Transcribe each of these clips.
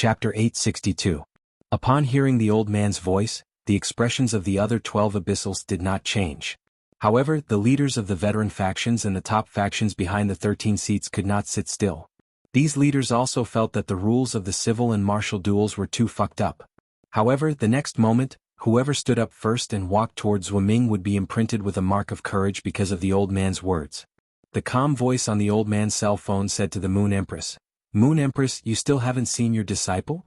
Chapter 862. Upon hearing the old man's voice, the expressions of the other 12 abyssals did not change. However, the leaders of the veteran factions and the top factions behind the 13 seats could not sit still. These leaders also felt that the rules of the civil and martial duels were too fucked up. However, the next moment, whoever stood up first and walked towards Wuming would be imprinted with a mark of courage because of the old man's words. The calm voice on the old man's cell phone said to the Moon Empress, "Moon Empress, you still haven't seen your disciple?"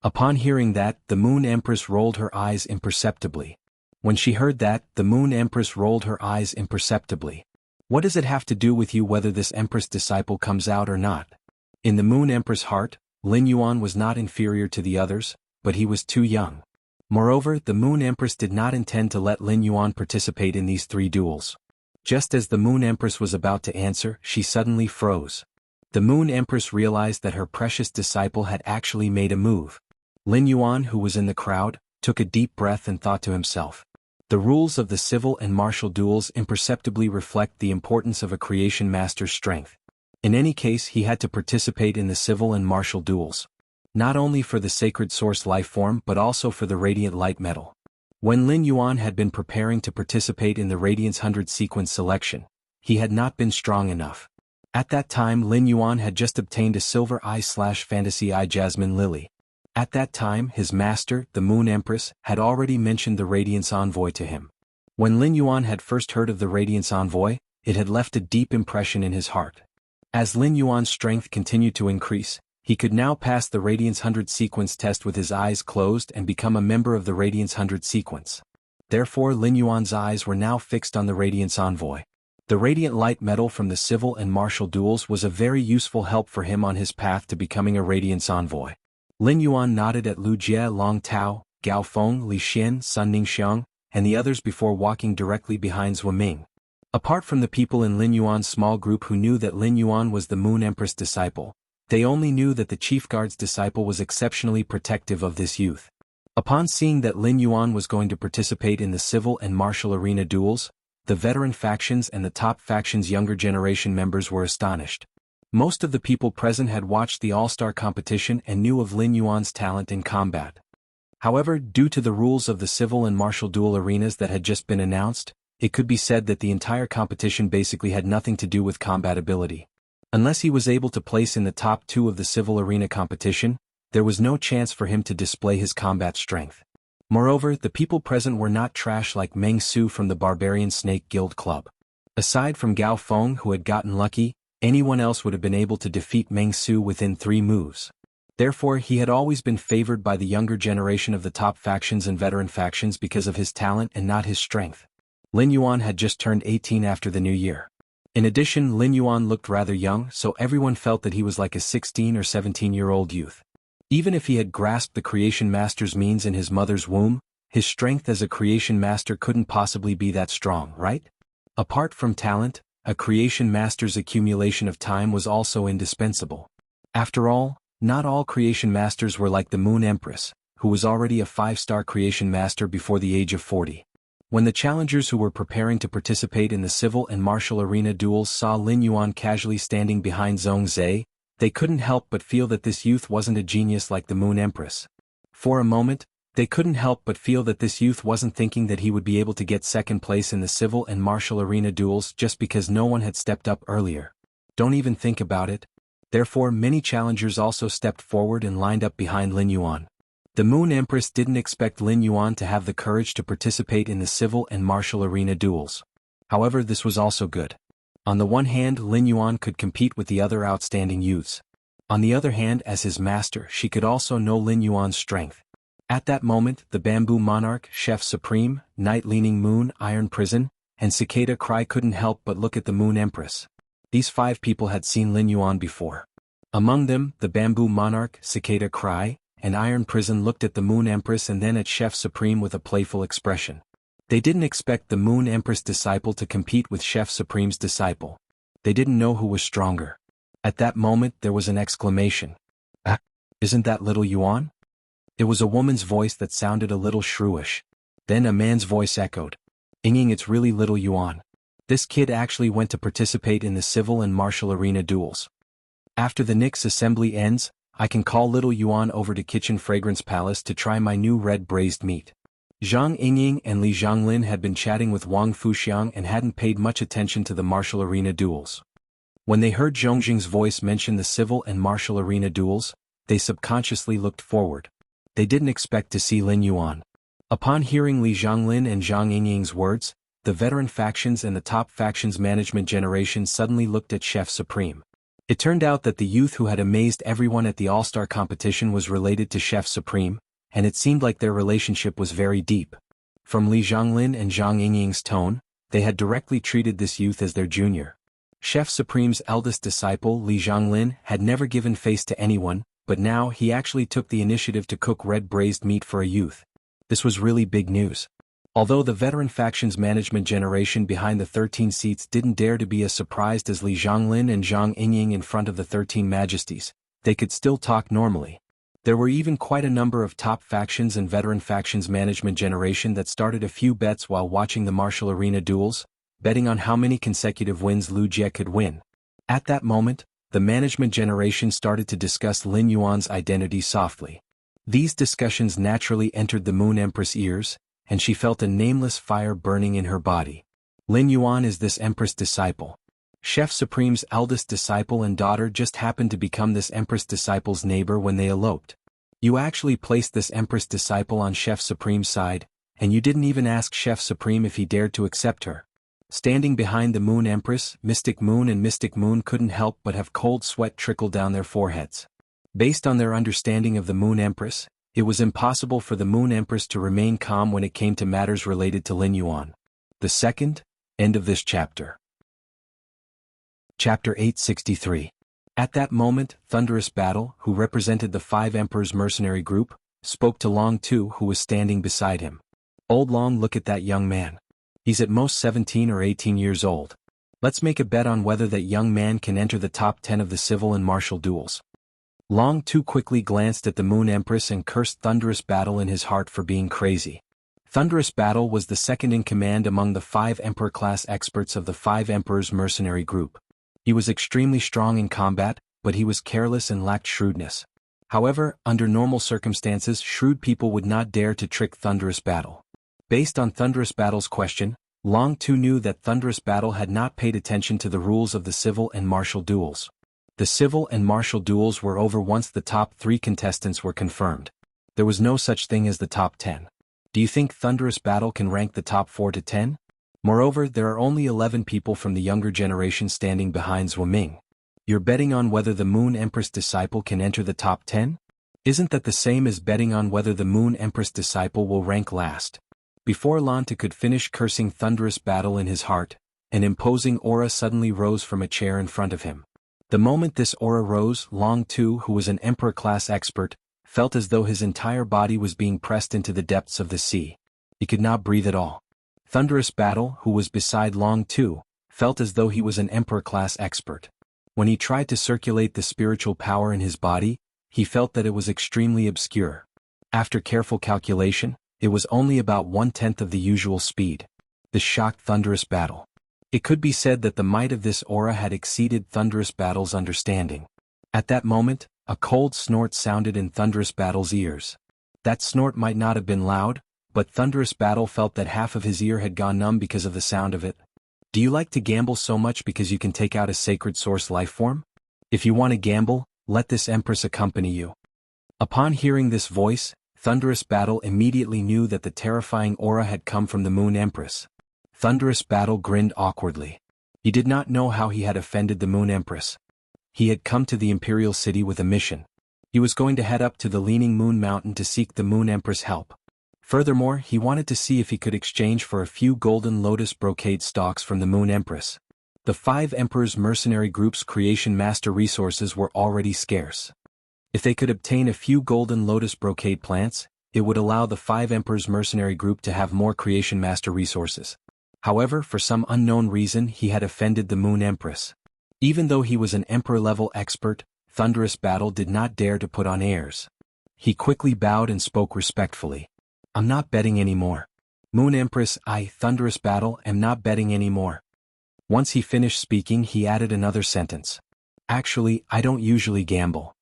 Upon hearing that, the Moon Empress rolled her eyes imperceptibly. When she heard that, the Moon Empress rolled her eyes imperceptibly. What does it have to do with you whether this Empress disciple comes out or not? In the Moon Empress' heart, Lin Yuan was not inferior to the others, but he was too young. Moreover, the Moon Empress did not intend to let Lin Yuan participate in these 3 duels. Just as the Moon Empress was about to answer, she suddenly froze. The Moon Empress realized that her precious disciple had actually made a move. Lin Yuan, who was in the crowd, took a deep breath and thought to himself. The rules of the civil and martial duels imperceptibly reflect the importance of a creation master's strength. In any case, he had to participate in the civil and martial duels. Not only for the sacred source lifeform but also for the radiant light metal. When Lin Yuan had been preparing to participate in the Radiance 100 sequence selection, he had not been strong enough. At that time Lin Yuan had just obtained a Silver Eye/Fantasy Eye Jasmine Lily. At that time his master, the Moon Empress, had already mentioned the Radiance Envoy to him. When Lin Yuan had first heard of the Radiance Envoy, it had left a deep impression in his heart. As Lin Yuan's strength continued to increase, he could now pass the Radiance 100 sequence test with his eyes closed and become a member of the Radiance 100 sequence. Therefore Lin Yuan's eyes were now fixed on the Radiance Envoy. The radiant light metal from the civil and martial duels was a very useful help for him on his path to becoming a Radiance Envoy. Lin Yuan nodded at Lu Jie, Long Tao, Gao Feng, Li Xian, Sun Ningxiang, and the others before walking directly behind Zhu Ming. Apart from the people in Lin Yuan's small group who knew that Lin Yuan was the Moon Empress disciple, they only knew that the chief guard's disciple was exceptionally protective of this youth. Upon seeing that Lin Yuan was going to participate in the civil and martial arena duels, the veteran factions and the top factions' younger generation members were astonished. Most of the people present had watched the all-star competition and knew of Lin Yuan's talent in combat. However, due to the rules of the civil and martial duel arenas that had just been announced, it could be said that the entire competition basically had nothing to do with combat ability. Unless he was able to place in the top 2 of the civil arena competition, there was no chance for him to display his combat strength. Moreover, the people present were not trash like Meng Su from the Barbarian Snake Guild Club. Aside from Gao Feng, who had gotten lucky, anyone else would have been able to defeat Meng Su within 3 moves. Therefore, he had always been favored by the younger generation of the top factions and veteran factions because of his talent and not his strength. Lin Yuan had just turned 18 after the new year. In addition, Lin Yuan looked rather young, so everyone felt that he was like a 16 or 17-year-old youth. Even if he had grasped the creation master's means in his mother's womb, his strength as a creation master couldn't possibly be that strong, right? Apart from talent, a creation master's accumulation of time was also indispensable. After all, not all creation masters were like the Moon Empress, who was already a 5-star creation master before the age of 40. When the challengers who were preparing to participate in the civil and martial arena duels saw Lin Yuan casually standing behind Zhong Zhe, they couldn't help but feel that this youth wasn't a genius like the Moon Empress. For a moment, they couldn't help but feel that this youth wasn't thinking that he would be able to get second place in the civil and martial arena duels just because no one had stepped up earlier. Don't even think about it. Therefore, many challengers also stepped forward and lined up behind Lin Yuan. The Moon Empress didn't expect Lin Yuan to have the courage to participate in the civil and martial arena duels. However, this was also good. On the one hand, Lin Yuan could compete with the other outstanding youths. On the other hand, as his master, she could also know Lin Yuan's strength. At that moment, the Bamboo Monarch, Chef Supreme, Night Leaning Moon, Iron Prison, and Cicada Cry couldn't help but look at the Moon Empress. These 5 people had seen Lin Yuan before. Among them, the Bamboo Monarch, Cicada Cry, and Iron Prison looked at the Moon Empress and then at Chef Supreme with a playful expression. They didn't expect the Moon Empress disciple to compete with Chef Supreme's disciple. They didn't know who was stronger. At that moment there was an exclamation. "Ah, isn't that little Yuan?" It was a woman's voice that sounded a little shrewish. Then a man's voice echoed. "Inging, it's really little Yuan. This kid actually went to participate in the civil and martial arena duels." After the Nix assembly ends, I can call little Yuan over to Kitchen Fragrance Palace to try my new red braised meat. Zhang Yingying and Li Zhonglin had been chatting with Wang Fuxiang and hadn't paid much attention to the martial arena duels. When they heard Zhongjing's voice mention the civil and martial arena duels, they subconsciously looked forward. They didn't expect to see Lin Yuan. Upon hearing Li Zhonglin and Zhang Yingying's words, the veteran factions and the top factions management generation suddenly looked at Chef Supreme. It turned out that the youth who had amazed everyone at the All-Star competition was related to Chef Supreme, and it seemed like their relationship was very deep. From Li Zhonglin and Zhang Yingying's tone, they had directly treated this youth as their junior. Chef Supreme's eldest disciple Li Zhonglin had never given face to anyone, but now he actually took the initiative to cook red braised meat for a youth. This was really big news. Although the veteran factions management generation behind the 13 seats didn't dare to be as surprised as Li Zhonglin and Zhang Yingying in front of the 13 majesties, they could still talk normally. There were even quite a number of top factions and veteran factions management generation that started a few bets while watching the martial arena duels, betting on how many consecutive wins Lu Jie could win. At that moment, the management generation started to discuss Lin Yuan's identity softly. These discussions naturally entered the Moon Empress' ears, and she felt a nameless fire burning in her body. Lin Yuan is this Empress disciple. Chef Supreme's eldest disciple and daughter just happened to become this Empress disciple's neighbor when they eloped. You actually placed this Empress disciple on Chef Supreme's side, and you didn't even ask Chef Supreme if he dared to accept her. Standing behind the Moon Empress, Mystic Moon and Mystic Moon couldn't help but have cold sweat trickle down their foreheads. Based on their understanding of the Moon Empress, it was impossible for the Moon Empress to remain calm when it came to matters related to Lin Yuan. The second, end of this chapter. Chapter 863. At that moment, Thunderous Battle, who represented the 5 Emperors mercenary group, spoke to Long Tu, who was standing beside him. Old Long, look at that young man. He's at most 17 or 18 years old. Let's make a bet on whether that young man can enter the top 10 of the civil and martial duels. Long Tu quickly glanced at the Moon Empress and cursed Thunderous Battle in his heart for being crazy. Thunderous Battle was the second in command among the 5 Emperor-class experts of the 5 Emperors mercenary group. He was extremely strong in combat, but he was careless and lacked shrewdness. However, under normal circumstances, shrewd people would not dare to trick Thunderous Battle. Based on Thunderous Battle's question, Long Tu knew that Thunderous Battle had not paid attention to the rules of the civil and martial duels. The civil and martial duels were over once the top 3 contestants were confirmed. There was no such thing as the top 10. Do you think Thunderous Battle can rank the top 4 to 10? Moreover, there are only 11 people from the younger generation standing behind Zhuo Ming. You're betting on whether the Moon Empress disciple can enter the top 10? Isn't that the same as betting on whether the Moon Empress disciple will rank last? Before Lan Tu could finish cursing Thunderous Battle in his heart, an imposing aura suddenly rose from a chair in front of him. The moment this aura rose, Long Tu, who was an Emperor-class expert, felt as though his entire body was being pressed into the depths of the sea. He could not breathe at all. Thunderous Battle, who was beside Long Tu, felt as though he was an Emperor-class expert. When he tried to circulate the spiritual power in his body, he felt that it was extremely obscure. After careful calculation, it was only about 1/10 of the usual speed. This shocked Thunderous Battle. It could be said that the might of this aura had exceeded Thunderous Battle's understanding. At that moment, a cold snort sounded in Thunderous Battle's ears. That snort might not have been loud, but Thunderous Battle felt that half of his ear had gone numb because of the sound of it. Do you like to gamble so much because you can take out a sacred source life form? If you want to gamble, let this Empress accompany you. Upon hearing this voice, Thunderous Battle immediately knew that the terrifying aura had come from the Moon Empress. Thunderous Battle grinned awkwardly. He did not know how he had offended the Moon Empress. He had come to the Imperial City with a mission. He was going to head up to the Leaning Moon Mountain to seek the Moon Empress' help. Furthermore, he wanted to see if he could exchange for a few golden lotus brocade stalks from the Moon Empress. The 5 Emperors mercenary group's creation master resources were already scarce. If they could obtain a few golden lotus brocade plants, it would allow the 5 Emperors mercenary group to have more creation master resources. However, for some unknown reason he had offended the Moon Empress. Even though he was an Emperor-level expert, Thunderous Battle did not dare to put on airs. He quickly bowed and spoke respectfully. I'm not betting anymore. Moon Empress, I, Thunderous Battle, am not betting anymore. Once he finished speaking, he added another sentence. Actually, I don't usually gamble.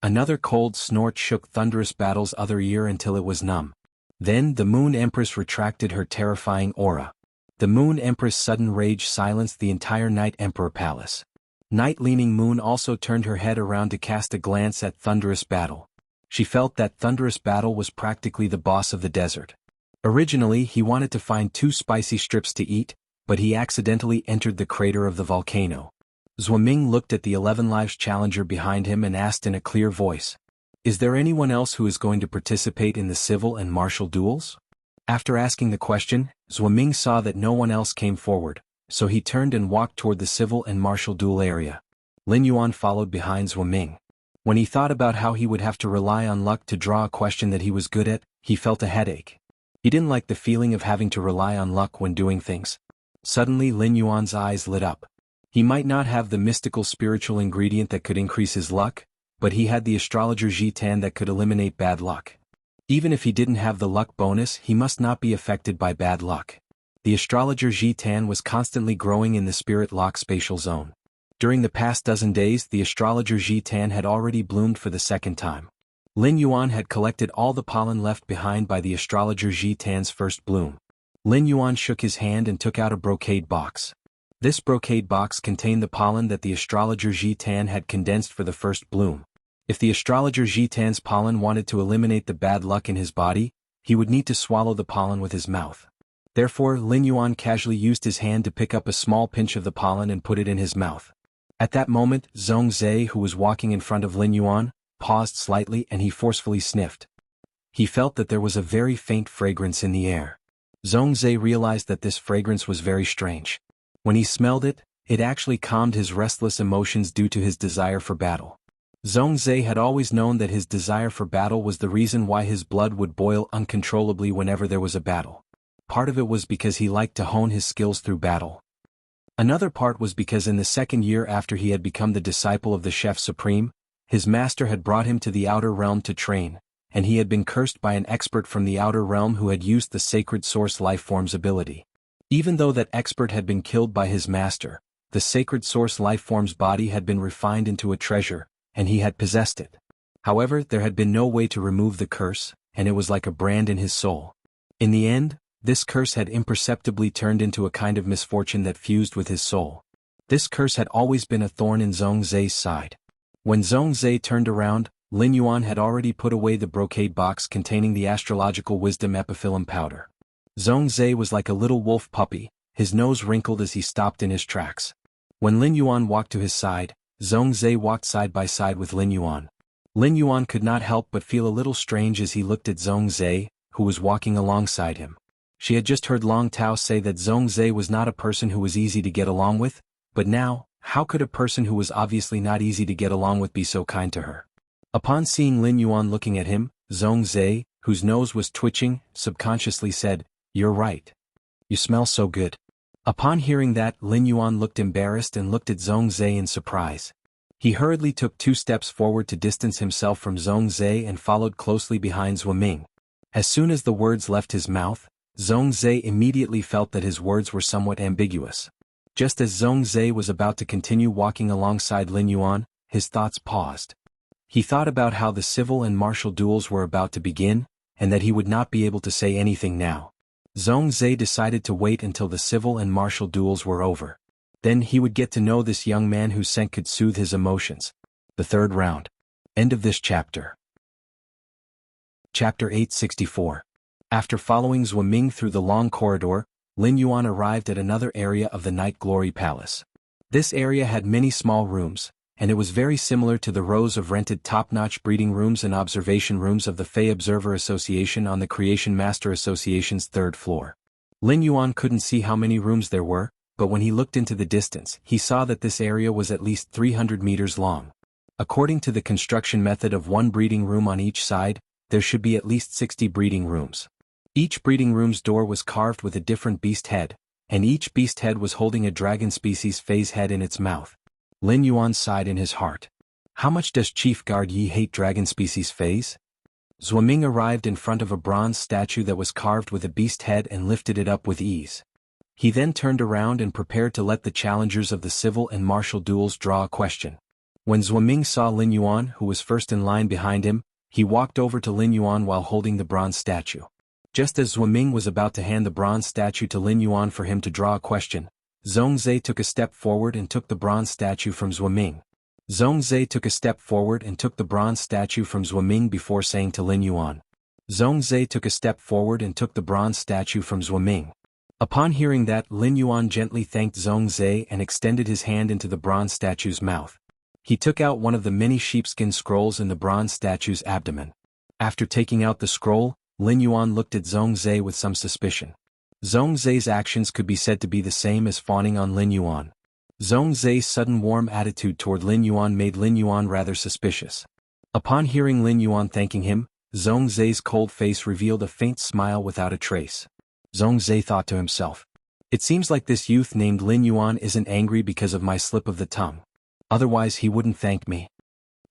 Another cold snort shook Thunderous Battle's other ear until it was numb. Then the Moon Empress retracted her terrifying aura. The Moon Empress' sudden rage silenced the entire Night Emperor Palace. Night Leaning Moon also turned her head around to cast a glance at Thunderous Battle. She felt that Thunderous Battle was practically the boss of the desert. Originally he wanted to find 2 spicy strips to eat, but he accidentally entered the crater of the volcano. Zhuoming looked at the 11 Lives challenger behind him and asked in a clear voice, "Is there anyone else who is going to participate in the civil and martial duels?" After asking the question, Zhuoming saw that no one else came forward, so he turned and walked toward the civil and martial duel area. Lin Yuan followed behind Zhuoming. When he thought about how he would have to rely on luck to draw a question that he was good at, he felt a headache. He didn't like the feeling of having to rely on luck when doing things. Suddenly Lin Yuan's eyes lit up. He might not have the mystical spiritual ingredient that could increase his luck, but he had the astrologer Jitan that could eliminate bad luck. Even if he didn't have the luck bonus, he must not be affected by bad luck. The astrologer Jitan was constantly growing in the spirit lock spatial zone. During the past dozen days, the astrologer Jitan had already bloomed for the second time. Lin Yuan had collected all the pollen left behind by the astrologer Jitan's first bloom. Lin Yuan shook his hand and took out a brocade box. This brocade box contained the pollen that the astrologer Jitan had condensed for the first bloom. If the astrologer Jitan's pollen wanted to eliminate the bad luck in his body, he would need to swallow the pollen with his mouth. Therefore, Lin Yuan casually used his hand to pick up a small pinch of the pollen and put it in his mouth. At that moment, Zhongzhe, who was walking in front of Lin Yuan, paused slightly and he forcefully sniffed. He felt that there was a very faint fragrance in the air. Zhongzhe realized that this fragrance was very strange. When he smelled it, it actually calmed his restless emotions due to his desire for battle. Zhongzhe had always known that his desire for battle was the reason why his blood would boil uncontrollably whenever there was a battle. Part of it was because he liked to hone his skills through battle. Another part was because in the second year after he had become the disciple of the Chef Supreme, his master had brought him to the outer realm to train, and he had been cursed by an expert from the outer realm who had used the sacred source lifeform's ability. Even though that expert had been killed by his master, the sacred source lifeform's body had been refined into a treasure, and he had possessed it. However, there had been no way to remove the curse, and it was like a brand in his soul. In the end, this curse had imperceptibly turned into a kind of misfortune that fused with his soul. This curse had always been a thorn in Zhongzhe's side. When Zhongzhe turned around, Lin Yuan had already put away the brocade box containing the astrological wisdom epiphyllum powder. Zhongzhe was like a little wolf puppy, his nose wrinkled as he stopped in his tracks. When Lin Yuan walked to his side, Zhongzhe walked side by side with Lin Yuan. Lin Yuan could not help but feel a little strange as he looked at Zhongzhe, who was walking alongside him. She had just heard Long Tao say that Zhongzhe was not a person who was easy to get along with, but now, how could a person who was obviously not easy to get along with be so kind to her? Upon seeing Lin Yuan looking at him, Zhongzhe, whose nose was twitching, subconsciously said, "You're right. You smell so good." Upon hearing that, Lin Yuan looked embarrassed and looked at Zhongzhe in surprise. He hurriedly took 2 steps forward to distance himself from Zhongzhe and followed closely behind Zhuoming. As soon as the words left his mouth, Zhongzhe immediately felt that his words were somewhat ambiguous. Just as Zhongzhe was about to continue walking alongside Lin Yuan, his thoughts paused. He thought about how the civil and martial duels were about to begin, and that he would not be able to say anything now. Zhongzhe decided to wait until the civil and martial duels were over. Then he would get to know this young man whose scent could soothe his emotions. The 3rd round. End of this chapter. Chapter 864. After following Zhuoming through the long corridor, Lin Yuan arrived at another area of the Night Glory Palace. This area had many small rooms, and it was very similar to the rows of rented top-notch breeding rooms and observation rooms of the Fey Observer Association on the Creation Master Association's 3rd floor. Lin Yuan couldn't see how many rooms there were, but when he looked into the distance, he saw that this area was at least 300 meters long. According to the construction method of 1 breeding room on each side, there should be at least 60 breeding rooms. Each breeding room's door was carved with a different beast head, and each beast head was holding a dragon species phase head in its mouth. Lin Yuan sighed in his heart. How much does Chief Guard Yi hate dragon species phase? Zhuoming arrived in front of a bronze statue that was carved with a beast head and lifted it up with ease. He then turned around and prepared to let the challengers of the civil and martial duels draw a question. When Zuoming saw Lin Yuan, who was first in line behind him, he walked over to Lin Yuan while holding the bronze statue. Just as Zuoming was about to hand the bronze statue to Lin Yuan for him to draw a question, Zhongzhe took a step forward and took the bronze statue from Zuoming. Zhongzhe took a step forward and took the bronze statue from Zuoming before saying to Lin Yuan. Zhongzhe took a step forward and took the bronze statue from Zuoming. Upon hearing that, Lin Yuan gently thanked Zhongzhe and extended his hand into the bronze statue's mouth. He took out one of the many sheepskin scrolls in the bronze statue's abdomen. After taking out the scroll, Lin Yuan looked at Zhongzhe with some suspicion. Zhongzhe's actions could be said to be the same as fawning on Lin Yuan. Zhongzhe's sudden warm attitude toward Lin Yuan made Lin Yuan rather suspicious. Upon hearing Lin Yuan thanking him, Zhongzhe's cold face revealed a faint smile without a trace. Zhongzhe thought to himself, "It seems like this youth named Lin Yuan isn't angry because of my slip of the tongue. Otherwise he wouldn't thank me."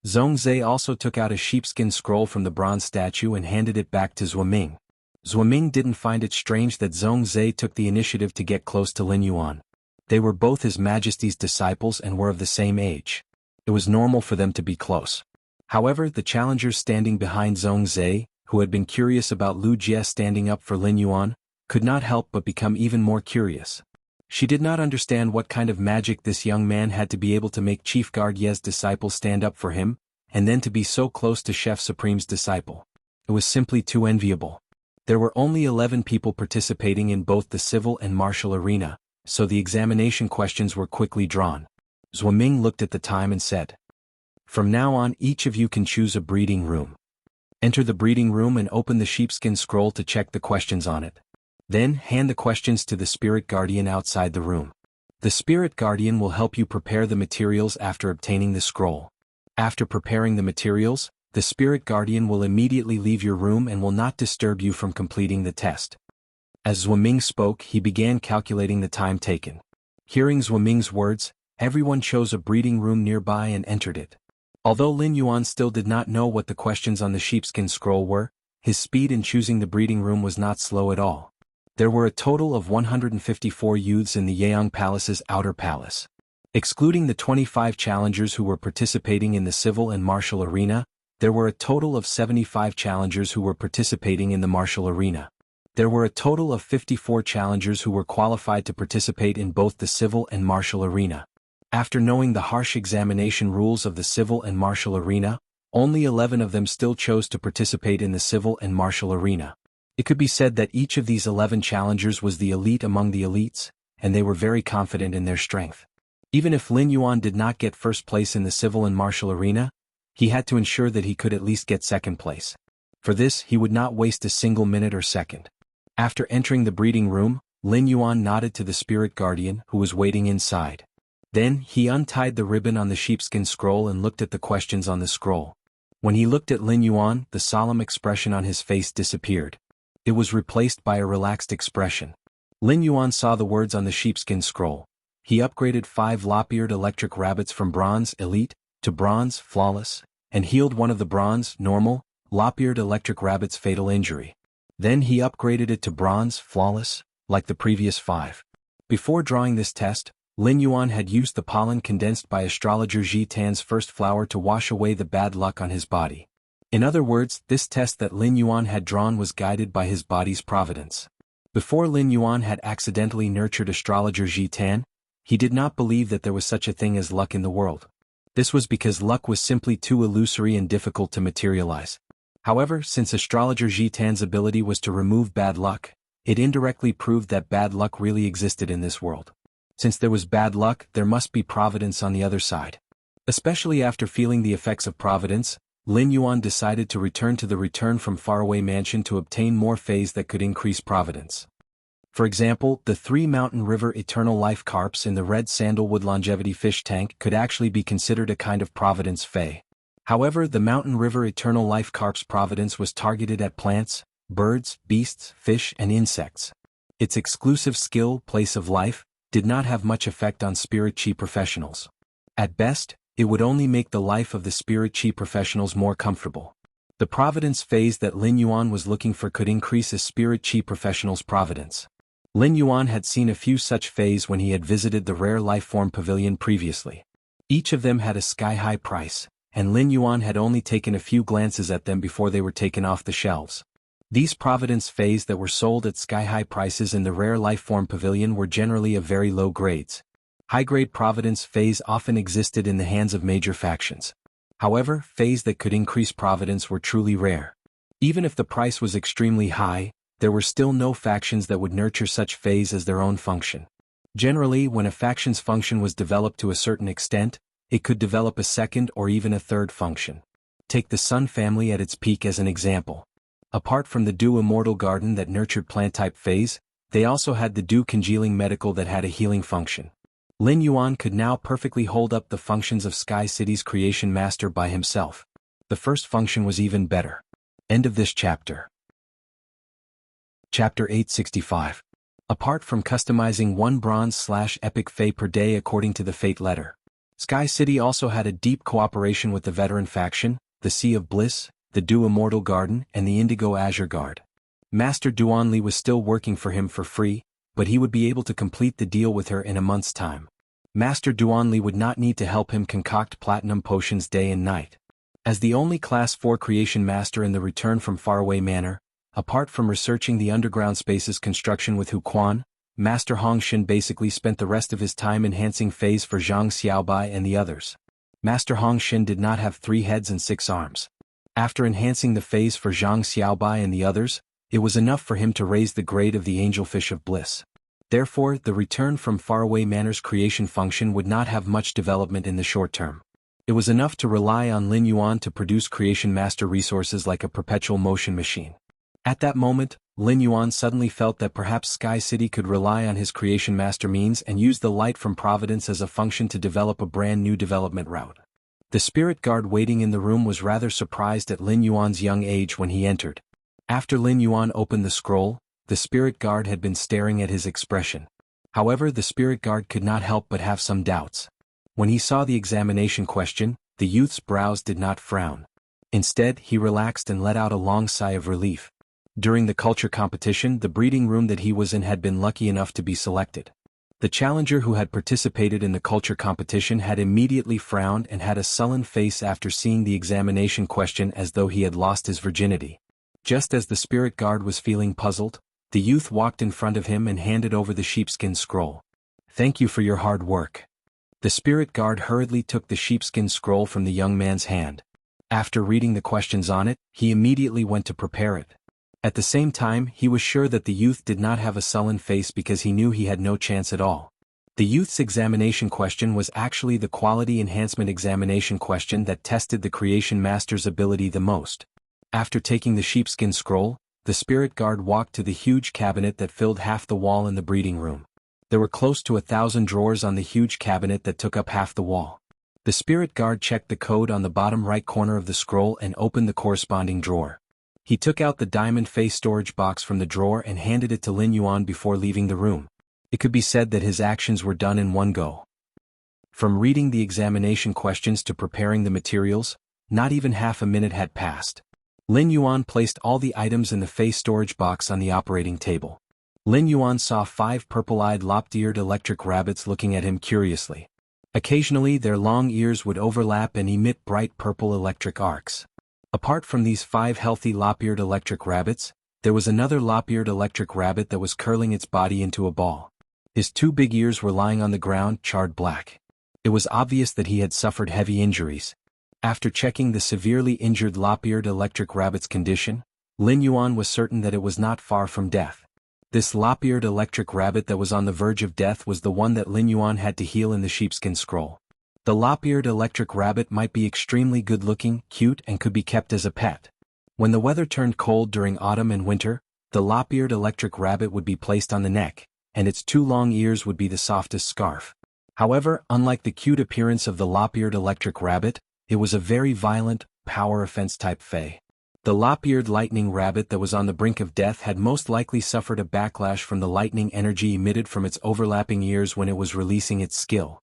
Zhongzhe also took out a sheepskin scroll from the bronze statue and handed it back to Zuoming. Zuoming didn't find it strange that Zhongzhe took the initiative to get close to Lin Yuan. They were both His Majesty's disciples and were of the same age. It was normal for them to be close. However, the challengers standing behind Zhongzhe, who had been curious about Lu Jie standing up for Lin Yuan, could not help but become even more curious. She did not understand what kind of magic this young man had to be able to make Chief Guard Ye's disciple stand up for him, and then to be so close to Chef Supreme's disciple. It was simply too enviable. There were only 11 people participating in both the civil and martial arena, so the examination questions were quickly drawn. Zuoming looked at the time and said, "From now on each of you can choose a breeding room. Enter the breeding room and open the sheepskin scroll to check the questions on it. Then hand the questions to the spirit guardian outside the room. The spirit guardian will help you prepare the materials after obtaining the scroll. After preparing the materials, the spirit guardian will immediately leave your room and will not disturb you from completing the test." As Zuoming spoke, he began calculating the time taken. Hearing Zuoming's words, everyone chose a breeding room nearby and entered it. Although Lin Yuan still did not know what the questions on the sheepskin scroll were, his speed in choosing the breeding room was not slow at all. There were a total of 154 youths in the Yeong Palace's outer palace. Excluding the 25 challengers who were participating in the civil and martial arena, there were a total of 75 challengers who were participating in the martial arena. There were a total of 54 challengers who were qualified to participate in both the civil and martial arena. After knowing the harsh examination rules of the civil and martial arena, only 11 of them still chose to participate in the civil and martial arena. It could be said that each of these 11 challengers was the elite among the elites, and they were very confident in their strength. Even if Lin Yuan did not get first place in the civil and martial arena, he had to ensure that he could at least get second place. For this, he would not waste a single minute or second. After entering the breeding room, Lin Yuan nodded to the spirit guardian, who was waiting inside. Then, he untied the ribbon on the sheepskin scroll and looked at the questions on the scroll. When he looked at Lin Yuan, the solemn expression on his face disappeared. It was replaced by a relaxed expression. Lin Yuan saw the words on the sheepskin scroll. He upgraded 5 lop-eared electric rabbits from bronze elite to bronze flawless, and healed one of the bronze normal lop-eared electric rabbits' fatal injury. Then he upgraded it to bronze flawless, like the previous 5. Before drawing this test, Lin Yuan had used the pollen condensed by astrologer Ji Tan's first flower to wash away the bad luck on his body. In other words, this test that Lin Yuan had drawn was guided by his body's providence. Before Lin Yuan had accidentally nurtured astrologer Ji Tan, he did not believe that there was such a thing as luck in the world. This was because luck was simply too illusory and difficult to materialize. However, since astrologer Ji Tan's ability was to remove bad luck, it indirectly proved that bad luck really existed in this world. Since there was bad luck, there must be providence on the other side. Especially after feeling the effects of providence, Lin Yuan decided to return to the return from faraway mansion to obtain more phase that could increase providence. For example, the 3 Mountain River Eternal Life Carps in the red sandalwood longevity fish tank could actually be considered a kind of providence fey. However, the Mountain River Eternal Life Carp's providence was targeted at plants, birds, beasts, fish, and insects. Its exclusive skill, place of life, did not have much effect on spirit chi professionals. At best, it would only make the life of the spirit chi professionals more comfortable. The providence phase that Lin Yuan was looking for could increase a spirit chi professional's providence. Lin Yuan had seen a few such phase when he had visited the Rare Life Form Pavilion previously. Each of them had a sky-high price, and Lin Yuan had only taken a few glances at them before they were taken off the shelves. These Providence Fays that were sold at sky-high prices in the rare Lifeform Pavilion were generally of very low grades. High-grade Providence Fays often existed in the hands of major factions. However, Fays that could increase Providence were truly rare. Even if the price was extremely high, there were still no factions that would nurture such Fays as their own function. Generally, when a faction's function was developed to a certain extent, it could develop a second or even a third function. Take the Sun family at its peak as an example. Apart from the Dew Immortal Garden that nurtured plant-type Fays, they also had the Dew Congealing Medical that had a healing function. Lin Yuan could now perfectly hold up the functions of Sky City's Creation Master by himself. The first function was even better. End of this chapter. Chapter 865. Apart from customizing one bronze/epic Fey per day according to the fate letter, Sky City also had a deep cooperation with the veteran faction, the Sea of Bliss, the Dew Immortal Garden, and the Indigo Azure Guard. Master Duanli was still working for him for free, but he would be able to complete the deal with her in a month's time. Master Duanli would not need to help him concoct platinum potions day and night. As the only Class 4 Creation Master in the Return from Faraway Manor, apart from researching the underground space's construction with Hu Quan, Master Hong Xin basically spent the rest of his time enhancing Fays for Zhang Xiaobai and the others. Master Hong Xin did not have 3 heads and 6 arms. After enhancing the Fays for Zhang Xiaobai and the others, it was enough for him to raise the grade of the Angelfish of Bliss. Therefore, the Return from Faraway Manor's creation function would not have much development in the short term. It was enough to rely on Lin Yuan to produce Creation Master resources like a perpetual motion machine. At that moment, Lin Yuan suddenly felt that perhaps Sky City could rely on his Creation Master means and use the light from Providence as a function to develop a brand new development route. The spirit guard waiting in the room was rather surprised at Lin Yuan's young age when he entered. After Lin Yuan opened the scroll, the spirit guard had been staring at his expression. However, the spirit guard could not help but have some doubts. When he saw the examination question, the youth's brows did not frown. Instead, he relaxed and let out a long sigh of relief. During the culture competition, the breeding room that he was in had been lucky enough to be selected. The challenger who had participated in the culture competition had immediately frowned and had a sullen face after seeing the examination question as though he had lost his virginity. Just as the spirit guard was feeling puzzled, the youth walked in front of him and handed over the sheepskin scroll. "Thank you for your hard work." The spirit guard hurriedly took the sheepskin scroll from the young man's hand. After reading the questions on it, he immediately went to prepare it. At the same time, he was sure that the youth did not have a sullen face because he knew he had no chance at all. The youth's examination question was actually the quality enhancement examination question that tested the Creation Master's ability the most. After taking the sheepskin scroll, the spirit guard walked to the huge cabinet that filled half the wall in the breeding room. There were close to 1,000 drawers on the huge cabinet that took up half the wall. The spirit guard checked the code on the bottom right corner of the scroll and opened the corresponding drawer. He took out the diamond face storage box from the drawer and handed it to Lin Yuan before leaving the room. It could be said that his actions were done in one go. From reading the examination questions to preparing the materials, not even half a minute had passed. Lin Yuan placed all the items in the face storage box on the operating table. Lin Yuan saw 5 purple-eyed lop-eared electric rabbits looking at him curiously. Occasionally their long ears would overlap and emit bright purple electric arcs. Apart from these 5 healthy lop-eared electric rabbits, there was another lop-eared electric rabbit that was curling its body into a ball. His 2 big ears were lying on the ground, charred black. It was obvious that he had suffered heavy injuries. After checking the severely injured lop-eared electric rabbit's condition, Lin Yuan was certain that it was not far from death. This lop-eared electric rabbit that was on the verge of death was the one that Lin Yuan had to heal in the sheepskin scroll. The lop-eared electric rabbit might be extremely good-looking, cute, and could be kept as a pet. When the weather turned cold during autumn and winter, the lop-eared electric rabbit would be placed on the neck, and its 2 long ears would be the softest scarf. However, unlike the cute appearance of the lop-eared electric rabbit, it was a very violent, power offense type Fey. The lop-eared lightning rabbit that was on the brink of death had most likely suffered a backlash from the lightning energy emitted from its overlapping ears when it was releasing its skill.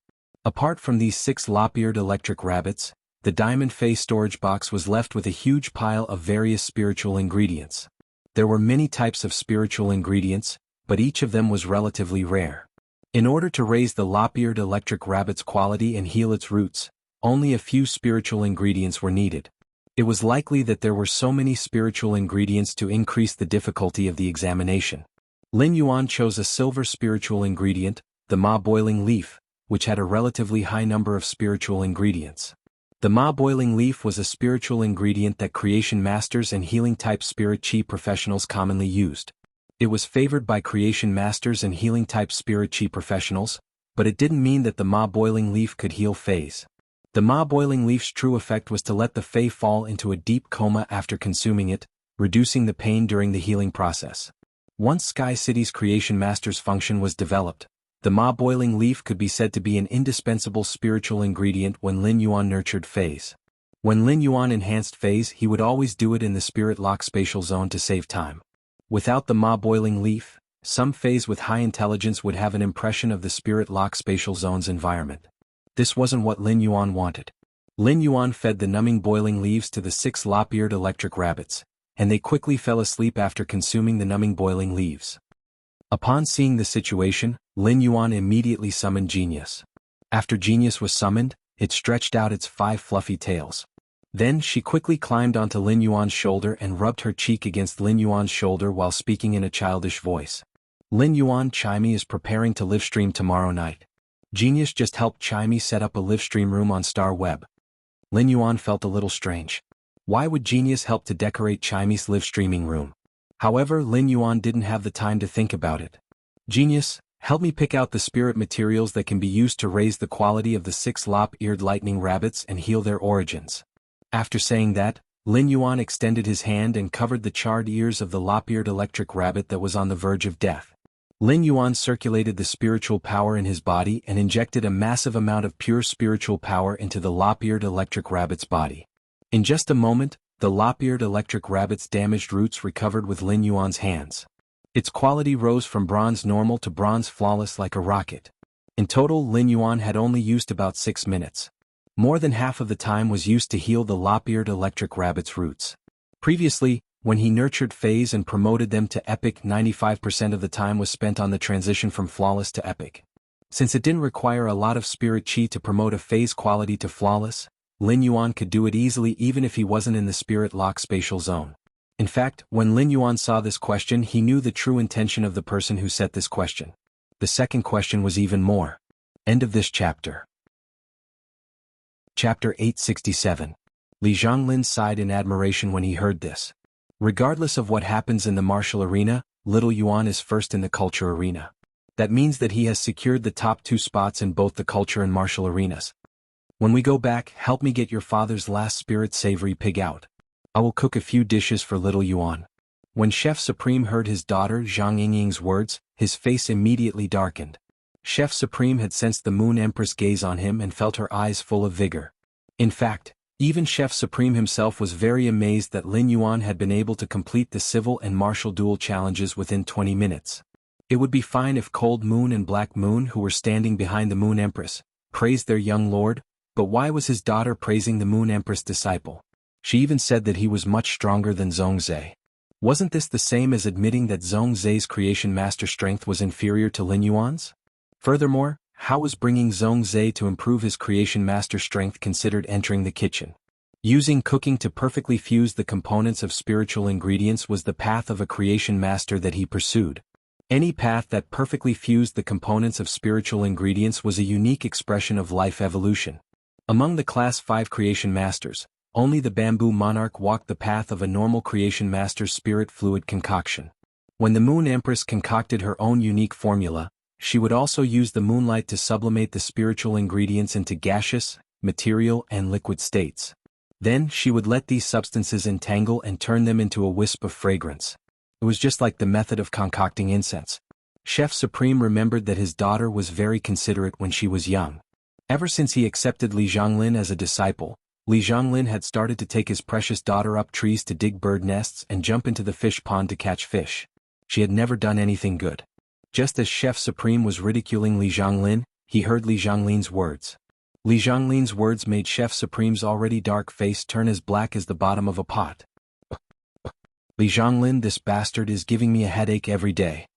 Apart from these 6 lop-eared electric rabbits, the diamond Fey storage box was left with a huge pile of various spiritual ingredients. There were many types of spiritual ingredients, but each of them was relatively rare. In order to raise the lop-eared electric rabbit's quality and heal its roots, only a few spiritual ingredients were needed. It was likely that there were so many spiritual ingredients to increase the difficulty of the examination. Lin Yuan chose a silver spiritual ingredient, the ma-boiling leaf, which had a relatively high number of spiritual ingredients. The ma-boiling leaf was a spiritual ingredient that creation masters and healing-type spirit chi professionals commonly used. It was favored by creation masters and healing-type spirit chi professionals, but it didn't mean that the ma-boiling leaf could heal fays. The ma-boiling leaf's true effect was to let the fae fall into a deep coma after consuming it, reducing the pain during the healing process. Once Sky City's creation master's function was developed, the ma-boiling leaf could be said to be an indispensable spiritual ingredient when Lin Yuan nurtured fays. When Lin Yuan enhanced fays, he would always do it in the spirit lock spatial zone to save time. Without the ma-boiling leaf, some fays with high intelligence would have an impression of the spirit lock spatial zone's environment. This wasn't what Lin Yuan wanted. Lin Yuan fed the numbing boiling leaves to the 6 lop-eared electric rabbits, and they quickly fell asleep after consuming the numbing boiling leaves. Upon seeing the situation, Lin Yuan immediately summoned Genius. After Genius was summoned, it stretched out its 5 fluffy tails. Then she quickly climbed onto Lin Yuan's shoulder and rubbed her cheek against Lin Yuan's shoulder while speaking in a childish voice. Lin Yuan, Chimey is preparing to live stream tomorrow night. Genius just helped Chimey set up a live stream room on Star Web. Lin Yuan felt a little strange. Why would Genius help to decorate Chimey's live streaming room? However, Lin Yuan didn't have the time to think about it. Genius, help me pick out the spirit materials that can be used to raise the quality of the 6 lop-eared lightning rabbits and heal their origins. After saying that, Lin Yuan extended his hand and covered the charred ears of the lop-eared electric rabbit that was on the verge of death. Lin Yuan circulated the spiritual power in his body and injected a massive amount of pure spiritual power into the lop-eared electric rabbit's body. In just a moment, the lop-eared electric rabbit's damaged roots recovered with Lin Yuan's hands. Its quality rose from bronze normal to bronze flawless like a rocket. In total, Lin Yuan had only used about 6 minutes. More than half of the time was used to heal the lop-eared electric rabbit's roots. Previously, when he nurtured fays and promoted them to epic, 95% of the time was spent on the transition from flawless to epic. Since it didn't require a lot of spirit chi to promote a phase quality to flawless, Lin Yuan could do it easily even if he wasn't in the spirit lock spatial zone. In fact, when Lin Yuan saw this question, he knew the true intention of the person who set this question. The second question was even more. End of this chapter. Chapter 867. Li Zhonglin sighed in admiration when he heard this. Regardless of what happens in the martial arena, Little Yuan is first in the culture arena. That means that he has secured the top 2 spots in both the culture and martial arenas. When we go back, help me get your father's last spirit savory pig out. I will cook a few dishes for Little Yuan. When Chef Supreme heard his daughter Zhang Yingying's words, his face immediately darkened. Chef Supreme had sensed the Moon Empress gaze on him and felt her eyes full of vigor. In fact, even Chef Supreme himself was very amazed that Lin Yuan had been able to complete the civil and martial duel challenges within 20 minutes. It would be fine if Cold Moon and Black Moon, who were standing behind the Moon Empress, praised their young lord, but why was his daughter praising the Moon Empress disciple? She even said that he was much stronger than Zhongzhe. Wasn't this the same as admitting that Zhongzhe's creation master strength was inferior to Lin Yuan's? Furthermore, how was bringing Zhongzhe to improve his creation master strength considered entering the kitchen? Using cooking to perfectly fuse the components of spiritual ingredients was the path of a creation master that he pursued. Any path that perfectly fused the components of spiritual ingredients was a unique expression of life evolution. Among the Class 5 creation masters, only the Bamboo Monarch walked the path of a normal creation master's spirit fluid concoction. When the Moon Empress concocted her own unique formula, she would also use the moonlight to sublimate the spiritual ingredients into gaseous, material, and liquid states. Then she would let these substances entangle and turn them into a wisp of fragrance. It was just like the method of concocting incense. Chef Supreme remembered that his daughter was very considerate when she was young. Ever since he accepted Li Zhonglin as a disciple, Li Zhonglin had started to take his precious daughter up trees to dig bird nests and jump into the fish pond to catch fish. She had never done anything good. Just as Chef Supreme was ridiculing Li Zhonglin, he heard Li Zhonglin's words. Li Zhonglin's words made Chef Supreme's already dark face turn as black as the bottom of a pot. Li Zhonglin, this bastard is giving me a headache every day.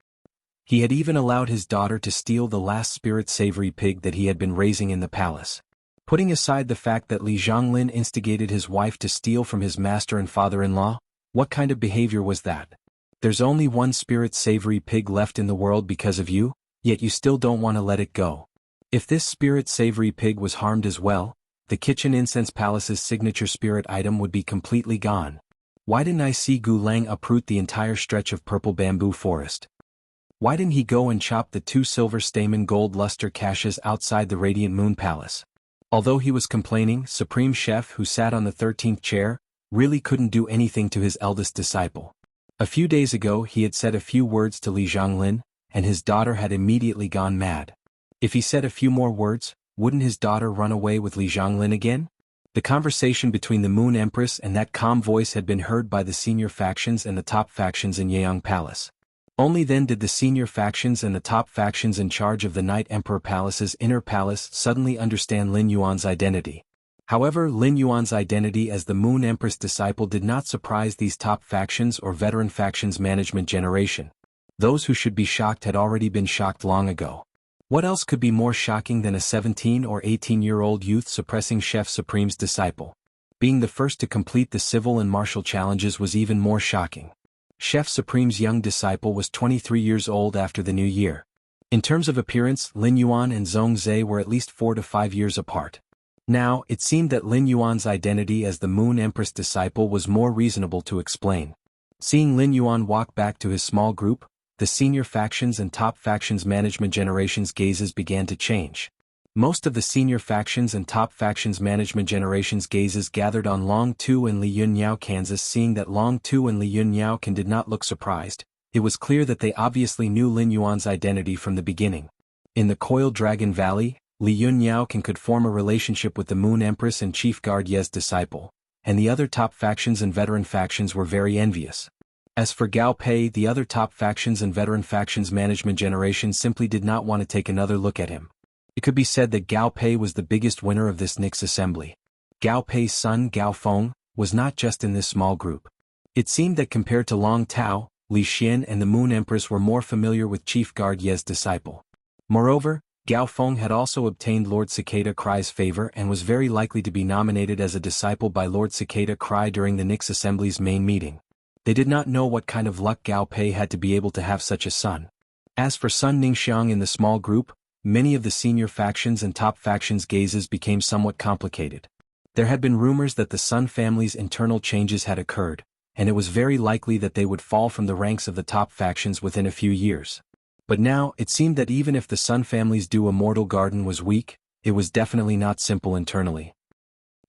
He had even allowed his daughter to steal the last spirit-savory pig that he had been raising in the palace. Putting aside the fact that Li Zhonglin instigated his wife to steal from his master and father-in-law, what kind of behavior was that? There's only one spirit-savory pig left in the world because of you, yet you still don't want to let it go. If this spirit-savory pig was harmed as well, the kitchen incense palace's signature spirit item would be completely gone. Why didn't I see Gu Lang uproot the entire stretch of purple bamboo forest? Why didn't he go and chop the 2 silver stamen gold luster caches outside the Radiant Moon Palace? Although he was complaining, Supreme Chef, who sat on the 13th chair, really couldn't do anything to his eldest disciple. A few days ago he had said a few words to Li Zhonglin, and his daughter had immediately gone mad. If he said a few more words, wouldn't his daughter run away with Li Zhonglin again? The conversation between the Moon Empress and that calm voice had been heard by the senior factions and the top factions in Yeong Palace. Only then did the senior factions and the top factions in charge of the Night Emperor Palace's inner palace suddenly understand Lin Yuan's identity. However, Lin Yuan's identity as the Moon Empress disciple did not surprise these top factions or veteran factions management generation. Those who should be shocked had already been shocked long ago. What else could be more shocking than a 17 or 18-year-old youth suppressing Chef Supreme's disciple? Being the first to complete the civil and martial challenges was even more shocking. Chef Supreme's young disciple was 23 years old after the new year. In terms of appearance, Lin Yuan and Zhong Zhe were at least 4 to 5 years apart. Now, it seemed that Lin Yuan's identity as the Moon Empress disciple was more reasonable to explain. Seeing Lin Yuan walk back to his small group, the senior factions and top factions management generation's gazes began to change. Most of the senior factions and top factions management generation's gazes gathered on Long Tu and Li Yun-Yao Kansas. Seeing that Long Tu and Li Yun-Yao Kan did not look surprised, it was clear that they obviously knew Lin Yuan's identity from the beginning. In the Coiled Dragon Valley, Li Yun-Yao Kan could form a relationship with the Moon Empress and Chief Guard Ye's disciple, and the other top factions and veteran factions were very envious. As for Gao Pei, the other top factions and veteran factions management generation simply did not want to take another look at him. It could be said that Gao Pei was the biggest winner of this Nix assembly. Gao Pei's son Gao Feng was not just in this small group. It seemed that compared to Long Tao, Li Xian and the Moon Empress were more familiar with Chief Guard Ye's disciple. Moreover, Gao Feng had also obtained Lord Cicada Cry's favor and was very likely to be nominated as a disciple by Lord Cicada Cry during the Nix assembly's main meeting. They did not know what kind of luck Gao Pei had to be able to have such a son. As for Sun Ningxiang in the small group, many of the senior factions and top factions' gazes became somewhat complicated. There had been rumors that the Sun family's internal changes had occurred, and it was very likely that they would fall from the ranks of the top factions within a few years. But now, it seemed that even if the Sun family's due immortal garden was weak, it was definitely not simple internally.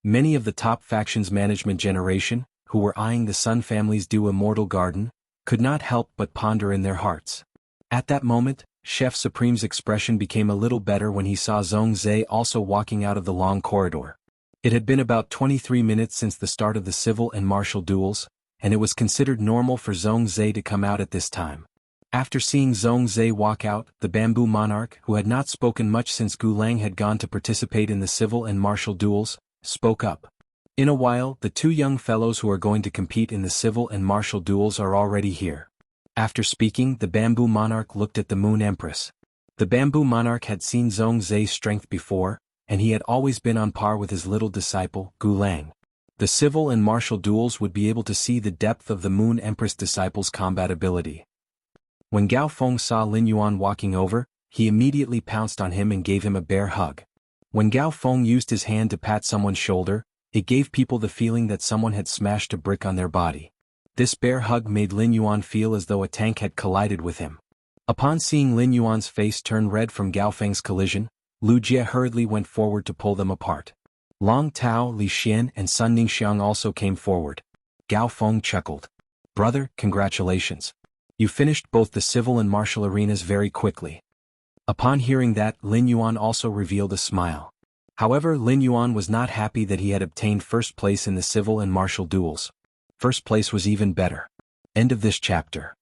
Many of the top factions management generation, who were eyeing the Sun family's due immortal garden, could not help but ponder in their hearts. At that moment, Chef Supreme's expression became a little better when he saw Zhong Zhe also walking out of the long corridor. It had been about 23 minutes since the start of the civil and martial duels, and it was considered normal for Zhong Zhe to come out at this time. After seeing Zhong Zhe walk out, the bamboo monarch, who had not spoken much since Gu Lang had gone to participate in the civil and martial duels, spoke up. In a while, the 2 young fellows who are going to compete in the civil and martial duels are already here. After speaking, the bamboo monarch looked at the Moon Empress. The bamboo monarch had seen Zhong Zhe's strength before, and he had always been on par with his little disciple, Gu Lang. The civil and martial duels would be able to see the depth of the Moon Empress disciple's combat ability. When Gao Feng saw Lin Yuan walking over, he immediately pounced on him and gave him a bear hug. When Gao Feng used his hand to pat someone's shoulder, it gave people the feeling that someone had smashed a brick on their body. This bear hug made Lin Yuan feel as though a tank had collided with him. Upon seeing Lin Yuan's face turn red from Gao Feng's collision, Lu Jie hurriedly went forward to pull them apart. Long Tao, Li Xian and Sun Ningxiang also came forward. Gao Feng chuckled. "Brother, congratulations. You finished both the civil and martial arenas very quickly." Upon hearing that, Lin Yuan also revealed a smile. However, Lin Yuan was not happy that he had obtained first place in the civil and martial duels. First place was even better. End of this chapter.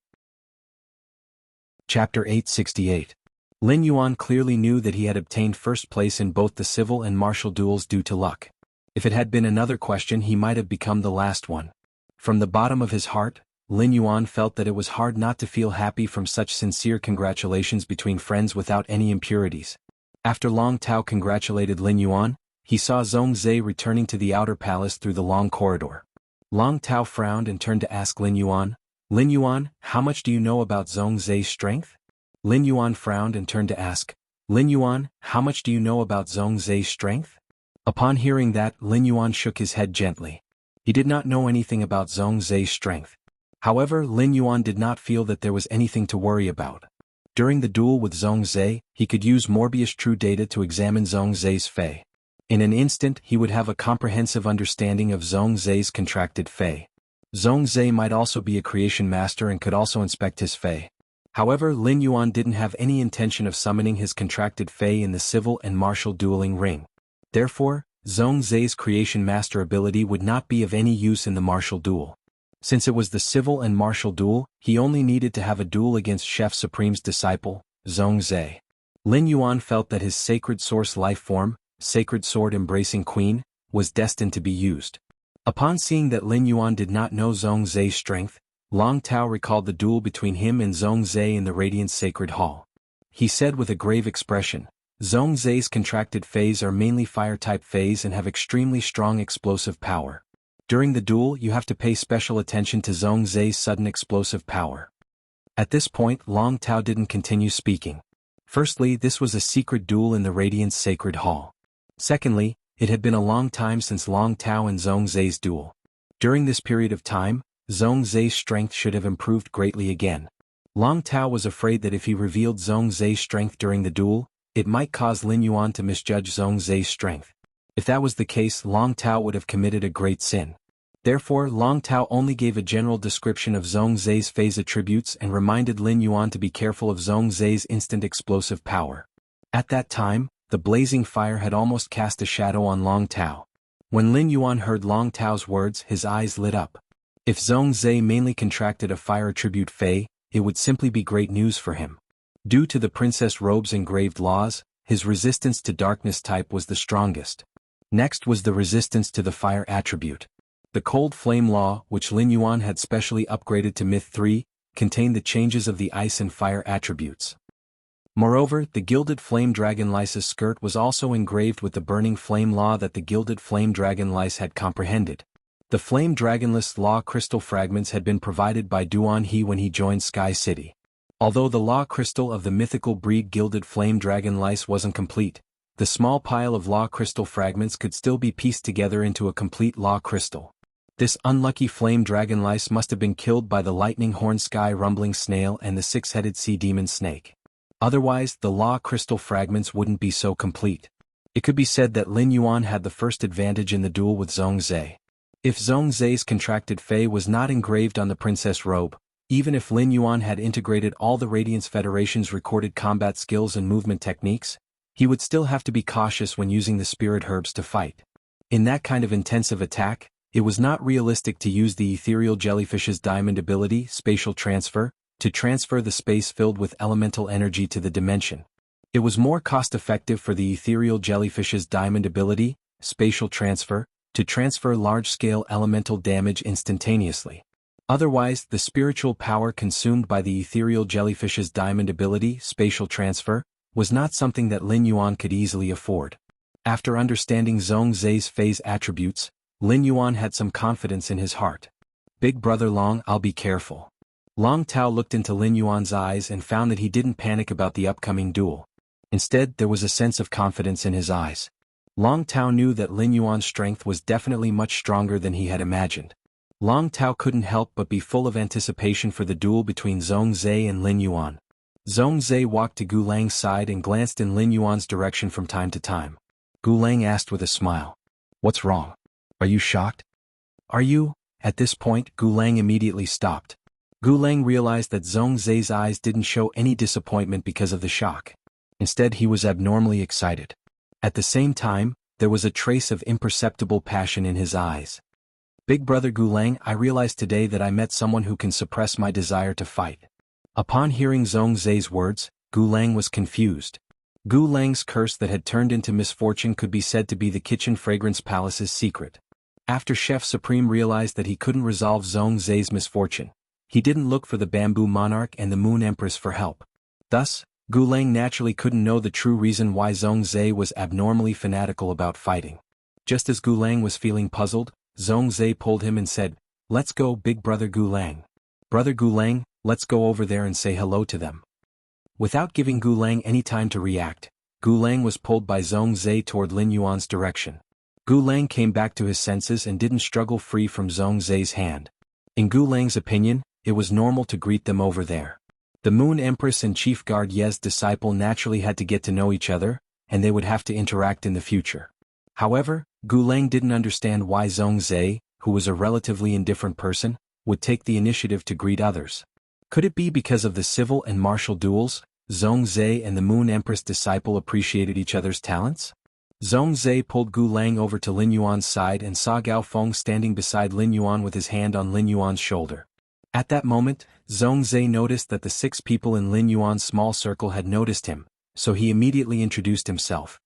Chapter 868. Lin Yuan clearly knew that he had obtained first place in both the civil and martial duels due to luck. If it had been another question, he might have become the last one. From the bottom of his heart, Lin Yuan felt that it was hard not to feel happy from such sincere congratulations between friends without any impurities. After Long Tao congratulated Lin Yuan, he saw Zhongzhe returning to the outer palace through the long corridor. Long Tao frowned and turned to ask Lin Yuan, "Lin Yuan, how much do you know about Zhongzhe's strength?" Lin Yuan frowned and turned to ask, "Lin Yuan, how much do you know about Zhongzhe's strength?" Upon hearing that, Lin Yuan shook his head gently. He did not know anything about Zhongzhe's strength. However, Lin Yuan did not feel that there was anything to worry about. During the duel with Zhongzhe, he could use Morbius True Data to examine Zhongzhe's Fei. In an instant he would have a comprehensive understanding of Zhongzhe's contracted Fei. Zhongzhe might also be a creation master and could also inspect his Fei. However, Lin Yuan didn't have any intention of summoning his contracted Fei in the civil and martial dueling ring. Therefore, Zhongzhe's creation master ability would not be of any use in the martial duel. Since it was the civil and martial duel, he only needed to have a duel against Chef Supreme's disciple, Zhongzhe. Lin Yuan felt that his sacred source life form, Sacred Sword Embracing Queen, was destined to be used. Upon seeing that Lin Yuan did not know Zhongzhe's strength, Long Tao recalled the duel between him and Zhongzhe in the Radiant Sacred Hall. He said with a grave expression, "Zhongzhe's contracted Feis are mainly fire-type Feis and have extremely strong explosive power. During the duel you have to pay special attention to Zhongzhe's sudden explosive power." At this point Long Tao didn't continue speaking. Firstly, this was a secret duel in the Radiant's Sacred Hall. Secondly, it had been a long time since Long Tao and Zhongzhe's duel. During this period of time, Zhongzhe's strength should have improved greatly again. Long Tao was afraid that if he revealed Zhongzhe's strength during the duel, it might cause Lin Yuan to misjudge Zhongzhe's strength. If that was the case, Long Tao would have committed a great sin. Therefore, Long Tao only gave a general description of Zhongzhe's phase attributes and reminded Lin Yuan to be careful of Zhongzhe's instant explosive power. At that time, the blazing fire had almost cast a shadow on Long Tao. When Lin Yuan heard Long Tao's words, his eyes lit up. If Zhongzhe mainly contracted a fire attribute Fei, it would simply be great news for him. Due to the Princess Robe's engraved laws, his resistance to darkness type was the strongest. Next was the resistance to the fire attribute. The Cold Flame Law, which Lin Yuan had specially upgraded to Myth 3, contained the changes of the ice and fire attributes. Moreover, the Gilded Flame Dragon Lice's skirt was also engraved with the Burning Flame Law that the Gilded Flame Dragon Lice had comprehended. The Flame Dragonless Law crystal fragments had been provided by Duan He when he joined Sky City. Although the Law crystal of the mythical breed Gilded Flame Dragon Lice wasn't complete, the small pile of Law crystal fragments could still be pieced together into a complete Law crystal. This unlucky flame dragon lice must have been killed by the lightning horn sky rumbling snail and the six-headed sea demon snake. Otherwise, the Law crystal fragments wouldn't be so complete. It could be said that Lin Yuan had the first advantage in the duel with Zhongzhe. If Zhongzhe's contracted Fei was not engraved on the Princess Robe, even if Lin Yuan had integrated all the Radiance Federation's recorded combat skills and movement techniques, he would still have to be cautious when using the spirit herbs to fight. In that kind of intensive attack, it was not realistic to use the ethereal jellyfish's diamond ability, spatial transfer, to transfer the space filled with elemental energy to the dimension. It was more cost-effective for the ethereal jellyfish's diamond ability, spatial transfer, to transfer large-scale elemental damage instantaneously. Otherwise, the spiritual power consumed by the ethereal jellyfish's diamond ability, spatial transfer, was not something that Lin Yuan could easily afford. After understanding Zhongzhe's phase attributes, Lin Yuan had some confidence in his heart. "Big brother Long, I'll be careful." Long Tao looked into Lin Yuan's eyes and found that he didn't panic about the upcoming duel. Instead, there was a sense of confidence in his eyes. Long Tao knew that Lin Yuan's strength was definitely much stronger than he had imagined. Long Tao couldn't help but be full of anticipation for the duel between Zhongzhe and Lin Yuan. Zhongzhe walked to Gu Lang's side and glanced in Lin Yuan's direction from time to time. Gu Lang asked with a smile, "What's wrong? Are you shocked?" "Are you?" At this point, Gu Lang immediately stopped. Gu Lang realized that Zhongzhe's eyes didn't show any disappointment because of the shock. Instead, he was abnormally excited. At the same time, there was a trace of imperceptible passion in his eyes. "Big brother Gu Lang, I realized today that I met someone who can suppress my desire to fight." Upon hearing Zhongzhe's words, Gu Lang was confused. Gu Lang's curse that had turned into misfortune could be said to be the Kitchen Fragrance Palace's secret. After Chef Supreme realized that he couldn't resolve Zhongzhe's misfortune, He didn't look for the Bamboo Monarch and the Moon Empress for help. Thus, Gulang naturally couldn't know the true reason why Zhongzhe was abnormally fanatical about fighting. Just as Gulang was feeling puzzled, Zhongzhe pulled him and said, "Let's go, big brother Gulang. Brother Gulang, let's go over there and say hello to them." Without giving Gulang any time to react, Gulang was pulled by Zhongzhe toward Lin Yuan's direction. Gulang came back to his senses and didn't struggle free from Zhongzhe's hand. In Gulang's opinion, it was normal to greet them over there. The Moon Empress and Chief Guard Ye's disciple naturally had to get to know each other, and they would have to interact in the future. However, Gulang didn't understand why Zhongzhe, who was a relatively indifferent person, would take the initiative to greet others. Could it be because of the civil and martial duels? Zhongzhe and the Moon Empress disciple appreciated each other's talents? Zhongzhe pulled Gulang over to Lin Yuan's side and saw Gao Feng standing beside Lin Yuan with his hand on Lin Yuan's shoulder. At that moment, Zhongzhe noticed that the 6 people in Lin Yuan's small circle had noticed him, so he immediately introduced himself.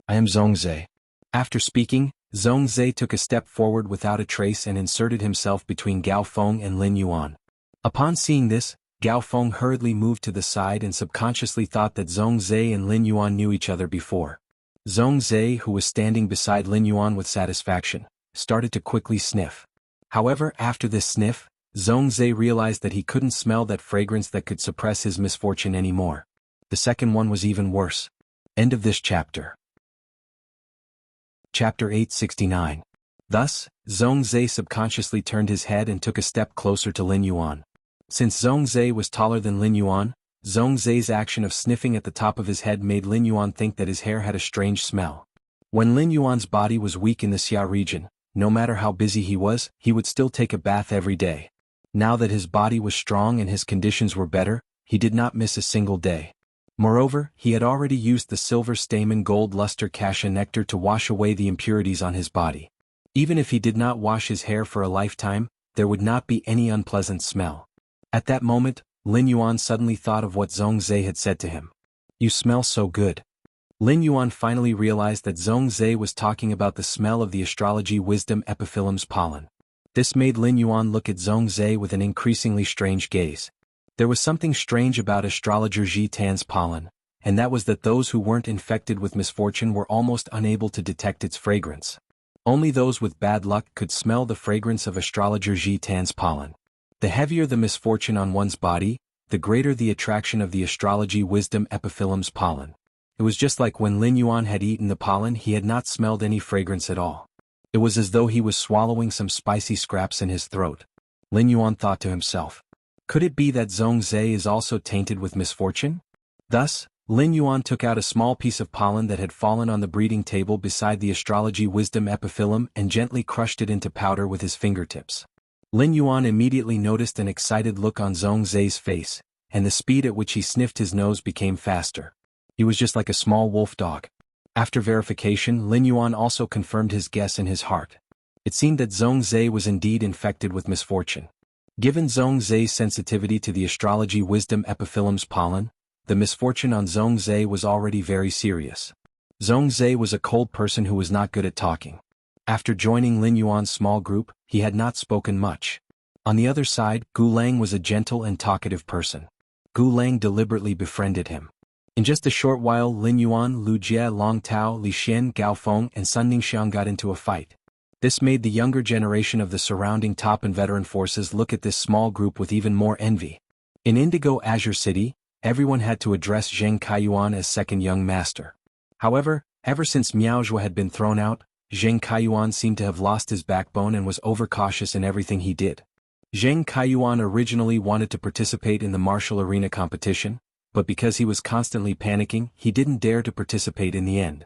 "I am Zhongzhe." After speaking, Zhongzhe took a step forward without a trace and inserted himself between Gao Feng and Lin Yuan. Upon seeing this, Gao Feng hurriedly moved to the side and subconsciously thought that Zhongzhe and Lin Yuan knew each other before. Zhongzhe, who was standing beside Lin Yuan with satisfaction, started to quickly sniff. However, after this sniff, Zhongzhe realized that he couldn't smell that fragrance that could suppress his misfortune anymore. The second one was even worse. End of this chapter. Chapter 869. Thus, Zhongzhe subconsciously turned his head and took a step closer to Lin Yuan. Since Zhongzhe was taller than Lin Yuan, Zhongzhe's action of sniffing at the top of his head made Lin Yuan think that his hair had a strange smell. When Lin Yuan's body was weak in the Xia region, no matter how busy he was, he would still take a bath every day. Now that his body was strong and his conditions were better, he did not miss a single day. Moreover, he had already used the silver stamen gold luster cassia nectar to wash away the impurities on his body. Even if he did not wash his hair for a lifetime, there would not be any unpleasant smell. At that moment, Lin Yuan suddenly thought of what Zhongzhe had said to him. "You smell so good." Lin Yuan finally realized that Zhongzhe was talking about the smell of the astrology wisdom epiphyllum's pollen. This made Lin Yuan look at Zhongzhe with an increasingly strange gaze. There was something strange about astrologer Zhi Tan's pollen, and that was that those who weren't infected with misfortune were almost unable to detect its fragrance. Only those with bad luck could smell the fragrance of astrologer Zhi Tan's pollen. The heavier the misfortune on one's body, the greater the attraction of the astrology wisdom epiphyllum's pollen. It was just like when Lin Yuan had eaten the pollen, he had not smelled any fragrance at all. It was as though he was swallowing some spicy scraps in his throat. Lin Yuan thought to himself, could it be that Zhongzhe is also tainted with misfortune? Thus, Lin Yuan took out a small piece of pollen that had fallen on the breeding table beside the astrology wisdom epiphyllum and gently crushed it into powder with his fingertips. Lin Yuan immediately noticed an excited look on Zhongzhe's face, and the speed at which he sniffed his nose became faster. He was just like a small wolf dog. After verification, Lin Yuan also confirmed his guess in his heart. It seemed that Zhongzhe was indeed infected with misfortune. Given Zhongzhe's sensitivity to the astrology wisdom epiphyllum's pollen, the misfortune on Zhongzhe was already very serious. Zhongzhe was a cold person who was not good at talking. After joining Lin Yuan's small group, he had not spoken much. On the other side, Gulang was a gentle and talkative person. Gulang deliberately befriended him. In just a short while, Lin Yuan, Lu Jie, Long Tao, Li Xian, Gao Feng, and Sun Ningxiang got into a fight. This made the younger generation of the surrounding top and veteran forces look at this small group with even more envy. In Indigo Azure City, everyone had to address Zheng Kaiyuan as second young master. However, ever since Miao Zhua had been thrown out, Zheng Kaiyuan seemed to have lost his backbone and was overcautious in everything he did. Zheng Kaiyuan originally wanted to participate in the martial arena competition, but because he was constantly panicking, he didn't dare to participate in the end.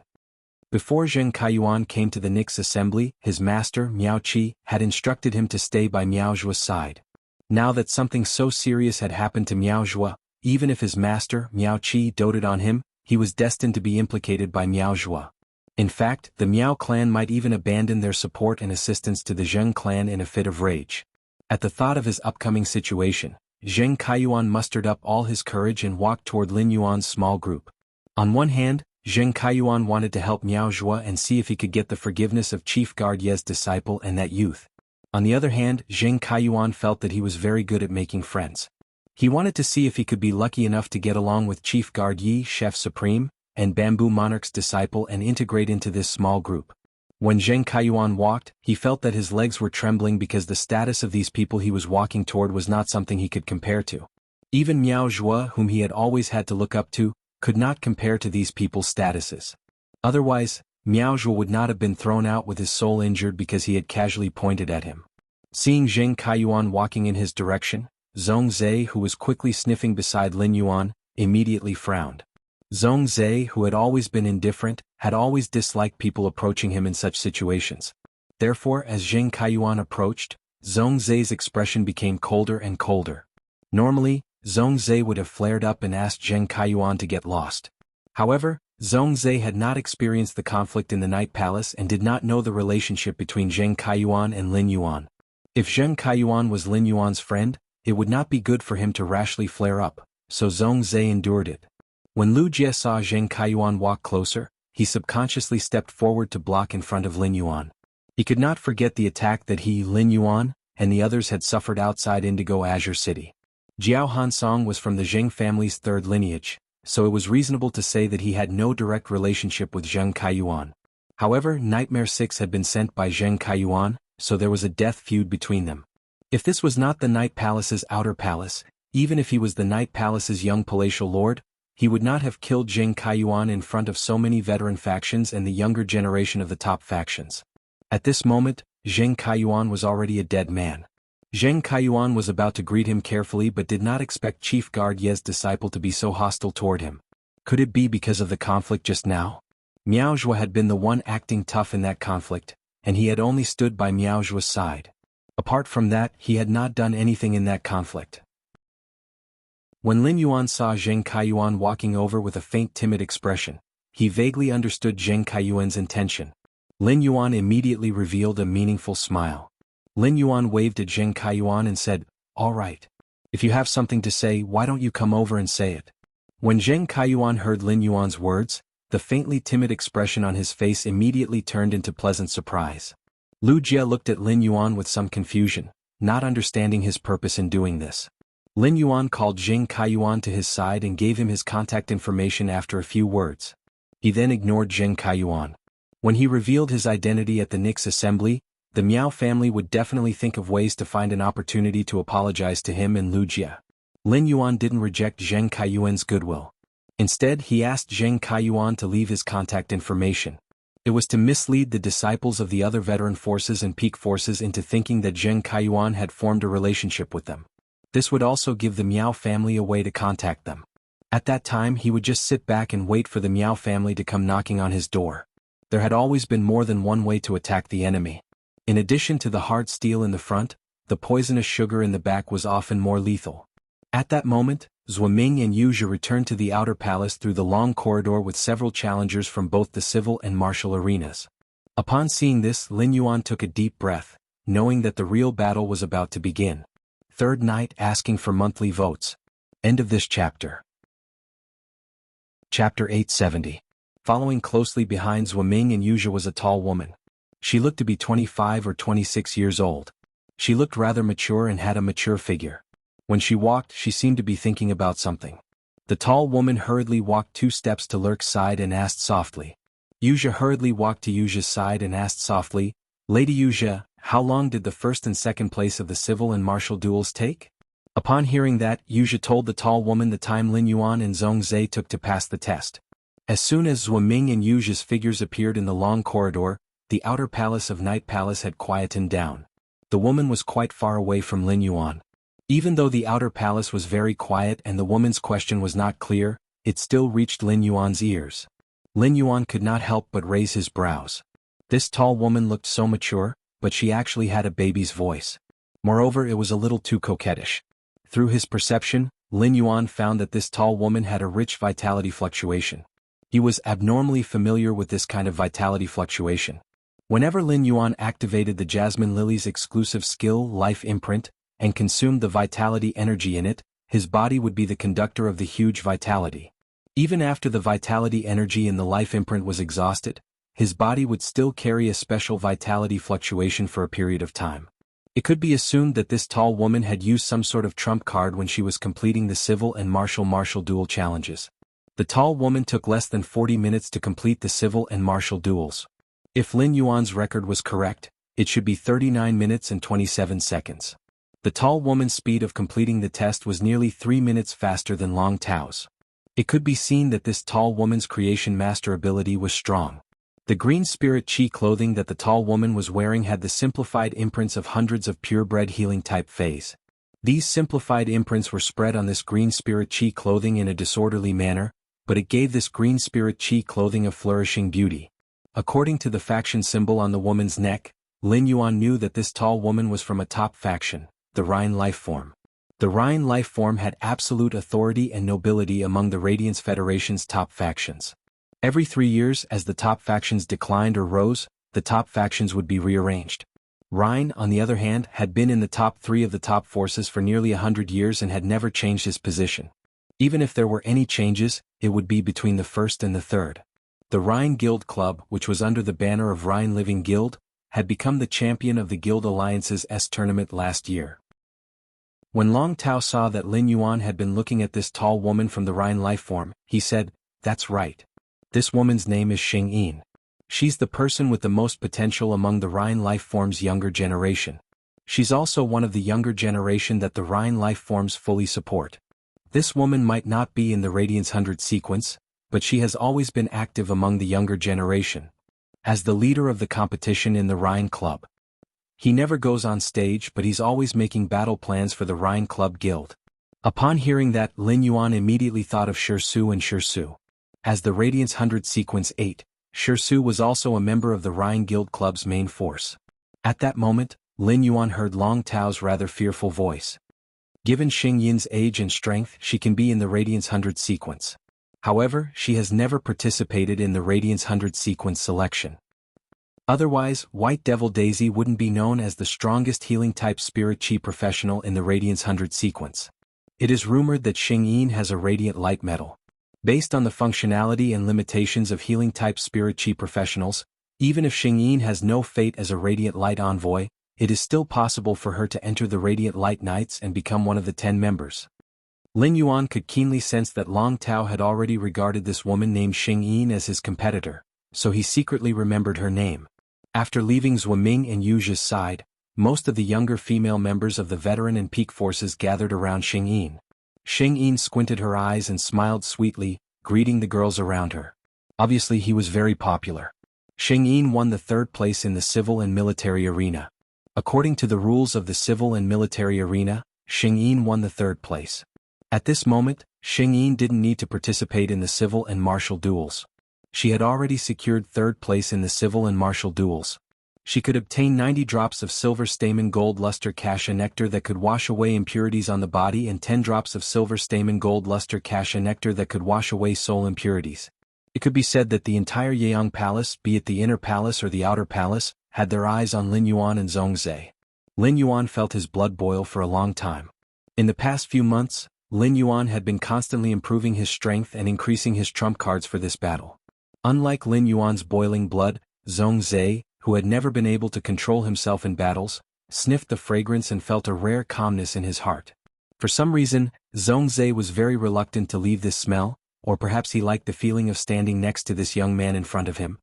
Before Zheng Kaiyuan came to the Nix assembly, his master, Miao Qi, had instructed him to stay by Miao Zhua's side. Now that something so serious had happened to Miao Zhua, even if his master, Miao Qi, doted on him, he was destined to be implicated by Miao Zhua. In fact, the Miao clan might even abandon their support and assistance to the Zheng clan in a fit of rage. At the thought of his upcoming situation, Zheng Kaiyuan mustered up all his courage and walked toward Lin Yuan's small group. On one hand, Zheng Kaiyuan wanted to help Miao Zhua and see if he could get the forgiveness of Chief Guard Ye's disciple and that youth. On the other hand, Zheng Kaiyuan felt that he was very good at making friends. He wanted to see if he could be lucky enough to get along with Chief Guard Yi, Chef Supreme, and Bamboo Monarch's disciple and integrate into this small group. When Zheng Kaiyuan walked, he felt that his legs were trembling because the status of these people he was walking toward was not something he could compare to. Even Miao Zhuo, whom he had always had to look up to, could not compare to these people's statuses. Otherwise, Miao Zhuo would not have been thrown out with his soul injured because he had casually pointed at him. Seeing Zheng Kaiyuan walking in his direction, Zhong Zhe, who was quickly sniffing beside Lin Yuan, immediately frowned. Zhong Zhe, who had always been indifferent, had always disliked people approaching him in such situations. Therefore, as Zheng Kaiyuan approached, Zhong Zhe's expression became colder and colder. Normally, Zhong Zhe would have flared up and asked Zheng Kaiyuan to get lost. However, Zhong Zhe had not experienced the conflict in the Night Palace and did not know the relationship between Zheng Kaiyuan and Lin Yuan. If Zheng Kaiyuan was Lin Yuan's friend, it would not be good for him to rashly flare up, so Zhong Zhe endured it. When Lu Jie saw Zheng Kaiyuan walk closer, he subconsciously stepped forward to block in front of Lin Yuan. He could not forget the attack that he, Lin Yuan, and the others had suffered outside Indigo Azure City. Jiao Hansong was from the Zheng family's third lineage, so it was reasonable to say that he had no direct relationship with Zheng Kaiyuan. However, Nightmare 6 had been sent by Zheng Kaiyuan, so there was a death feud between them. If this was not the Night Palace's outer palace, even if he was the Night Palace's young palatial lord, he would not have killed Zheng Kaiyuan in front of so many veteran factions and the younger generation of the top factions. At this moment, Zheng Kaiyuan was already a dead man. Zheng Kaiyuan was about to greet him carefully but did not expect Chief Guard Ye's disciple to be so hostile toward him. Could it be because of the conflict just now? Miao Zhuo had been the one acting tough in that conflict, and he had only stood by Miao Zhuo's side. Apart from that, he had not done anything in that conflict. When Lin Yuan saw Zheng Kaiyuan walking over with a faint timid expression, he vaguely understood Zheng Kaiyuan's intention. Lin Yuan immediately revealed a meaningful smile. Lin Yuan waved at Zheng Kaiyuan and said, "All right. If you have something to say, why don't you come over and say it?" When Zheng Kaiyuan heard Lin Yuan's words, the faintly timid expression on his face immediately turned into pleasant surprise. Lu Jie looked at Lin Yuan with some confusion, not understanding his purpose in doing this. Lin Yuan called Zheng Kaiyuan to his side and gave him his contact information after a few words. He then ignored Zheng Kaiyuan. When he revealed his identity at the Nix assembly, the Miao family would definitely think of ways to find an opportunity to apologize to him and Lu Jie. Lin Yuan didn't reject Zheng Kaiyuan's goodwill. Instead, he asked Zheng Kaiyuan to leave his contact information. It was to mislead the disciples of the other veteran forces and peak forces into thinking that Zheng Kaiyuan had formed a relationship with them. This would also give the Miao family a way to contact them. At that time he would just sit back and wait for the Miao family to come knocking on his door. There had always been more than one way to attack the enemy. In addition to the hard steel in the front, the poisonous sugar in the back was often more lethal. At that moment, Zuoming and Yu Zhi returned to the outer palace through the long corridor with several challengers from both the civil and martial arenas. Upon seeing this, Lin Yuan took a deep breath, knowing that the real battle was about to begin. Third night asking for monthly votes. End of this chapter. Chapter 870. Following closely behind Zuoming and Yu Zhi was a tall woman. She looked to be 25 or 26 years old. She looked rather mature and had a mature figure. When she walked, she seemed to be thinking about something. The tall woman hurriedly walked 2 steps to Lurk's side and asked softly. Yu Zhi hurriedly walked to Yu Zhi's side and asked softly, "Lady Yu Zhi, how long did the first and second place of the civil and martial duels take?" Upon hearing that, Yu Zhi told the tall woman the time Lin Yuan and Zhong Zhe took to pass the test. As soon as Zuoming and Yu Zhi's figures appeared in the long corridor, the outer palace of Night Palace had quietened down. The woman was quite far away from Lin Yuan. Even though the outer palace was very quiet and the woman's question was not clear, it still reached Lin Yuan's ears. Lin Yuan could not help but raise his brows. This tall woman looked so mature, but she actually had a baby's voice. Moreover, it was a little too coquettish. Through his perception, Lin Yuan found that this tall woman had a rich vitality fluctuation. He was abnormally familiar with this kind of vitality fluctuation. Whenever Lin Yuan activated the Jasmine Lily's exclusive skill, Life Imprint, and consumed the vitality energy in it, his body would be the conductor of the huge vitality. Even after the vitality energy in the Life Imprint was exhausted, his body would still carry a special vitality fluctuation for a period of time. It could be assumed that this tall woman had used some sort of trump card when she was completing the civil and martial duel challenges. The tall woman took less than 40 minutes to complete the civil and martial duels. If Lin Yuan's record was correct, it should be 39 minutes and 27 seconds. The tall woman's speed of completing the test was nearly 3 minutes faster than Long Tao's. It could be seen that this tall woman's creation master ability was strong. The green spirit chi clothing that the tall woman was wearing had the simplified imprints of hundreds of purebred healing type phase. These simplified imprints were spread on this green spirit chi clothing in a disorderly manner, but it gave this green spirit chi clothing a flourishing beauty. According to the faction symbol on the woman's neck, Lin Yuan knew that this tall woman was from a top faction, the Rhine Lifeform. The Rhine Lifeform had absolute authority and nobility among the Radiance Federation's top factions. Every 3 years, as the top factions declined or rose, the top factions would be rearranged. Rhine, on the other hand, had been in the top 3 of the top forces for nearly 100 years and had never changed his position. Even if there were any changes, it would be between the first and the third. The Rhine Guild Club, which was under the banner of Rhine Living Guild, had become the champion of the Guild Alliance's tournament last year. When Long Tao saw that Lin Yuan had been looking at this tall woman from the Rhine Lifeform, he said, "That's right. This woman's name is Xing Yin. She's the person with the most potential among the Rhine Lifeform's younger generation. She's also one of the younger generation that the Rhine Lifeforms fully support. This woman might not be in the Radiance 100 sequence, but she has always been active among the younger generation. As the leader of the competition in the Rhine Club. He never goes on stage, but he's always making battle plans for the Rhine Club Guild." Upon hearing that, Lin Yuan immediately thought of Shirsu and Shirsu. As the Radiance 100 Sequence 8, Shirsu was also a member of the Rhine Guild Club's main force. At that moment, Lin Yuan heard Long Tao's rather fearful voice. Given Xing Yin's age and strength, she can be in the Radiance 100 sequence. However, she has never participated in the Radiance 100 sequence selection. Otherwise, White Devil Daisy wouldn't be known as the strongest healing-type spirit chi professional in the Radiance 100 sequence. It is rumored that Xing Yin has a radiant light metal. Based on the functionality and limitations of healing-type spirit chi professionals, even if Xing Yin has no fate as a radiant light envoy, it is still possible for her to enter the Radiant Light Knights and become one of the 10 members. Lin Yuan could keenly sense that Long Tao had already regarded this woman named Xing Yin as his competitor, so he secretly remembered her name. After leaving Zhuiming and Yuzhi's side, most of the younger female members of the veteran and peak forces gathered around Xing Yin. Xing Yin squinted her eyes and smiled sweetly, greeting the girls around her. Obviously he was very popular. Xing Yin won the 3rd place in the civil and military arena. According to the rules of the civil and military arena, Xing Yin won the 3rd place. At this moment, Xing Yin didn't need to participate in the civil and martial duels. She had already secured 3rd place in the civil and martial duels. She could obtain 90 drops of silver stamen gold luster kasha nectar that could wash away impurities on the body and 10 drops of silver stamen gold luster kasha nectar that could wash away soul impurities. It could be said that the entire Yeong Palace, be it the inner palace or the outer palace, had their eyes on Lin Yuan and Zhongzhe. Lin Yuan felt his blood boil for a long time. In the past few months, Lin Yuan had been constantly improving his strength and increasing his trump cards for this battle. Unlike Lin Yuan's boiling blood, Zhongzhe, who had never been able to control himself in battles, sniffed the fragrance and felt a rare calmness in his heart. For some reason, Zhongzhe was very reluctant to leave this smell, or perhaps he liked the feeling of standing next to this young man in front of him.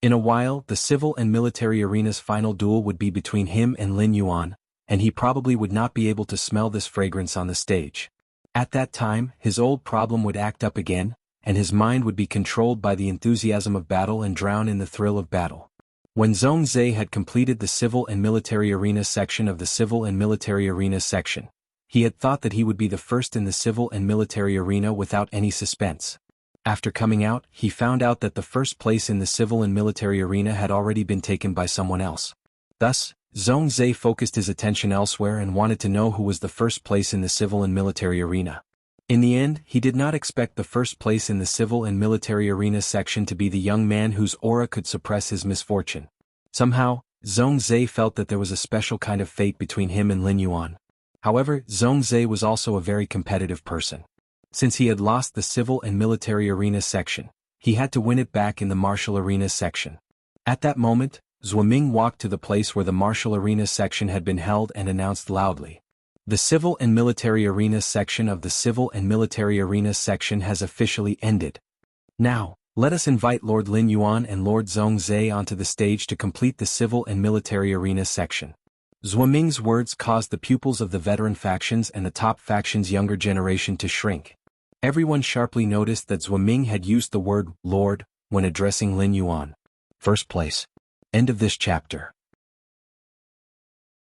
In a while, the civil and military arena's final duel would be between him and Lin Yuan, and he probably would not be able to smell this fragrance on the stage. At that time, his old problem would act up again, and his mind would be controlled by the enthusiasm of battle and drown in the thrill of battle. When Zhongzhe had completed the civil and military arena section of the civil and military arena section, he had thought that he would be the first in the civil and military arena without any suspense. After coming out, he found out that the first place in the civil and military arena had already been taken by someone else. Thus, Zhongzhe focused his attention elsewhere and wanted to know who was the first place in the civil and military arena. In the end, he did not expect the first place in the civil and military arena section to be the young man whose aura could suppress his misfortune. Somehow, Zhongzhe felt that there was a special kind of fate between him and Lin Yuan. However, Zhongzhe was also a very competitive person. Since he had lost the civil and military arena section, he had to win it back in the martial arena section. At that moment, Ming walked to the place where the martial arena section had been held and announced loudly. The civil and military arena section of the civil and military arena section has officially ended. Now, let us invite Lord Lin Yuan and Lord Zhongzhe onto the stage to complete the civil and military arena section. Ming's words caused the pupils of the veteran factions and the top faction's younger generation to shrink. Everyone sharply noticed that Ming had used the word Lord when addressing Lin Yuan. First place. End of this chapter.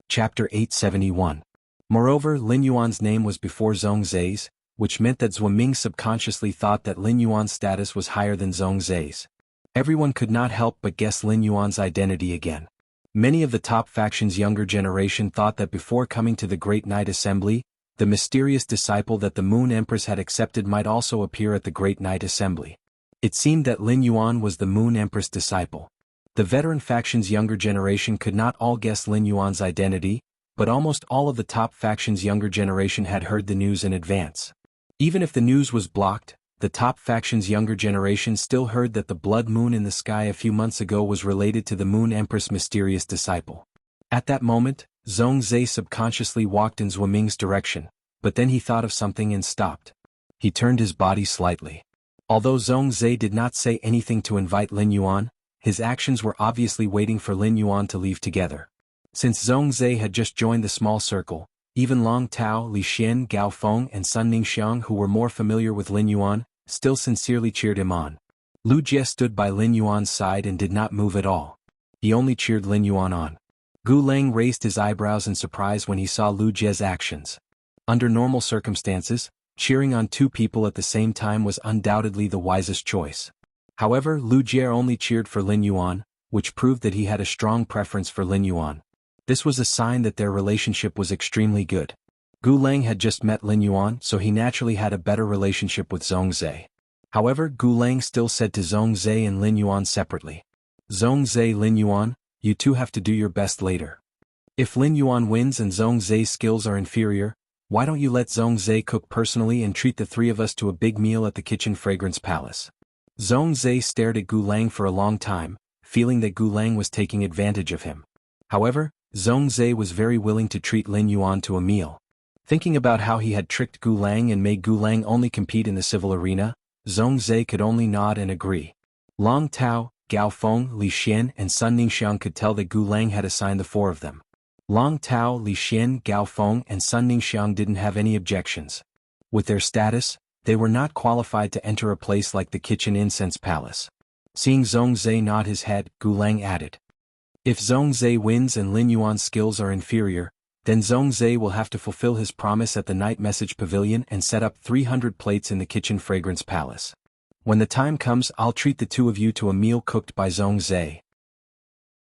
Chapter 871. Moreover, Lin Yuan's name was before Zhongzhe's, which meant that Ming subconsciously thought that Lin Yuan's status was higher than Zhongzhe's. Everyone could not help but guess Lin Yuan's identity again. Many of the top faction's younger generation thought that before coming to the Great Night Assembly, the mysterious disciple that the Moon Empress had accepted might also appear at the Great Night Assembly. It seemed that Lin Yuan was the Moon Empress disciple. The veteran faction's younger generation could not all guess Lin Yuan's identity, but almost all of the top faction's younger generation had heard the news in advance. Even if the news was blocked, the top faction's younger generation still heard that the blood moon in the sky a few months ago was related to the Moon Empress' mysterious disciple. At that moment, Zhongzhe subconsciously walked in Ming's direction, but then he thought of something and stopped. He turned his body slightly. Although Zhongzhe did not say anything to invite Lin Yuan, his actions were obviously waiting for Lin Yuan to leave together. Since Zhongzhe had just joined the small circle, even Long Tao, Li Xian, Gao Feng and Sun Ningxiang, who were more familiar with Lin Yuan, still sincerely cheered him on. Lu Jie stood by Lin Yuan's side and did not move at all. He only cheered Lin Yuan on. Gu Lang raised his eyebrows in surprise when he saw Lu Jie's actions. Under normal circumstances, cheering on two people at the same time was undoubtedly the wisest choice. However, Lu Jie only cheered for Lin Yuan, which proved that he had a strong preference for Lin Yuan. This was a sign that their relationship was extremely good. Gu Lang had just met Lin Yuan, so he naturally had a better relationship with Zhongzhe. However, Gu Lang still said to Zhongzhe and Lin Yuan separately, "Zhongzhe, Lin Yuan, you two have to do your best later. If Lin Yuan wins and Zhongzhe's skills are inferior, why don't you let Zhongzhe cook personally and treat the three of us to a big meal at the Kitchen Fragrance Palace?" Zhongzhe stared at Gu Lang for a long time, feeling that Gu Lang was taking advantage of him. However, Zhongzhe was very willing to treat Lin Yuan to a meal. Thinking about how he had tricked Gu Lang and made Gu Lang only compete in the civil arena, Zhongzhe could only nod and agree. Long Tao, Gao Feng, Li Xian and Sun Ningxiang could tell that Gu Lang had assigned the four of them. Long Tao, Li Xian, Gao Feng and Sun Ningxiang didn't have any objections. With their status, they were not qualified to enter a place like the Kitchen Incense Palace. Seeing Zhongzhe nod his head, Gu Lang added, "If Zhongzhe wins and Lin Yuan's skills are inferior, then Zhongzhe will have to fulfill his promise at the Night Message Pavilion and set up 300 plates in the Kitchen Fragrance Palace. When the time comes, I'll treat the two of you to a meal cooked by Zhongzhe."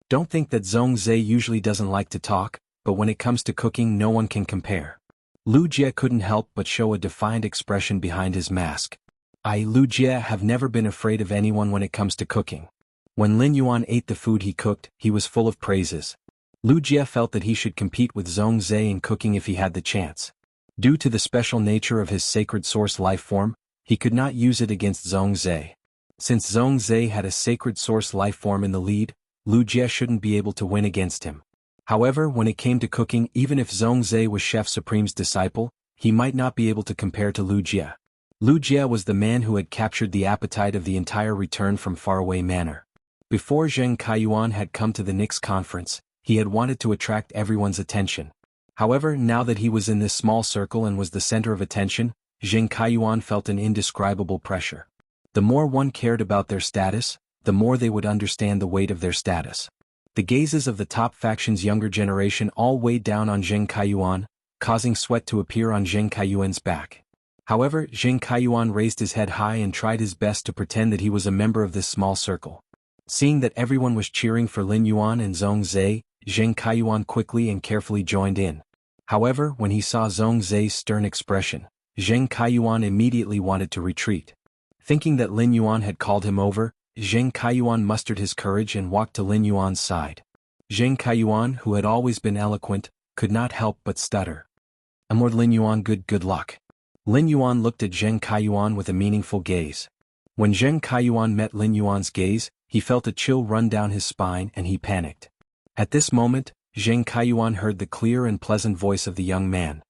Don't think that Zhongzhe usually doesn't like to talk, but when it comes to cooking no one can compare. Lu Jie couldn't help but show a defiant expression behind his mask. Lu Jie have never been afraid of anyone when it comes to cooking. When Lin Yuan ate the food he cooked, he was full of praises. Lu Jie felt that he should compete with Zhongzhe in cooking if he had the chance. Due to the special nature of his sacred source life form, he could not use it against Zhongzhe. Since Zhongzhe had a sacred source life form in the lead, Lu Jie shouldn't be able to win against him. However, when it came to cooking, even if Zhongzhe was Chef Supreme's disciple, he might not be able to compare to Lu Jie. Lu Jie was the man who had captured the appetite of the entire Return from Faraway Manor. Before Zheng Kaiyuan had come to the Nix conference, he had wanted to attract everyone's attention. However, now that he was in this small circle and was the center of attention, Zheng Kaiyuan felt an indescribable pressure. The more one cared about their status, the more they would understand the weight of their status. The gazes of the top faction's younger generation all weighed down on Zheng Kaiyuan, causing sweat to appear on Zheng Kaiyuan's back. However, Zheng Kaiyuan raised his head high and tried his best to pretend that he was a member of this small circle. Seeing that everyone was cheering for Lin Yuan and Zhongzhe, Zheng Kaiyuan quickly and carefully joined in. However, when he saw Zhongzhe's stern expression, Zheng Kaiyuan immediately wanted to retreat. Thinking that Lin Yuan had called him over, Zheng Kaiyuan mustered his courage and walked to Lin Yuan's side. Zheng Kaiyuan, who had always been eloquent, could not help but stutter. "Lord Lin Yuan, good luck." Lin Yuan looked at Zheng Kaiyuan with a meaningful gaze. When Zheng Kaiyuan met Lin Yuan's gaze, he felt a chill run down his spine and he panicked. At this moment, Zheng Kaiyuan heard the clear and pleasant voice of the young man.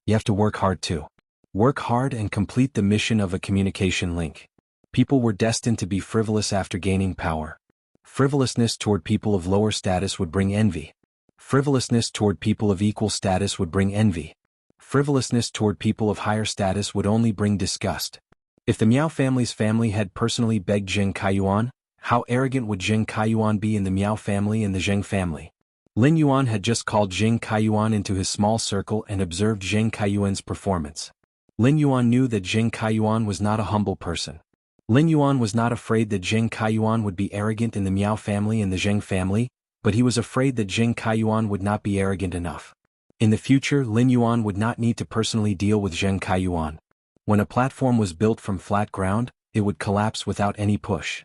You have to work hard too. Work hard and complete the mission of a communication link. People were destined to be frivolous after gaining power. Frivolousness toward people of lower status would bring envy. Frivolousness toward people of equal status would bring envy. Frivolousness toward people of higher status would only bring disgust. If the Miao family's family had personally begged Zheng Kaiyuan, how arrogant would Zheng Kaiyuan be in the Miao family and the Zheng family? Lin Yuan had just called Zheng Kaiyuan into his small circle and observed Zheng Kaiyuan's performance. Lin Yuan knew that Zheng Kaiyuan was not a humble person. Lin Yuan was not afraid that Zheng Kaiyuan would be arrogant in the Miao family and the Zheng family, but he was afraid that Zheng Kaiyuan would not be arrogant enough. In the future, Lin Yuan would not need to personally deal with Zheng Kaiyuan. When a platform was built from flat ground, it would collapse without any push.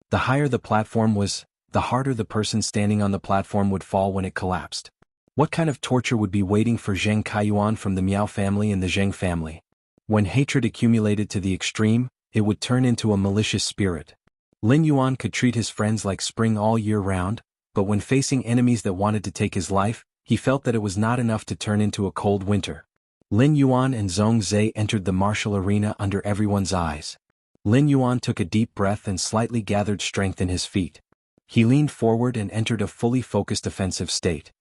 The higher the platform was, the harder the person standing on the platform would fall when it collapsed. What kind of torture would be waiting for Zheng Kaiyuan from the Miao family and the Zheng family? When hatred accumulated to the extreme, it would turn into a malicious spirit. Lin Yuan could treat his friends like spring all year round, but when facing enemies that wanted to take his life, he felt that it was not enough to turn into a cold winter. Lin Yuan and Zhong Zhe entered the martial arena under everyone's eyes. Lin Yuan took a deep breath and slightly gathered strength in his feet. He leaned forward and entered a fully focused offensive state.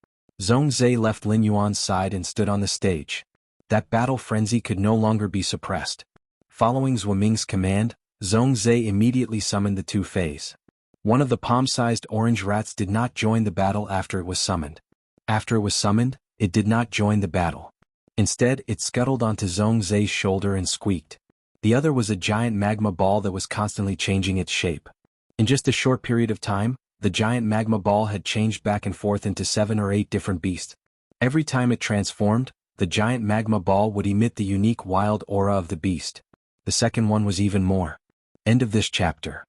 Zhong Zhe left Lin Yuan's side and stood on the stage. That battle frenzy could no longer be suppressed. Following Zhou Ming's command, Zhong Zhe immediately summoned the two Feis. One of the palm-sized orange rats did not join the battle after it was summoned. After it was summoned, it did not join the battle. Instead, it scuttled onto Zhong Zhe's shoulder and squeaked. The other was a giant magma ball that was constantly changing its shape. In just a short period of time, the giant magma ball had changed back and forth into 7 or 8 different beasts. Every time it transformed, the giant magma ball would emit the unique wild aura of the beast. The second one was even more. End of this chapter.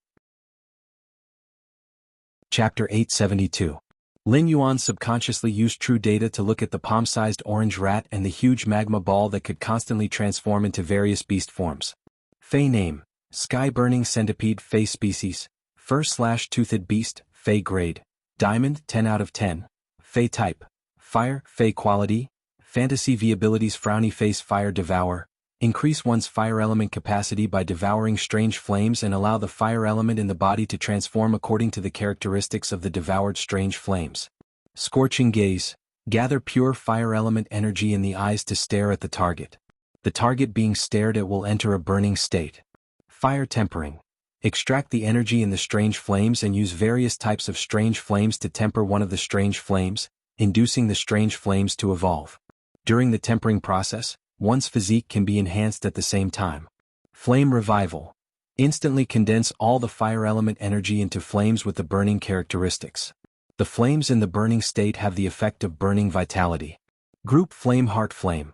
Chapter 872. Lin Yuan subconsciously used true data to look at the palm-sized orange rat and the huge magma ball that could constantly transform into various beast forms. Fey name: Sky-burning centipede Fey species, fur/toothed beast, Fey grade, diamond 10 out of 10, Fey type, fire, Fey quality, fantasy V abilities frowny face fire devour, increase one's fire element capacity by devouring strange flames and allow the fire element in the body to transform according to the characteristics of the devoured strange flames. Scorching gaze, gather pure fire element energy in the eyes to stare at the target. The target being stared at will enter a burning state. Fire tempering. Extract the energy in the strange flames and use various types of strange flames to temper one of the strange flames, inducing the strange flames to evolve. During the tempering process, one's physique can be enhanced at the same time. Flame revival. Instantly condense all the fire element energy into flames with the burning characteristics. The flames in the burning state have the effect of burning vitality. Group flame heart flame.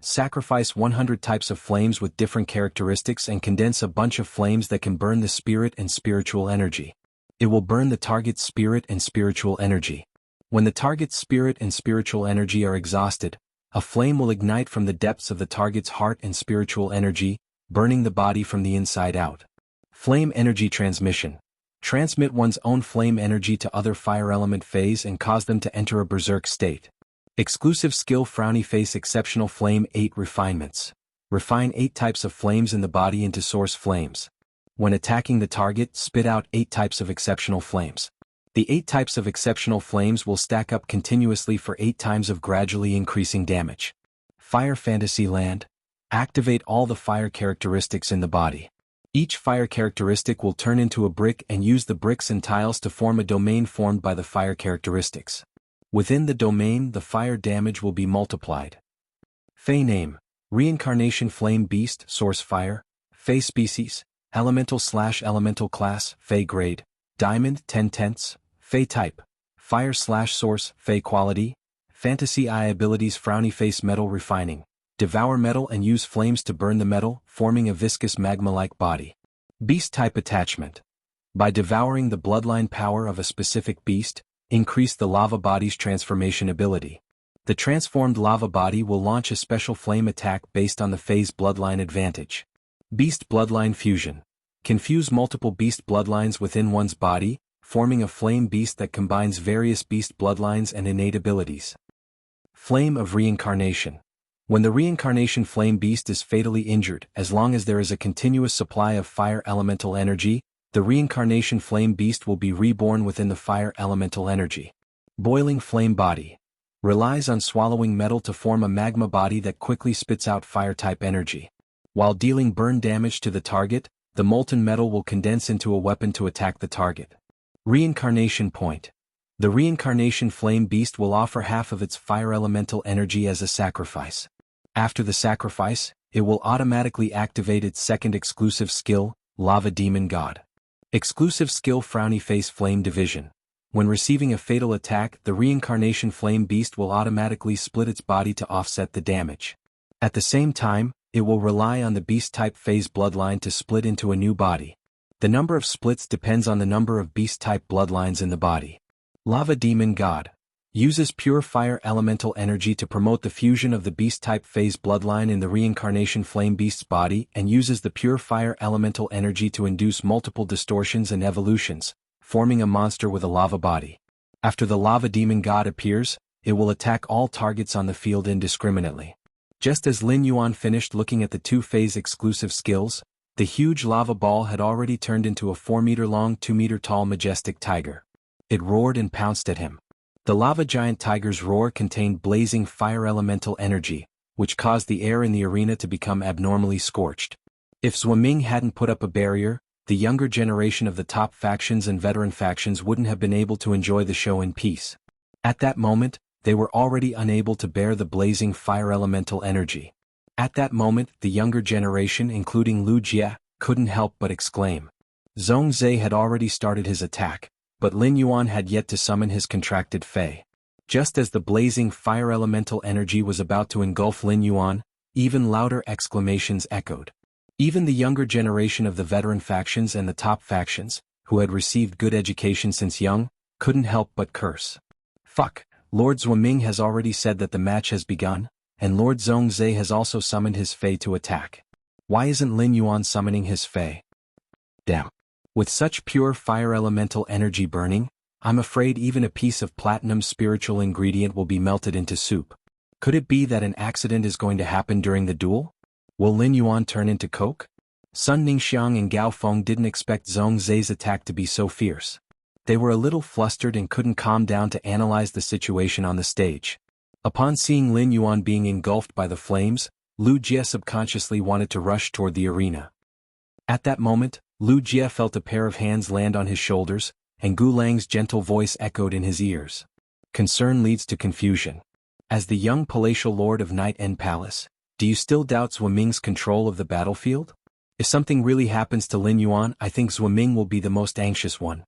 Sacrifice 100 types of flames with different characteristics and condense a bunch of flames that can burn the spirit and spiritual energy. It will burn the target's spirit and spiritual energy. When the target's spirit and spiritual energy are exhausted, a flame will ignite from the depths of the target's heart and spiritual energy, burning the body from the inside out. Flame energy transmission. Transmit one's own flame energy to other fire element phase and cause them to enter a berserk state. Exclusive skill frowny face exceptional flame 8 refinements. Refine 8 types of flames in the body into source flames. When attacking the target, spit out 8 types of exceptional flames. The 8 types of exceptional flames will stack up continuously for 8 times of gradually increasing damage. Fire Fantasy Land. Activate all the fire characteristics in the body. Each fire characteristic will turn into a brick and use the bricks and tiles to form a domain formed by the fire characteristics. Within the domain, the fire damage will be multiplied. Fey name: Reincarnation Flame Beast, Source Fire, Fey species, Elemental/Elemental class, Fey grade, Diamond 10/10, Fey type, Fire/Source, Fey quality, Fantasy I abilities frowny face metal refining. Devour metal and use flames to burn the metal, forming a viscous magma-like body. Beast type attachment. By devouring the bloodline power of a specific beast, increase the lava body's transformation ability. The transformed lava body will launch a special flame attack based on the phase bloodline advantage. Beast bloodline fusion. can fuse multiple beast bloodlines within one's body, forming a flame beast that combines various beast bloodlines and innate abilities. Flame of Reincarnation. When the reincarnation flame beast is fatally injured, as long as there is a continuous supply of fire elemental energy, the reincarnation flame beast will be reborn within the fire elemental energy. Boiling flame body. Relies on swallowing metal to form a magma body that quickly spits out fire-type energy. While dealing burn damage to the target, the molten metal will condense into a weapon to attack the target. Reincarnation point. The reincarnation flame beast will offer half of its fire elemental energy as a sacrifice. After the sacrifice, it will automatically activate its second exclusive skill, Lava Demon God. Exclusive skill Frowny Face Flame Division. When receiving a fatal attack, the reincarnation flame beast will automatically split its body to offset the damage. At the same time, it will rely on the beast-type phase bloodline to split into a new body. The number of splits depends on the number of beast-type bloodlines in the body. Lava Demon God. Uses pure fire elemental energy to promote the fusion of the beast-type phase bloodline in the reincarnation flame beast's body and uses the pure fire elemental energy to induce multiple distortions and evolutions, forming a monster with a lava body. After the Lava Demon God appears, it will attack all targets on the field indiscriminately. Just as Lin Yuan finished looking at the two-phase exclusive skills, the huge lava ball had already turned into a 4-meter-long 2-meter-tall majestic tiger. It roared and pounced at him. The lava giant tiger's roar contained blazing fire elemental energy, which caused the air in the arena to become abnormally scorched. If Zhuaming hadn't put up a barrier, the younger generation of the top factions and veteran factions wouldn't have been able to enjoy the show in peace. At that moment, they were already unable to bear the blazing fire elemental energy. At that moment, the younger generation, including Lu Jie, couldn't help but exclaim. Zhongzhe had already started his attack, but Lin Yuan had yet to summon his contracted Fei. Just as the blazing fire elemental energy was about to engulf Lin Yuan, even louder exclamations echoed. Even the younger generation of the veteran factions and the top factions, who had received good education since young, couldn't help but curse. Fuck, Lord Zhuaming has already said that the match has begun, and Lord Zhongzhe has also summoned his Fei to attack. Why isn't Lin Yuan summoning his Fei? Damn. With such pure fire elemental energy burning, I'm afraid even a piece of platinum spiritual ingredient will be melted into soup. Could it be that an accident is going to happen during the duel? Will Lin Yuan turn into coke? Sun Ningxiang and Gao Feng didn't expect Zhongzhe's attack to be so fierce. They were a little flustered and couldn't calm down to analyze the situation on the stage. Upon seeing Lin Yuan being engulfed by the flames, Lu Jie subconsciously wanted to rush toward the arena. At that moment, Lu Jie felt a pair of hands land on his shoulders, and Gu Lang's gentle voice echoed in his ears. Concern leads to confusion. As the young palatial lord of Night End Palace, do you still doubt Zhuaming's control of the battlefield? If something really happens to Lin Yuan, I think Zhuaming will be the most anxious one.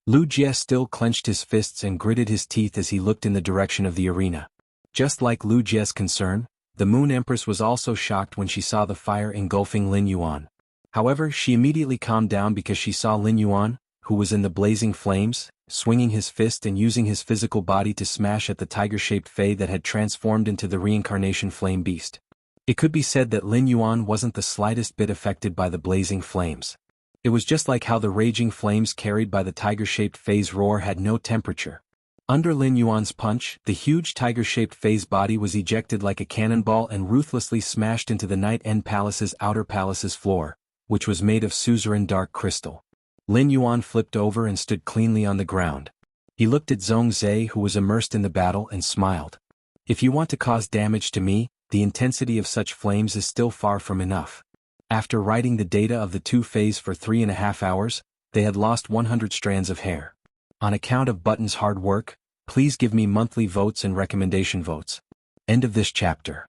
Lu Jie still clenched his fists and gritted his teeth as he looked in the direction of the arena. Just like Lu Jie's concern, the Moon Empress was also shocked when she saw the fire engulfing Lin Yuan. However, she immediately calmed down because she saw Lin Yuan, who was in the blazing flames, swinging his fist and using his physical body to smash at the tiger-shaped Fei that had transformed into the reincarnation flame beast. It could be said that Lin Yuan wasn't the slightest bit affected by the blazing flames. It was just like how the raging flames carried by the tiger-shaped Fei's roar had no temperature. Under Lin Yuan's punch, the huge tiger-shaped Fei's body was ejected like a cannonball and ruthlessly smashed into the Night End Palace's outer palace's floor, which was made of suzerain dark crystal. Lin Yuan flipped over and stood cleanly on the ground. He looked at Zhongzhe, who was immersed in the battle, and smiled. If you want to cause damage to me, the intensity of such flames is still far from enough. After writing the data of the two Feis for 3.5 hours, they had lost 100 strands of hair. On account of Button's hard work, please give me monthly votes and recommendation votes. End of this chapter.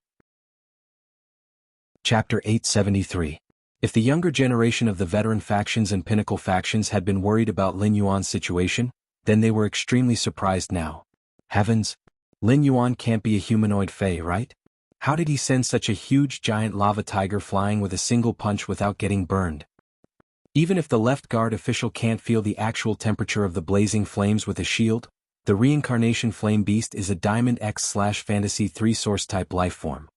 Chapter 873. If the younger generation of the veteran factions and pinnacle factions had been worried about Lin Yuan's situation, then they were extremely surprised now. Heavens! Lin Yuan can't be a humanoid Fei, right? How did he send such a huge giant lava tiger flying with a single punch without getting burned? Even if the left guard official can't feel the actual temperature of the blazing flames with a shield, the reincarnation flame beast is a Diamond X/Fantasy 3 source type lifeform.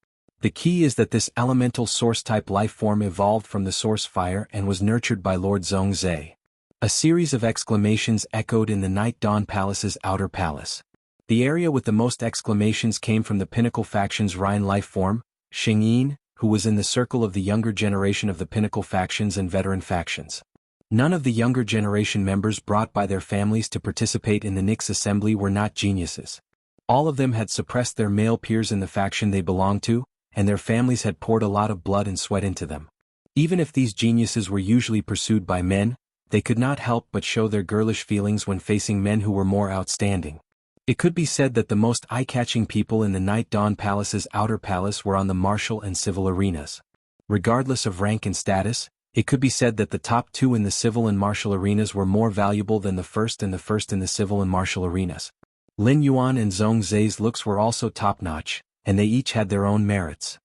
The key is that this elemental source-type life form evolved from the source fire and was nurtured by Lord Zhongzhe. A series of exclamations echoed in the Night Dawn Palace's outer palace. The area with the most exclamations came from the Pinnacle faction's Rhine life form, Xingyin, who was in the circle of the younger generation of the Pinnacle factions and veteran factions. None of the younger generation members brought by their families to participate in the Nyx assembly were not geniuses. All of them had suppressed their male peers in the faction they belonged to, and their families had poured a lot of blood and sweat into them. Even if these geniuses were usually pursued by men, they could not help but show their girlish feelings when facing men who were more outstanding. It could be said that the most eye-catching people in the Night Dawn Palace's outer palace were on the martial and civil arenas. Regardless of rank and status, it could be said that the top two in the civil and martial arenas were more valuable than the first and the first in the civil and martial arenas. Lin Yuan and Zhongzhe's looks were also top-notch, and they each had their own merits.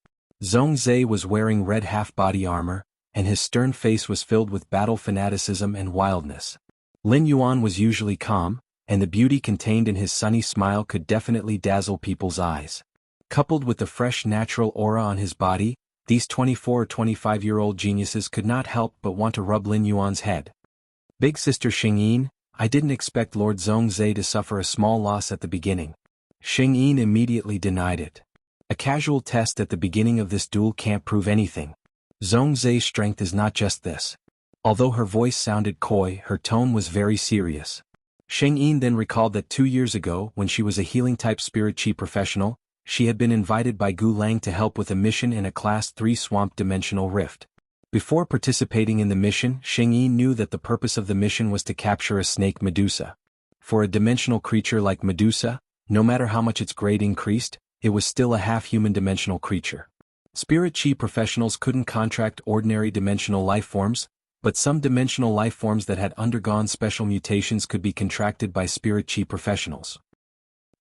Zhongzhe was wearing red half-body armor, and his stern face was filled with battle fanaticism and wildness. Lin Yuan was usually calm, and the beauty contained in his sunny smile could definitely dazzle people's eyes. Coupled with the fresh natural aura on his body, these 24 or 25-year-old geniuses could not help but want to rub Lin Yuan's head. Big Sister Xingyin, I didn't expect Lord Zhongzhe to suffer a small loss at the beginning. Xingyin immediately denied it. A casual test at the beginning of this duel can't prove anything. Zhongzhe's strength is not just this. Although her voice sounded coy, her tone was very serious. Xingyin then recalled that 2 years ago, when she was a healing-type spirit chi professional, she had been invited by Gu Lang to help with a mission in a Class 3 swamp dimensional rift. Before participating in the mission, Xingyin knew that the purpose of the mission was to capture a snake Medusa. For a dimensional creature like Medusa, no matter how much its grade increased, it was still a half-human dimensional creature. Spirit chi professionals couldn't contract ordinary dimensional life forms, but some dimensional life forms that had undergone special mutations could be contracted by spirit chi professionals.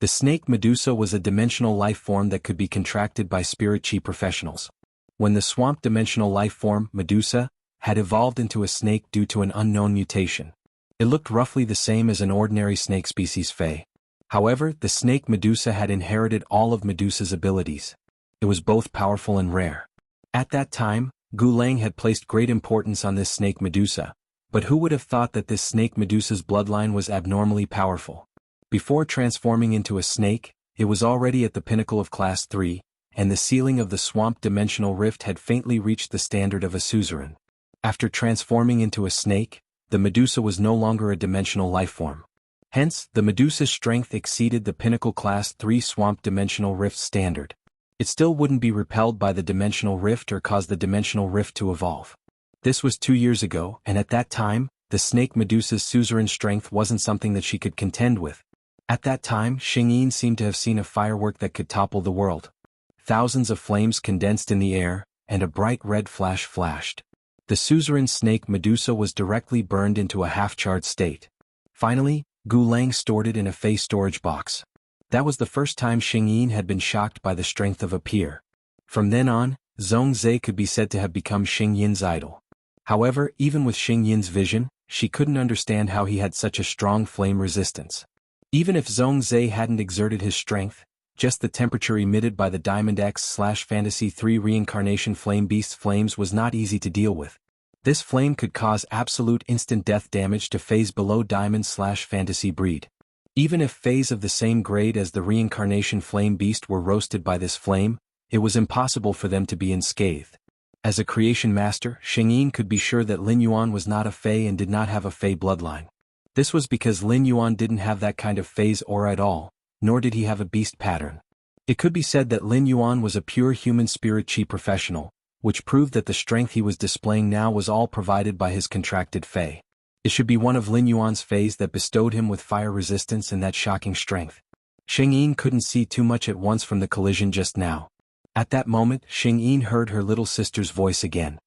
The snake Medusa was a dimensional life form that could be contracted by spirit chi professionals. When the swamp dimensional life form, Medusa, had evolved into a snake due to an unknown mutation. It looked roughly the same as an ordinary snake species Fae. However, the snake Medusa had inherited all of Medusa's abilities. It was both powerful and rare. At that time, Gu Lang had placed great importance on this snake Medusa, but who would have thought that this snake Medusa's bloodline was abnormally powerful? Before transforming into a snake, it was already at the pinnacle of Class 3, and the ceiling of the swamp dimensional rift had faintly reached the standard of a suzerain. After transforming into a snake, the Medusa was no longer a dimensional life form. Hence, the Medusa's strength exceeded the pinnacle Class 3 swamp dimensional rift standard. It still wouldn't be repelled by the dimensional rift or cause the dimensional rift to evolve. This was 2 years ago, and at that time, the snake Medusa's suzerain strength wasn't something that she could contend with. At that time, Xingyin seemed to have seen a firework that could topple the world. Thousands of flames condensed in the air, and a bright red flash flashed. The suzerain snake Medusa was directly burned into a half-charred state. Finally, Gu Lang stored it in a Fey storage box. That was the first time Xingyin had been shocked by the strength of a peer. From then on, Zhongzhe could be said to have become Xingyin's idol. However, even with Xingyin's vision, she couldn't understand how he had such a strong flame resistance. Even if Zhongzhe hadn't exerted his strength, just the temperature emitted by the Diamond X/Fantasy 3 Reincarnation Flame Beast's flames was not easy to deal with. This flame could cause absolute instant death damage to Fays below Diamond/Fantasy breed. Even if Fays of the same grade as the Reincarnation Flame Beast were roasted by this flame, it was impossible for them to be unscathed. As a creation master, Xingyin could be sure that Lin Yuan was not a Fey and did not have a Fey bloodline. This was because Lin Yuan didn't have that kind of Fey's aura at all, nor did he have a beast pattern. It could be said that Lin Yuan was a pure human spirit chi professional, which proved that the strength he was displaying now was all provided by his contracted Fey. It should be one of Lin Yuan's Feys that bestowed him with fire resistance and that shocking strength. Xingyin couldn't see too much at once from the collision just now. At that moment, Xingyin heard her little sister's voice again.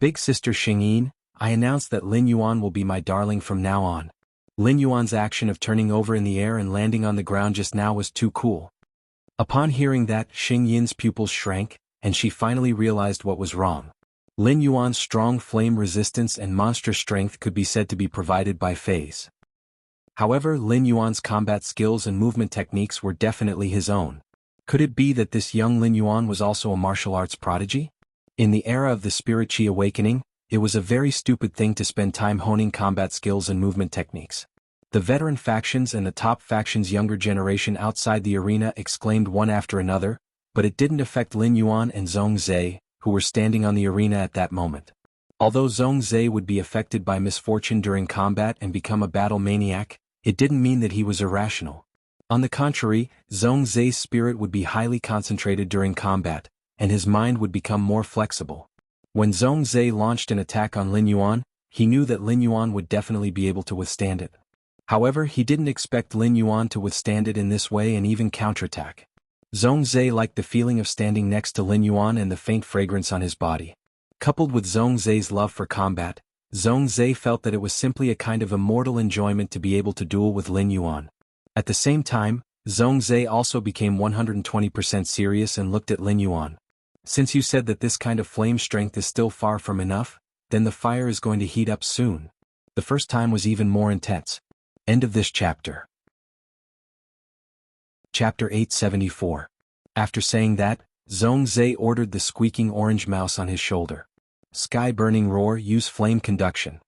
Big Sister Xingyin, I announce that Lin Yuan will be my darling from now on. Lin Yuan's action of turning over in the air and landing on the ground just now was too cool. Upon hearing that, Xingyin's pupils shrank, and she finally realized what was wrong. Lin Yuan's strong flame resistance and monstrous strength could be said to be provided by Feys. However, Lin Yuan's combat skills and movement techniques were definitely his own. Could it be that this young Lin Yuan was also a martial arts prodigy? In the era of the Spirit Chi awakening, it was a very stupid thing to spend time honing combat skills and movement techniques. The veteran factions and the top factions' younger generation outside the arena exclaimed one after another, but it didn't affect Lin Yuan and Zhong Zhe, who were standing on the arena at that moment. Although Zhong Zhe would be affected by misfortune during combat and become a battle maniac, it didn't mean that he was irrational. On the contrary, Zhong Zhe's spirit would be highly concentrated during combat, and his mind would become more flexible. When Zhong Zhe launched an attack on Lin Yuan, he knew that Lin Yuan would definitely be able to withstand it. However, he didn't expect Lin Yuan to withstand it in this way and even counterattack. Zhong Zhe liked the feeling of standing next to Lin Yuan and the faint fragrance on his body. Coupled with Zhong Zhe's love for combat, Zhong Zhe felt that it was simply a kind of immortal enjoyment to be able to duel with Lin Yuan. At the same time, Zhong Zhe also became 120% serious and looked at Lin Yuan. Since you said that this kind of flame strength is still far from enough, then the fire is going to heat up soon. The first time was even more intense. End of this chapter. Chapter 874. After saying that, Zhong Zhe ordered the squeaking orange mouse on his shoulder. Sky-burning roar, use flame conduction.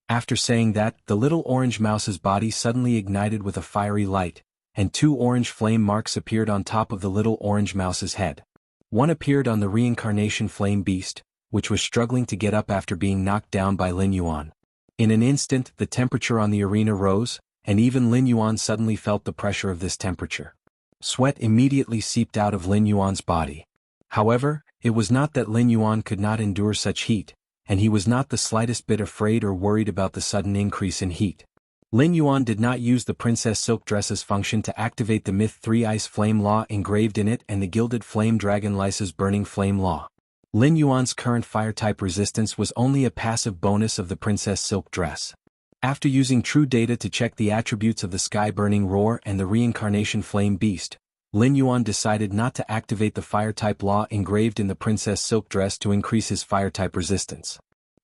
After saying that, the little orange mouse's body suddenly ignited with a fiery light, and 2 orange flame marks appeared on top of the little orange mouse's head. One appeared on the reincarnation flame beast, which was struggling to get up after being knocked down by Lin Yuan. In an instant, the temperature on the arena rose, and even Lin Yuan suddenly felt the pressure of this temperature. Sweat immediately seeped out of Lin Yuan's body. However, it was not that Lin Yuan could not endure such heat, and he was not the slightest bit afraid or worried about the sudden increase in heat. Lin Yuan did not use the Princess Silk Dress's function to activate the Myth 3 Ice Flame Law engraved in it and the Gilded Flame Dragon Lysa's Burning Flame Law. Lin Yuan's current fire-type resistance was only a passive bonus of the Princess Silk Dress. After using true data to check the attributes of the Sky-Burning Roar and the Reincarnation Flame Beast, Lin Yuan decided not to activate the fire-type law engraved in the Princess Silk Dress to increase his fire-type resistance.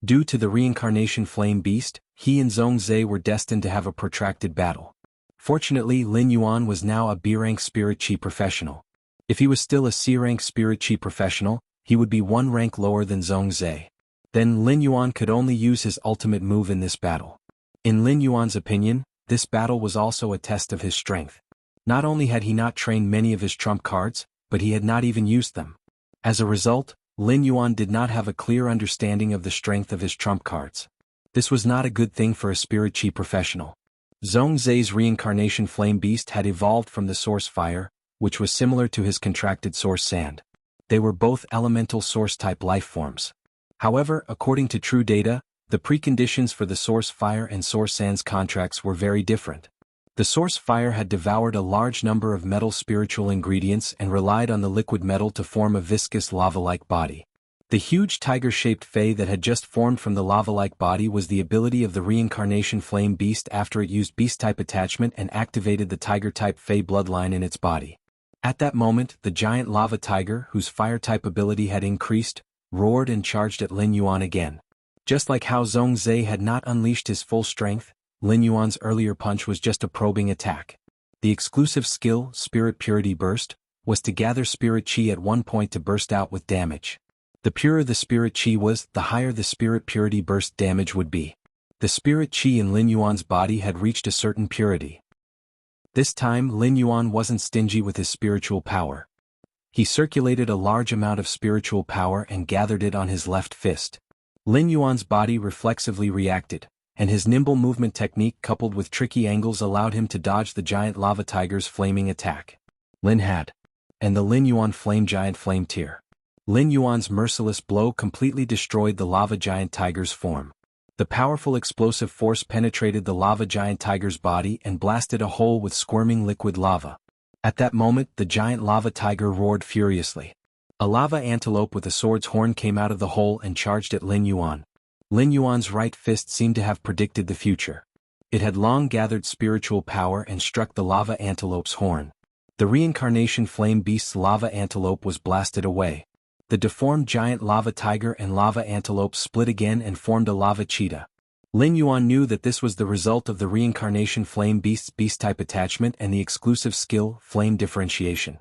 Due to the Reincarnation Flame Beast, he and Zhong Zhe were destined to have a protracted battle. Fortunately, Lin Yuan was now a B-rank Spirit Chi professional. If he was still a C-rank Spirit Chi professional, he would be 1 rank lower than Zhong Zhe. Then Lin Yuan could only use his ultimate move in this battle. In Lin Yuan's opinion, this battle was also a test of his strength. Not only had he not trained many of his trump cards, but he had not even used them. As a result, Lin Yuan did not have a clear understanding of the strength of his trump cards. This was not a good thing for a Spirit Chi professional. Zhong Zhe's Reincarnation Flame Beast had evolved from the Source Fire, which was similar to his contracted Source Sand. They were both elemental Source-type life forms. However, according to true data, the preconditions for the Source Fire and Source Sand's contracts were very different. The Source Fire had devoured a large number of metal spiritual ingredients and relied on the liquid metal to form a viscous lava-like body. The huge tiger-shaped Fey that had just formed from the lava-like body was the ability of the Reincarnation Flame Beast after it used Beast-type attachment and activated the Tiger-type Fey bloodline in its body. At that moment, the giant lava tiger, whose fire-type ability had increased, roared and charged at Lin Yuan again. Just like how Zhong Zhe had not unleashed his full strength, Lin Yuan's earlier punch was just a probing attack. The exclusive skill, Spirit Purity Burst, was to gather Spirit Chi at one point to burst out with damage. The purer the Spirit Chi was, the higher the Spirit Purity Burst damage would be. The Spirit Chi in Lin Yuan's body had reached a certain purity. This time Lin Yuan wasn't stingy with his spiritual power. He circulated a large amount of spiritual power and gathered it on his left fist. Lin Yuan's body reflexively reacted, and his nimble movement technique coupled with tricky angles allowed him to dodge the giant lava tiger's flaming attack. Lin had. And the Lin Yuan Flame Giant Flame Tear. Lin Yuan's merciless blow completely destroyed the lava giant tiger's form. The powerful explosive force penetrated the lava giant tiger's body and blasted a hole with squirming liquid lava. At that moment, the giant lava tiger roared furiously. A lava antelope with a sword's horn came out of the hole and charged at Lin Yuan. Lin Yuan's right fist seemed to have predicted the future. It had long gathered spiritual power and struck the lava antelope's horn. The Reincarnation Flame Beast's lava antelope was blasted away. The deformed giant lava tiger and lava antelope split again and formed a lava cheetah. Lin Yuan knew that this was the result of the Reincarnation Flame Beast's beast-type attachment and the exclusive skill, Flame Differentiation.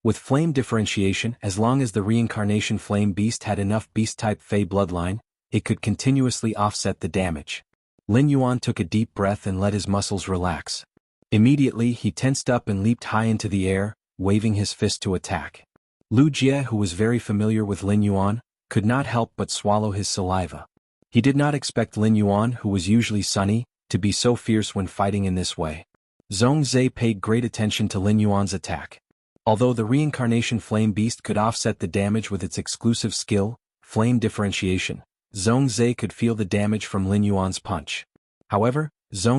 With flame differentiation, as long as the reincarnation flame beast had enough beast-type Fey bloodline, it could continuously offset the damage. Lin Yuan took a deep breath and let his muscles relax. Immediately he tensed up and leaped high into the air, waving his fist to attack. Lu Jie, who was very familiar with Lin Yuan, could not help but swallow his saliva. He did not expect Lin Yuan, who was usually sunny, to be so fierce when fighting in this way. Zhongzhe paid great attention to Lin Yuan's attack. Although the reincarnation flame beast could offset the damage with its exclusive skill, flame differentiation, Zhongzhe could feel the damage from Lin Yuan's punch. However, even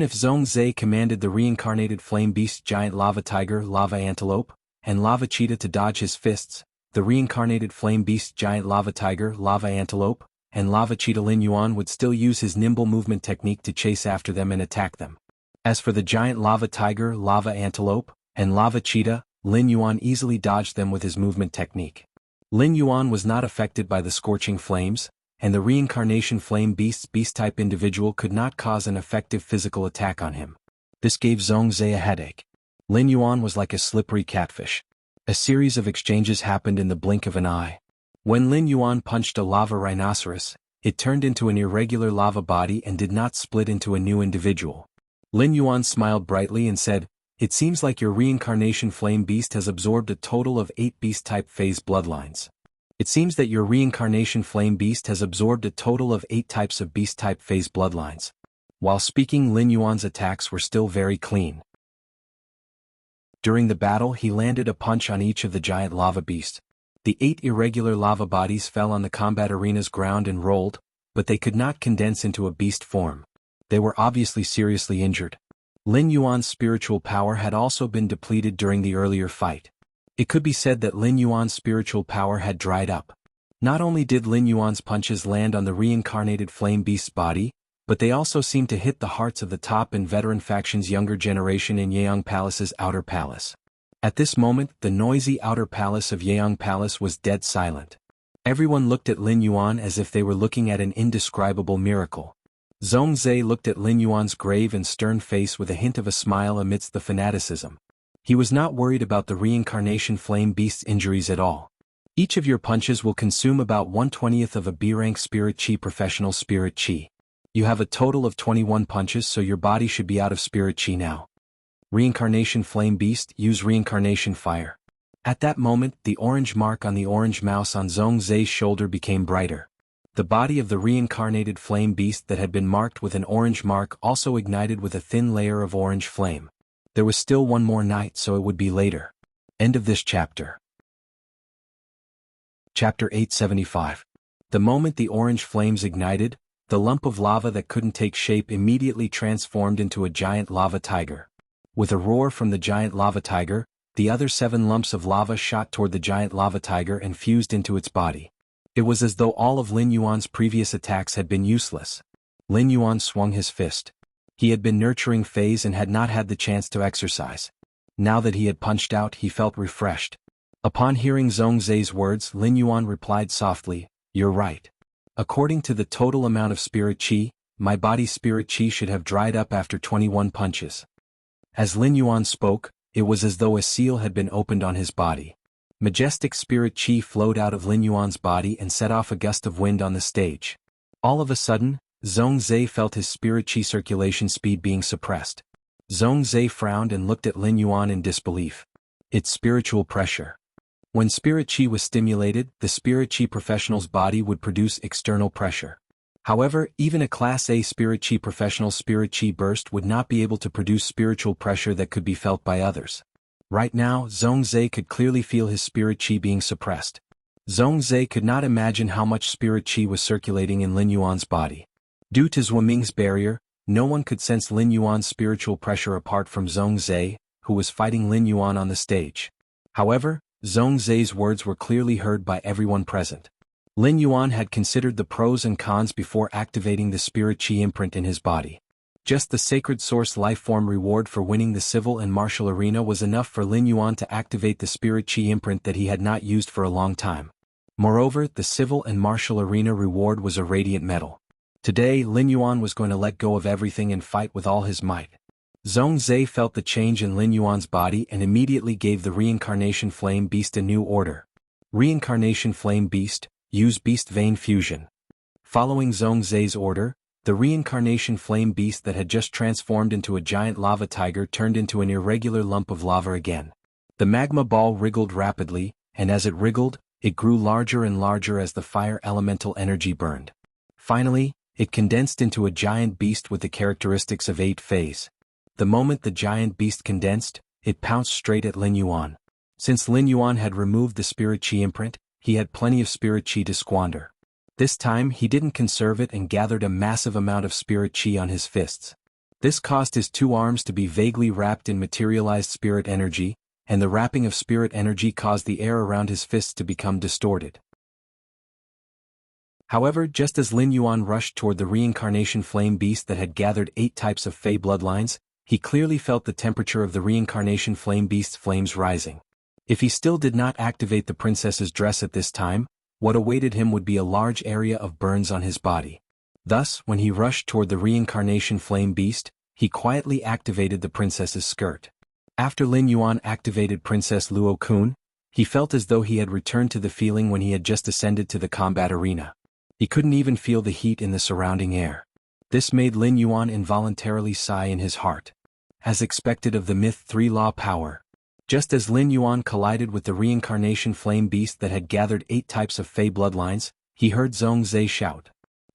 if Zhongzhe commanded the reincarnated flame beast giant lava tiger, lava antelope, and lava cheetah to dodge his fists, the reincarnated flame beast giant lava tiger, lava antelope, and lava cheetah Lin Yuan would still use his nimble movement technique to chase after them and attack them. As for the giant lava tiger, lava antelope, and lava cheetah, Lin Yuan easily dodged them with his movement technique. Lin Yuan was not affected by the scorching flames, and the reincarnation flame beast's beast-type individual could not cause an effective physical attack on him. This gave Zhongzhe a headache. Lin Yuan was like a slippery catfish. A series of exchanges happened in the blink of an eye. When Lin Yuan punched a lava rhinoceros, it turned into an irregular lava body and did not split into a new individual. Lin Yuan smiled brightly and said, "It seems like your reincarnation flame beast has absorbed a total of 8 beast-type phase bloodlines. It seems that your reincarnation flame beast has absorbed a total of 8 types of beast-type phase bloodlines." While speaking, Lin Yuan's attacks were still very clean. During the battle, he landed a punch on each of the giant lava beasts. The 8 irregular lava bodies fell on the combat arena's ground and rolled, but they could not condense into a beast form. They were obviously seriously injured. Lin Yuan's spiritual power had also been depleted during the earlier fight. It could be said that Lin Yuan's spiritual power had dried up. Not only did Lin Yuan's punches land on the reincarnated flame beast's body, but they also seemed to hit the hearts of the top and veteran faction's younger generation in Yeong Palace's outer palace. At this moment, the noisy outer palace of Yeong Palace was dead silent. Everyone looked at Lin Yuan as if they were looking at an indescribable miracle. Zhongzhe looked at Lin Yuan's grave and stern face with a hint of a smile amidst the fanaticism. He was not worried about the reincarnation flame beast's injuries at all. Each of your punches will consume about 1/20th of a B-rank spirit chi professional spirit chi. You have a total of 21 punches, so your body should be out of spirit chi now. Reincarnation flame beast, use reincarnation fire. At that moment, the orange mark on the orange mouse on Zhongzhe's shoulder became brighter. The body of the reincarnated flame beast that had been marked with an orange mark also ignited with a thin layer of orange flame. There was still one more night, so it would be later. End of this chapter. Chapter 875. The moment the orange flames ignited, the lump of lava that couldn't take shape immediately transformed into a giant lava tiger. With a roar from the giant lava tiger, the other 7 lumps of lava shot toward the giant lava tiger and fused into its body. It was as though all of Lin Yuan's previous attacks had been useless. Lin Yuan swung his fist. He had been nurturing phase and had not had the chance to exercise. Now that he had punched out, he felt refreshed. Upon hearing Zhongzhe's words, Lin Yuan replied softly, "You're right. According to the total amount of spirit chi, my body's spirit chi should have dried up after 21 punches." As Lin Yuan spoke, it was as though a seal had been opened on his body. Majestic spirit chi flowed out of Lin Yuan's body and set off a gust of wind on the stage. All of a sudden, Zhongzhe felt his spirit chi circulation speed being suppressed. Zhongzhe frowned and looked at Lin Yuan in disbelief. It's spiritual pressure. When spirit chi was stimulated, the spirit chi professional's body would produce external pressure. However, even a Class A spirit chi professional's spirit chi burst would not be able to produce spiritual pressure that could be felt by others. Right now, Zhongzhe could clearly feel his spirit chi being suppressed. Zhongzhe could not imagine how much spirit chi was circulating in Lin Yuan's body. Due to Zhuoming's barrier, no one could sense Lin Yuan's spiritual pressure apart from Zhongzhe, who was fighting Lin Yuan on the stage. However, Zhongzhe's words were clearly heard by everyone present. Lin Yuan had considered the pros and cons before activating the spirit chi imprint in his body. Just the sacred source lifeform reward for winning the civil and martial arena was enough for Lin Yuan to activate the spirit chi imprint that he had not used for a long time. Moreover, the civil and martial arena reward was a radiant medal. Today, Lin Yuan was going to let go of everything and fight with all his might. Zhongzhe felt the change in Lin Yuan's body and immediately gave the Reincarnation Flame Beast a new order. Reincarnation Flame Beast, use Beast Vein Fusion. Following Zhongzhe's order, the Reincarnation Flame Beast that had just transformed into a giant lava tiger turned into an irregular lump of lava again. The magma ball wriggled rapidly, and as it wriggled, it grew larger and larger as the fire elemental energy burned. Finally, it condensed into a giant beast with the characteristics of 8 phase. The moment the giant beast condensed, it pounced straight at Lin Yuan. Since Lin Yuan had removed the spirit chi imprint, he had plenty of spirit chi to squander. This time he didn't conserve it and gathered a massive amount of spirit chi on his fists. This caused his 2 arms to be vaguely wrapped in materialized spirit energy, and the wrapping of spirit energy caused the air around his fists to become distorted. However, just as Lin Yuan rushed toward the Reincarnation Flame Beast that had gathered 8 types of Fey bloodlines, he clearly felt the temperature of the Reincarnation Flame Beast's flames rising. If he still did not activate the princess's dress at this time, what awaited him would be a large area of burns on his body. Thus, when he rushed toward the Reincarnation Flame Beast, he quietly activated the princess's skirt. After Lin Yuan activated Princess Luo Kun, he felt as though he had returned to the feeling when he had just ascended to the combat arena. He couldn't even feel the heat in the surrounding air. This made Lin Yuan involuntarily sigh in his heart. As expected of the Myth 3 Law power. Just as Lin Yuan collided with the Reincarnation Flame Beast that had gathered 8 types of Fey bloodlines, he heard Zhongzhe shout.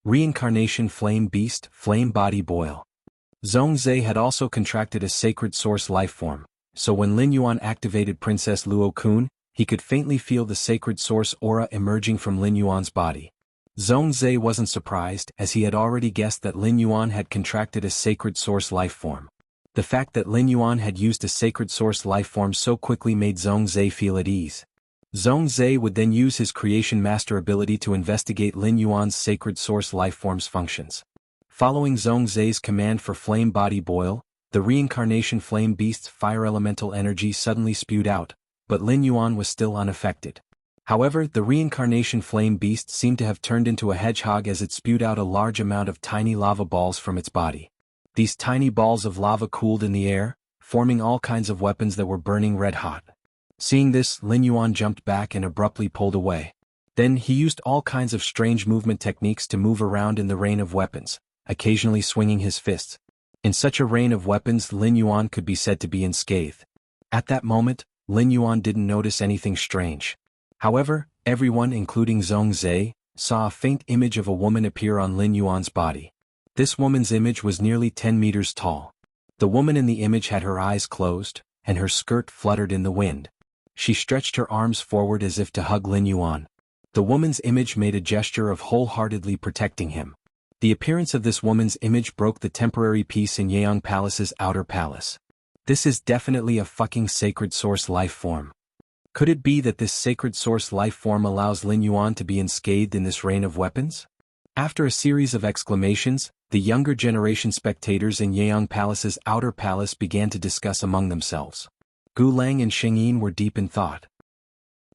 Reincarnation Flame Beast, Flame Body Boil. Zhongzhe had also contracted a sacred source life form, so when Lin Yuan activated Princess Luo Kun, he could faintly feel the sacred source aura emerging from Lin Yuan's body. Zhongzhe wasn't surprised, as he had already guessed that Lin Yuan had contracted a sacred source life form. The fact that Lin Yuan had used a sacred source life form so quickly made Zhongzhe feel at ease. Zhongzhe would then use his creation master ability to investigate Lin Yuan's sacred source life form's functions. Following Zhongzhe's command for Flame Body Boil, the Reincarnation Flame Beast's fire elemental energy suddenly spewed out, but Lin Yuan was still unaffected. However, the Reincarnation Flame Beast seemed to have turned into a hedgehog as it spewed out a large amount of tiny lava balls from its body. These tiny balls of lava cooled in the air, forming all kinds of weapons that were burning red hot. Seeing this, Lin Yuan jumped back and abruptly pulled away. Then he used all kinds of strange movement techniques to move around in the rain of weapons, occasionally swinging his fists. In such a rain of weapons, Lin Yuan could be said to be unscathed. At that moment, Lin Yuan didn't notice anything strange. However, everyone including Zhongzhe, saw a faint image of a woman appear on Lin Yuan's body. This woman's image was nearly 10 meters tall. The woman in the image had her eyes closed, and her skirt fluttered in the wind. She stretched her arms forward as if to hug Lin Yuan. The woman's image made a gesture of wholeheartedly protecting him. The appearance of this woman's image broke the temporary peace in Yeong Palace's outer palace. This is definitely a fucking sacred source life form. Could it be that this sacred source life form allows Lin Yuan to be unscathed in this rain of weapons? After a series of exclamations, the younger generation spectators in Yeong Palace's outer palace began to discuss among themselves. Gu Lang and Sheng Yin were deep in thought.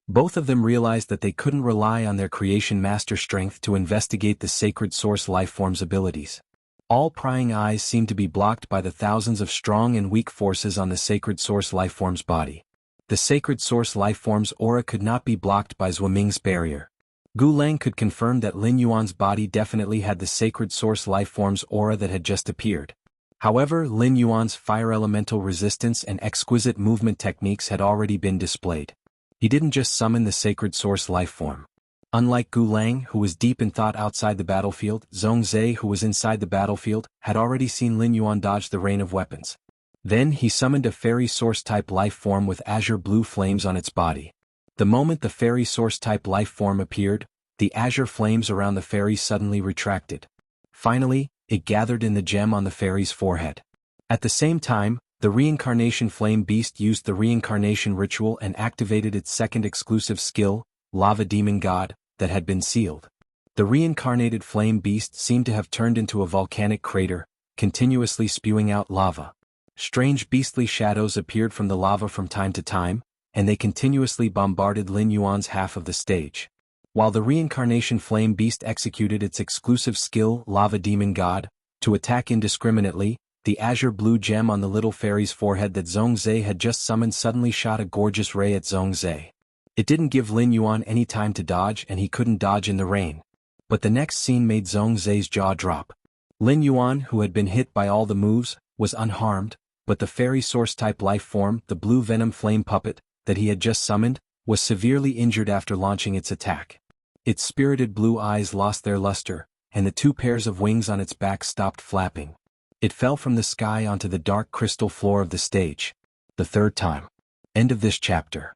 Both of them realized that they couldn't rely on their creation master strength to investigate the sacred source life form's abilities. All prying eyes seemed to be blocked by the thousands of strong and weak forces on the sacred source life form's body. The sacred source life form's aura could not be blocked by Zhuoming's barrier. Gu Lang could confirm that Lin Yuan's body definitely had the sacred source life form's aura that had just appeared. However, Lin Yuan's fire elemental resistance and exquisite movement techniques had already been displayed. He didn't just summon the sacred source life form. Unlike Gu Lang, who was deep in thought outside the battlefield, Zhongzhe, who was inside the battlefield, had already seen Lin Yuan dodge the rain of weapons. Then he summoned a fairy source-type life form with azure blue flames on its body. The moment the fairy source-type life form appeared, the azure flames around the fairy suddenly retracted. Finally, it gathered in the gem on the fairy's forehead. At the same time, the Reincarnation Flame Beast used the reincarnation ritual and activated its second exclusive skill, Lava Demon God, that had been sealed. The reincarnated Flame Beast seemed to have turned into a volcanic crater, continuously spewing out lava. Strange beastly shadows appeared from the lava from time to time, and they continuously bombarded Lin Yuan's half of the stage. While the Reincarnation Flame Beast executed its exclusive skill, Lava Demon God, to attack indiscriminately, the azure blue gem on the little fairy's forehead that Zhongzhe had just summoned suddenly shot a gorgeous ray at Zhongzhe. It didn't give Lin Yuan any time to dodge and he couldn't dodge in the rain. But the next scene made Zhongzhe's jaw drop. Lin Yuan, who had been hit by all the moves, was unharmed, but the fairy source-type life form, the blue venom flame puppet, that he had just summoned, was severely injured after launching its attack. Its spirited blue eyes lost their luster, and the two pairs of wings on its back stopped flapping. It fell from the sky onto the dark crystal floor of the stage. The third time. End of this chapter.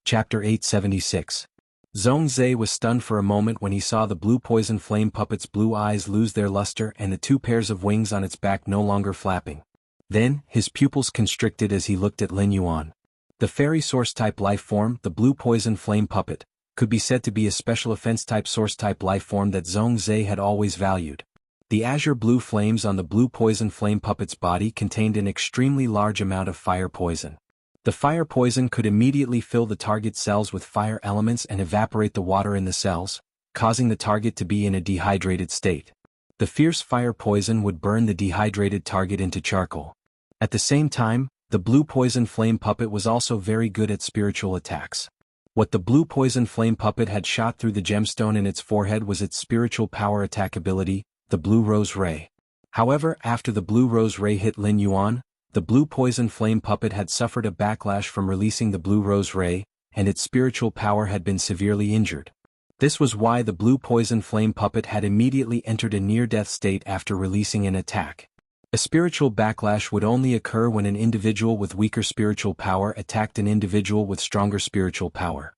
Chapter 876. Zhongzhe was stunned for a moment when he saw the blue poison flame puppet's blue eyes lose their luster and the two pairs of wings on its back no longer flapping. Then, his pupils constricted as he looked at Lin Yuan. The fairy source-type life form, the blue poison flame puppet, could be said to be a special offense-type source-type life form that Zhongzhe had always valued. The azure blue flames on the blue poison flame puppet's body contained an extremely large amount of fire poison. The fire poison could immediately fill the target cells with fire elements and evaporate the water in the cells, causing the target to be in a dehydrated state. The fierce fire poison would burn the dehydrated target into charcoal. At the same time, the blue poison flame puppet was also very good at spiritual attacks. What the blue poison flame puppet had shot through the gemstone in its forehead was its spiritual power attack ability, the blue rose ray. However, after the blue rose ray hit Lin Yuan, the blue poison flame puppet had suffered a backlash from releasing the blue rose ray, and its spiritual power had been severely injured. This was why the blue poison flame puppet had immediately entered a near-death state after releasing an attack. A spiritual backlash would only occur when an individual with weaker spiritual power attacked an individual with stronger spiritual power.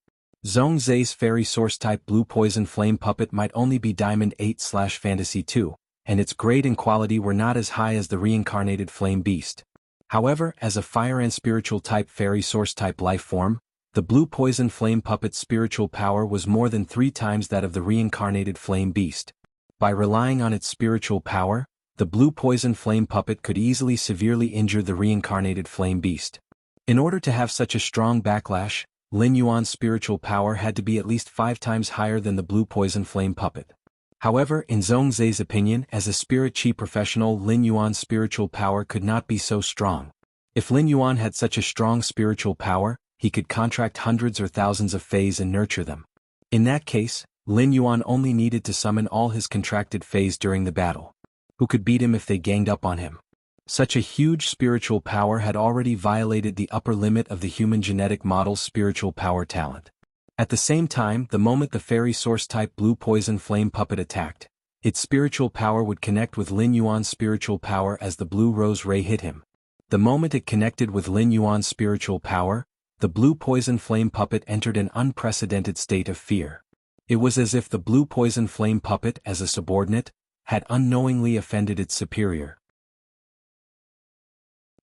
Zhongzhe's fairy source-type blue poison flame puppet might only be Diamond 8/Fantasy 2, and its grade and quality were not as high as the reincarnated flame beast. However, as a fire and spiritual type fairy source-type life form, the blue poison flame puppet's spiritual power was more than 3 times that of the reincarnated flame beast. By relying on its spiritual power, the blue poison flame puppet could easily severely injure the reincarnated flame beast. In order to have such a strong backlash, Lin Yuan's spiritual power had to be at least 5 times higher than the blue poison flame puppet. However, in Zhongzhe's opinion, as a spirit chi professional, Lin Yuan's spiritual power could not be so strong. If Lin Yuan had such a strong spiritual power, he could contract hundreds or thousands of fays and nurture them. In that case, Lin Yuan only needed to summon all his contracted fays during the battle. Who could beat him if they ganged up on him? Such a huge spiritual power had already violated the upper limit of the human genetic model's spiritual power talent. At the same time, the moment the fairy source-type blue poison flame puppet attacked, its spiritual power would connect with Lin Yuan's spiritual power as the blue rose ray hit him. The moment it connected with Lin Yuan's spiritual power, the blue poison flame puppet entered an unprecedented state of fear. It was as if the blue poison flame puppet, as a subordinate, had unknowingly offended its superior.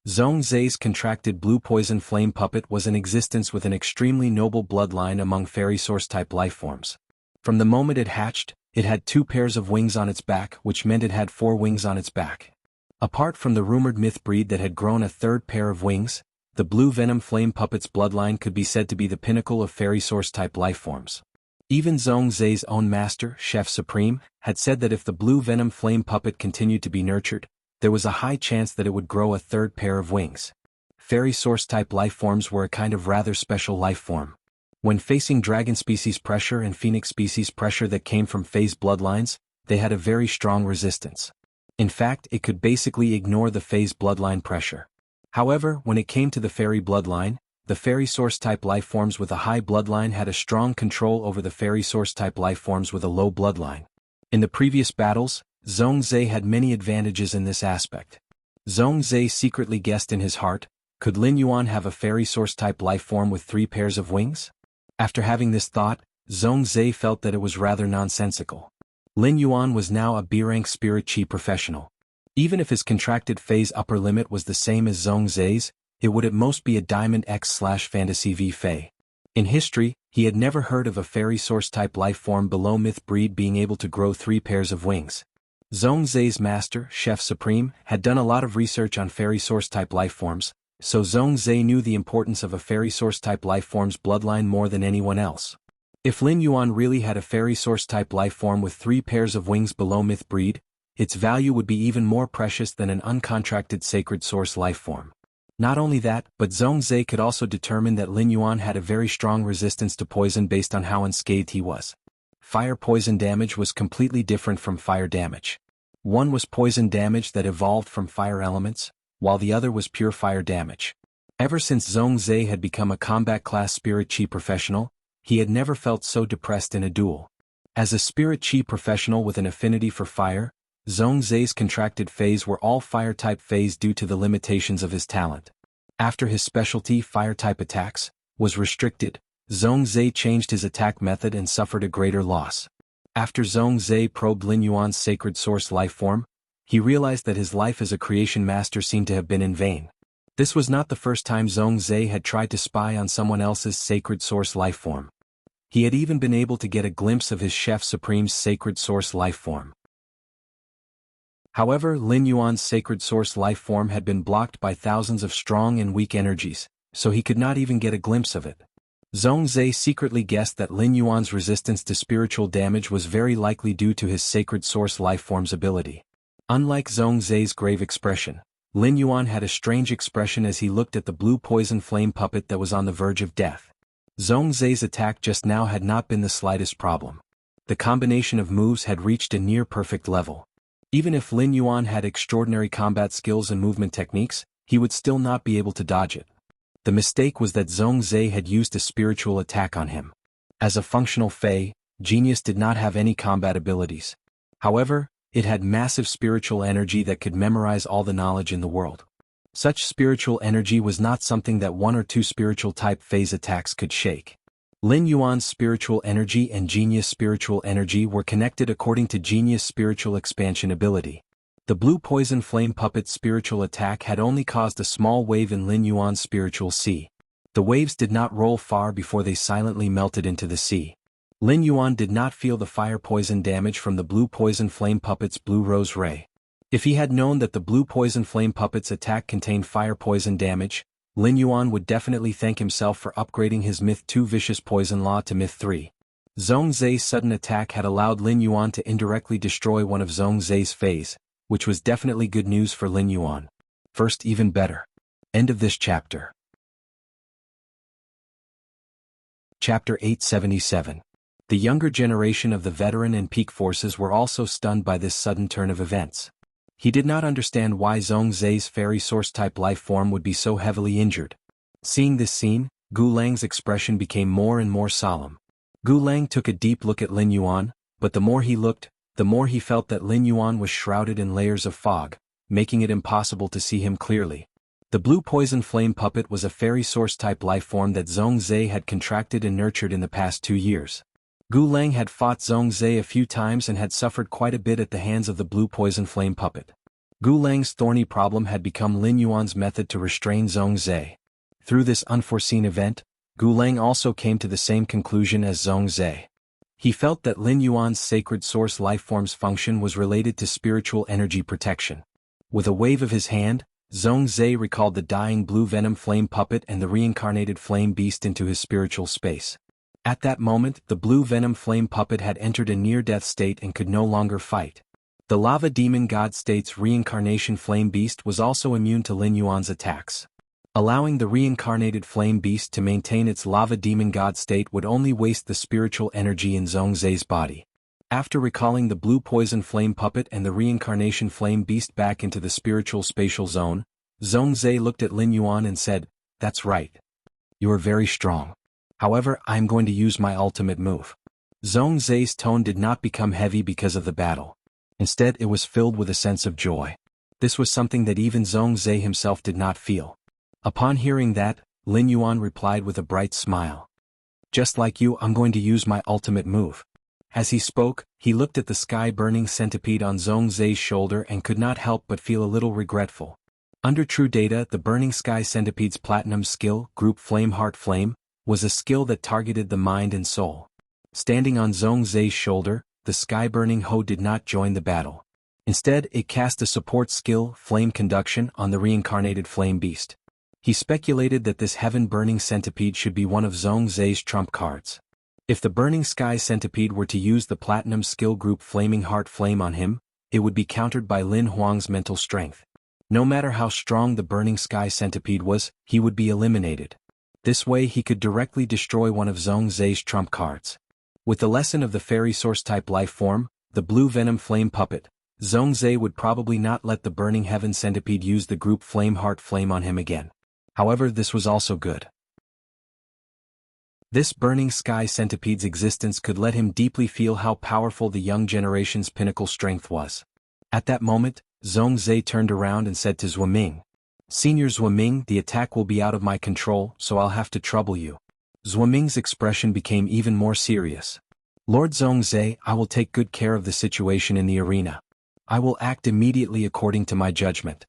Zhongzhe's contracted blue poison flame puppet was in existence with an extremely noble bloodline among fairy source-type lifeforms. From the moment it hatched, it had 2 pairs of wings on its back, which meant it had 4 wings on its back. Apart from the rumored myth breed that had grown a 3rd pair of wings, the blue venom flame puppet's bloodline could be said to be the pinnacle of fairy source-type lifeforms. Even Zhongzhe's own master, Chef Supreme, had said that if the blue venom flame puppet continued to be nurtured, there was a high chance that it would grow a 3rd pair of wings. Fairy source-type lifeforms were a kind of rather special lifeform. When facing dragon species pressure and phoenix species pressure that came from phase bloodlines, they had a very strong resistance. In fact, it could basically ignore the phase bloodline pressure. However, when it came to the fairy bloodline, the fairy source-type lifeforms with a high bloodline had a strong control over the fairy source-type lifeforms with a low bloodline. In the previous battles, Zhongzhe had many advantages in this aspect. Zhongzhe secretly guessed in his heart, could Lin Yuan have a fairy source-type lifeform with 3 pairs of wings? After having this thought, Zhongzhe felt that it was rather nonsensical. Lin Yuan was now a B-rank spirit chi professional. Even if his contracted phase upper limit was the same as Zhongzhe's, it would at most be a Diamond X/Fantasy V Fey. In history, he had never heard of a fairy source-type lifeform below myth breed being able to grow 3 pairs of wings. Zhongzhe's master, Chef Supreme, had done a lot of research on fairy source-type lifeforms, so Zhongzhe knew the importance of a fairy source-type lifeform's bloodline more than anyone else. If Lin Yuan really had a fairy source-type lifeform with 3 pairs of wings below myth breed, its value would be even more precious than an uncontracted sacred source lifeform. Not only that, but Zhongzhe could also determine that Lin Yuan had a very strong resistance to poison based on how unscathed he was. Fire poison damage was completely different from fire damage. One was poison damage that evolved from fire elements, while the other was pure fire damage. Ever since Zhongzhe had become a combat class spirit chi professional, he had never felt so depressed in a duel. As a spirit chi professional with an affinity for fire, Zhongzhe's contracted phase were all fire-type phase due to the limitations of his talent. After his specialty fire-type attacks was restricted, Zhongzhe changed his attack method and suffered a greater loss. After Zhongzhe probed Lin Yuan's sacred source lifeform, he realized that his life as a creation master seemed to have been in vain. This was not the first time Zhongzhe had tried to spy on someone else's sacred source lifeform. He had even been able to get a glimpse of his Chef Supreme's sacred source lifeform. However, Lin Yuan's sacred source lifeform had been blocked by thousands of strong and weak energies, so he could not even get a glimpse of it. Zhongzhe secretly guessed that Lin Yuan's resistance to spiritual damage was very likely due to his sacred source lifeform's ability. Unlike Zhongzhe's grave expression, Lin Yuan had a strange expression as he looked at the blue poison flame puppet that was on the verge of death. Zhongzhe's attack just now had not been the slightest problem. The combination of moves had reached a near-perfect level. Even if Lin Yuan had extraordinary combat skills and movement techniques, he would still not be able to dodge it. The mistake was that Zhongzhe had used a spiritual attack on him. As a functional Fey, genius did not have any combat abilities. However, it had massive spiritual energy that could memorize all the knowledge in the world. Such spiritual energy was not something that one or two spiritual-type phase attacks could shake. Lin Yuan's spiritual energy and Genius' spiritual energy were connected according to Genius' spiritual expansion ability. The blue poison flame puppet's spiritual attack had only caused a small wave in Lin Yuan's spiritual sea. The waves did not roll far before they silently melted into the sea. Lin Yuan did not feel the fire poison damage from the blue poison flame puppet's blue rose ray. If he had known that the blue poison flame puppet's attack contained fire poison damage, Lin Yuan would definitely thank himself for upgrading his Myth 2 Vicious Poison Law to Myth 3. Zhongzhe's sudden attack had allowed Lin Yuan to indirectly destroy one of Zhongzhe's phase, which was definitely good news for Lin Yuan. First, even better. End of this chapter. Chapter 877. The younger generation of the veteran and peak forces were also stunned by this sudden turn of events. He did not understand why Zhongzhe's fairy source-type life form would be so heavily injured. Seeing this scene, Gu Lang's expression became more and more solemn. Gu Lang took a deep look at Lin Yuan, but the more he looked, the more he felt that Lin Yuan was shrouded in layers of fog, making it impossible to see him clearly. The blue poison flame puppet was a fairy source-type life form that Zhongzhe had contracted and nurtured in the past 2 years. Gu Lang had fought Zhongzhe a few times and had suffered quite a bit at the hands of the blue poison flame puppet. Gu Lang's thorny problem had become Lin Yuan's method to restrain Zhongzhe. Through this unforeseen event, Gu Lang also came to the same conclusion as Zhongzhe. He felt that Lin Yuan's sacred source lifeform's function was related to spiritual energy protection. With a wave of his hand, Zhongzhe recalled the dying blue venom flame puppet and the reincarnated flame beast into his spiritual space. At that moment, the blue venom flame puppet had entered a near-death state and could no longer fight. The lava demon god state's reincarnation flame beast was also immune to Lin Yuan's attacks. Allowing the reincarnated flame beast to maintain its lava demon god state would only waste the spiritual energy in Zhongzhe's body. After recalling the blue poison flame puppet and the reincarnation flame beast back into the spiritual spatial zone, Zhongzhe looked at Lin Yuan and said, "That's right. You are very strong. However, I am going to use my ultimate move." Zhongzhe's tone did not become heavy because of the battle. Instead, it was filled with a sense of joy. This was something that even Zhongzhe himself did not feel. Upon hearing that, Lin Yuan replied with a bright smile. "Just like you, I'm going to use my ultimate move." As he spoke, he looked at the sky-burning centipede on Zhongzhe's shoulder and could not help but feel a little regretful. Under True Data, the Burning Sky Centipede's platinum skill, Group Flame Heart Flame, was a skill that targeted the mind and soul. Standing on Zhongzhe's shoulder, the sky-burning Ho did not join the battle. Instead, it cast a support skill, Flame Conduction, on the reincarnated flame beast. He speculated that this heaven-burning centipede should be one of Zhongzhe's trump cards. If the Burning Sky Centipede were to use the platinum skill group Flaming Heart Flame on him, it would be countered by Lin Huang's mental strength. No matter how strong the burning sky centipede was, he would be eliminated. This way he could directly destroy one of Zhong Zai's trump cards. With the lesson of the fairy source-type life form, the blue venom flame puppet, Zhong Zai would probably not let the burning heaven centipede use the group flame heart flame on him again. However, this was also good. This burning sky centipede's existence could let him deeply feel how powerful the young generation's pinnacle strength was. At that moment, Zhong Zai turned around and said to Zhuoming, "Senior Zhuoming, the attack will be out of my control, so I'll have to trouble you." Zhuoming's expression became even more serious. "Lord Zhong Zai, I will take good care of the situation in the arena. I will act immediately according to my judgment."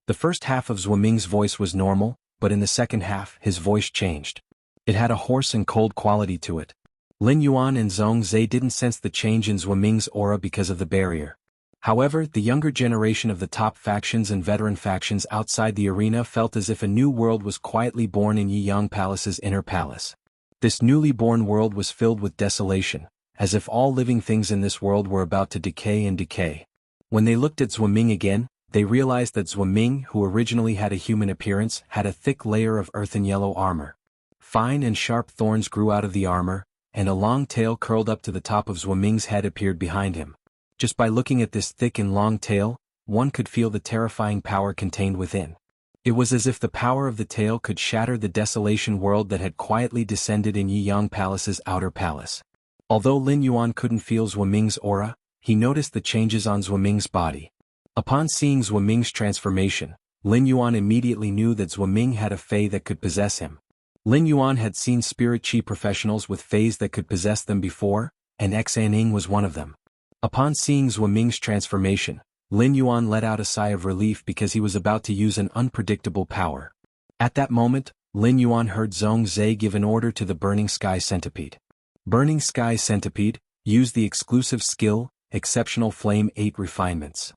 The first half of Zhuoming's voice was normal, but in the second half, his voice changed. It had a hoarse and cold quality to it. Lin Yuan and Zhong Zai didn't sense the change in Zhuoming's aura because of the barrier. However, the younger generation of the top factions and veteran factions outside the arena felt as if a new world was quietly born in Yiyang Palace's inner palace. This newly born world was filled with desolation, as if all living things in this world were about to decay and decay. When they looked at Zhuoming again, they realized that Zhuoming, who originally had a human appearance, had a thick layer of earthen yellow armor. Fine and sharp thorns grew out of the armor, and a long tail curled up to the top of Zhuoming's head appeared behind him. Just by looking at this thick and long tail, one could feel the terrifying power contained within. It was as if the power of the tail could shatter the desolation world that had quietly descended in Yiyang Palace's outer palace. Although Lin Yuan couldn't feel Zhuoming's aura, he noticed the changes on Zhuoming's body. Upon seeing Zhuoming's transformation, Lin Yuan immediately knew that Zhuoming had a fae that could possess him. Lin Yuan had seen spirit chi professionals with faes that could possess them before, and Xaning was one of them. Upon seeing Zhuoming's transformation, Lin Yuan let out a sigh of relief because he was about to use an unpredictable power. At that moment, Lin Yuan heard Zhong Zai give an order to the Burning Sky Centipede. Burning Sky Centipede, use the exclusive skill, Exceptional Flame 8 Refinements.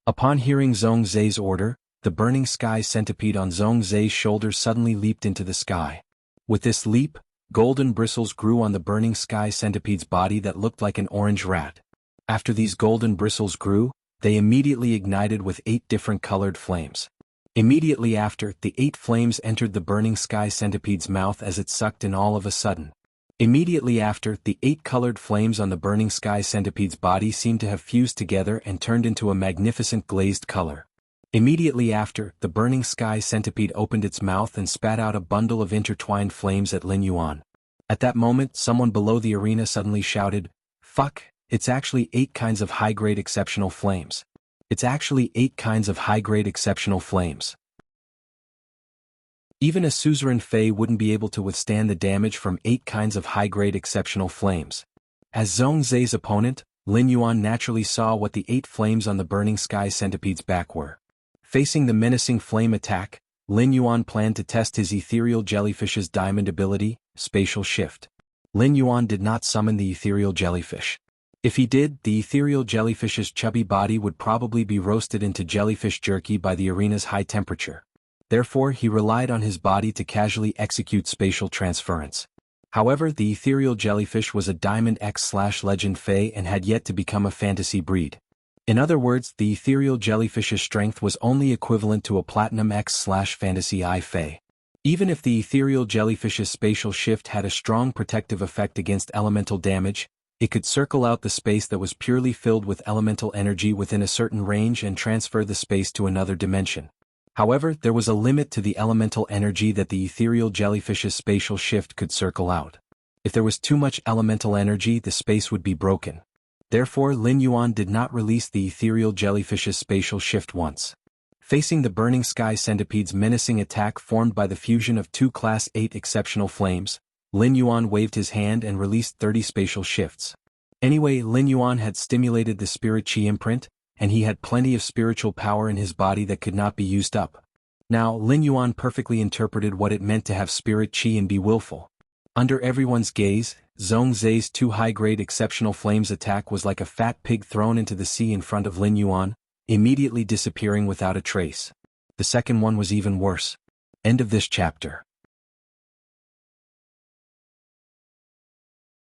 Upon hearing Zhong Zai's order, the Burning Sky Centipede on Zhong Zai's shoulders suddenly leaped into the sky. With this leap, golden bristles grew on the Burning Sky Centipede's body that looked like an orange rat. After these golden bristles grew, they immediately ignited with 8 different colored flames. Immediately after, the 8 flames entered the Burning Sky Centipede's mouth as it sucked in all of a sudden. Immediately after, the 8 colored flames on the Burning Sky Centipede's body seemed to have fused together and turned into a magnificent glazed color. Immediately after, the Burning Sky Centipede opened its mouth and spat out a bundle of intertwined flames at Lin Yuan. At that moment, someone below the arena suddenly shouted, "Fuck! It's actually 8 kinds of high-grade exceptional flames. It's actually 8 kinds of high-grade exceptional flames." Even a suzerain fae wouldn't be able to withstand the damage from 8 kinds of high-grade exceptional flames. As Zhong Zai's opponent, Lin Yuan naturally saw what the 8 flames on the Burning Sky Centipede's back were. Facing the menacing flame attack, Lin Yuan planned to test his ethereal jellyfish's diamond ability, Spatial Shift. Lin Yuan did not summon the ethereal jellyfish. If he did, the ethereal jellyfish's chubby body would probably be roasted into jellyfish jerky by the arena's high temperature. Therefore, he relied on his body to casually execute spatial transference. However, the ethereal jellyfish was a Diamond X/Legend Fae and had yet to become a fantasy breed. In other words, the ethereal jellyfish's strength was only equivalent to a Platinum X/Fantasy I Fae. Even if the ethereal jellyfish's spatial shift had a strong protective effect against elemental damage, it could circle out the space that was purely filled with elemental energy within a certain range and transfer the space to another dimension. However, there was a limit to the elemental energy that the ethereal jellyfish's spatial shift could circle out. If there was too much elemental energy, the space would be broken. Therefore, Lin Yuan did not release the ethereal jellyfish's spatial shift once. Facing the Burning Sky Centipede's menacing attack formed by the fusion of 2 Class 8 exceptional flames, Lin Yuan waved his hand and released 30 spatial shifts. Anyway, Lin Yuan had stimulated the spirit chi imprint, and he had plenty of spiritual power in his body that could not be used up. Now, Lin Yuan perfectly interpreted what it meant to have spirit chi and be willful. Under everyone's gaze, Zhong Zai's 2 high-grade exceptional flames attack was like a fat pig thrown into the sea in front of Lin Yuan, immediately disappearing without a trace. The second one was even worse. End of this chapter.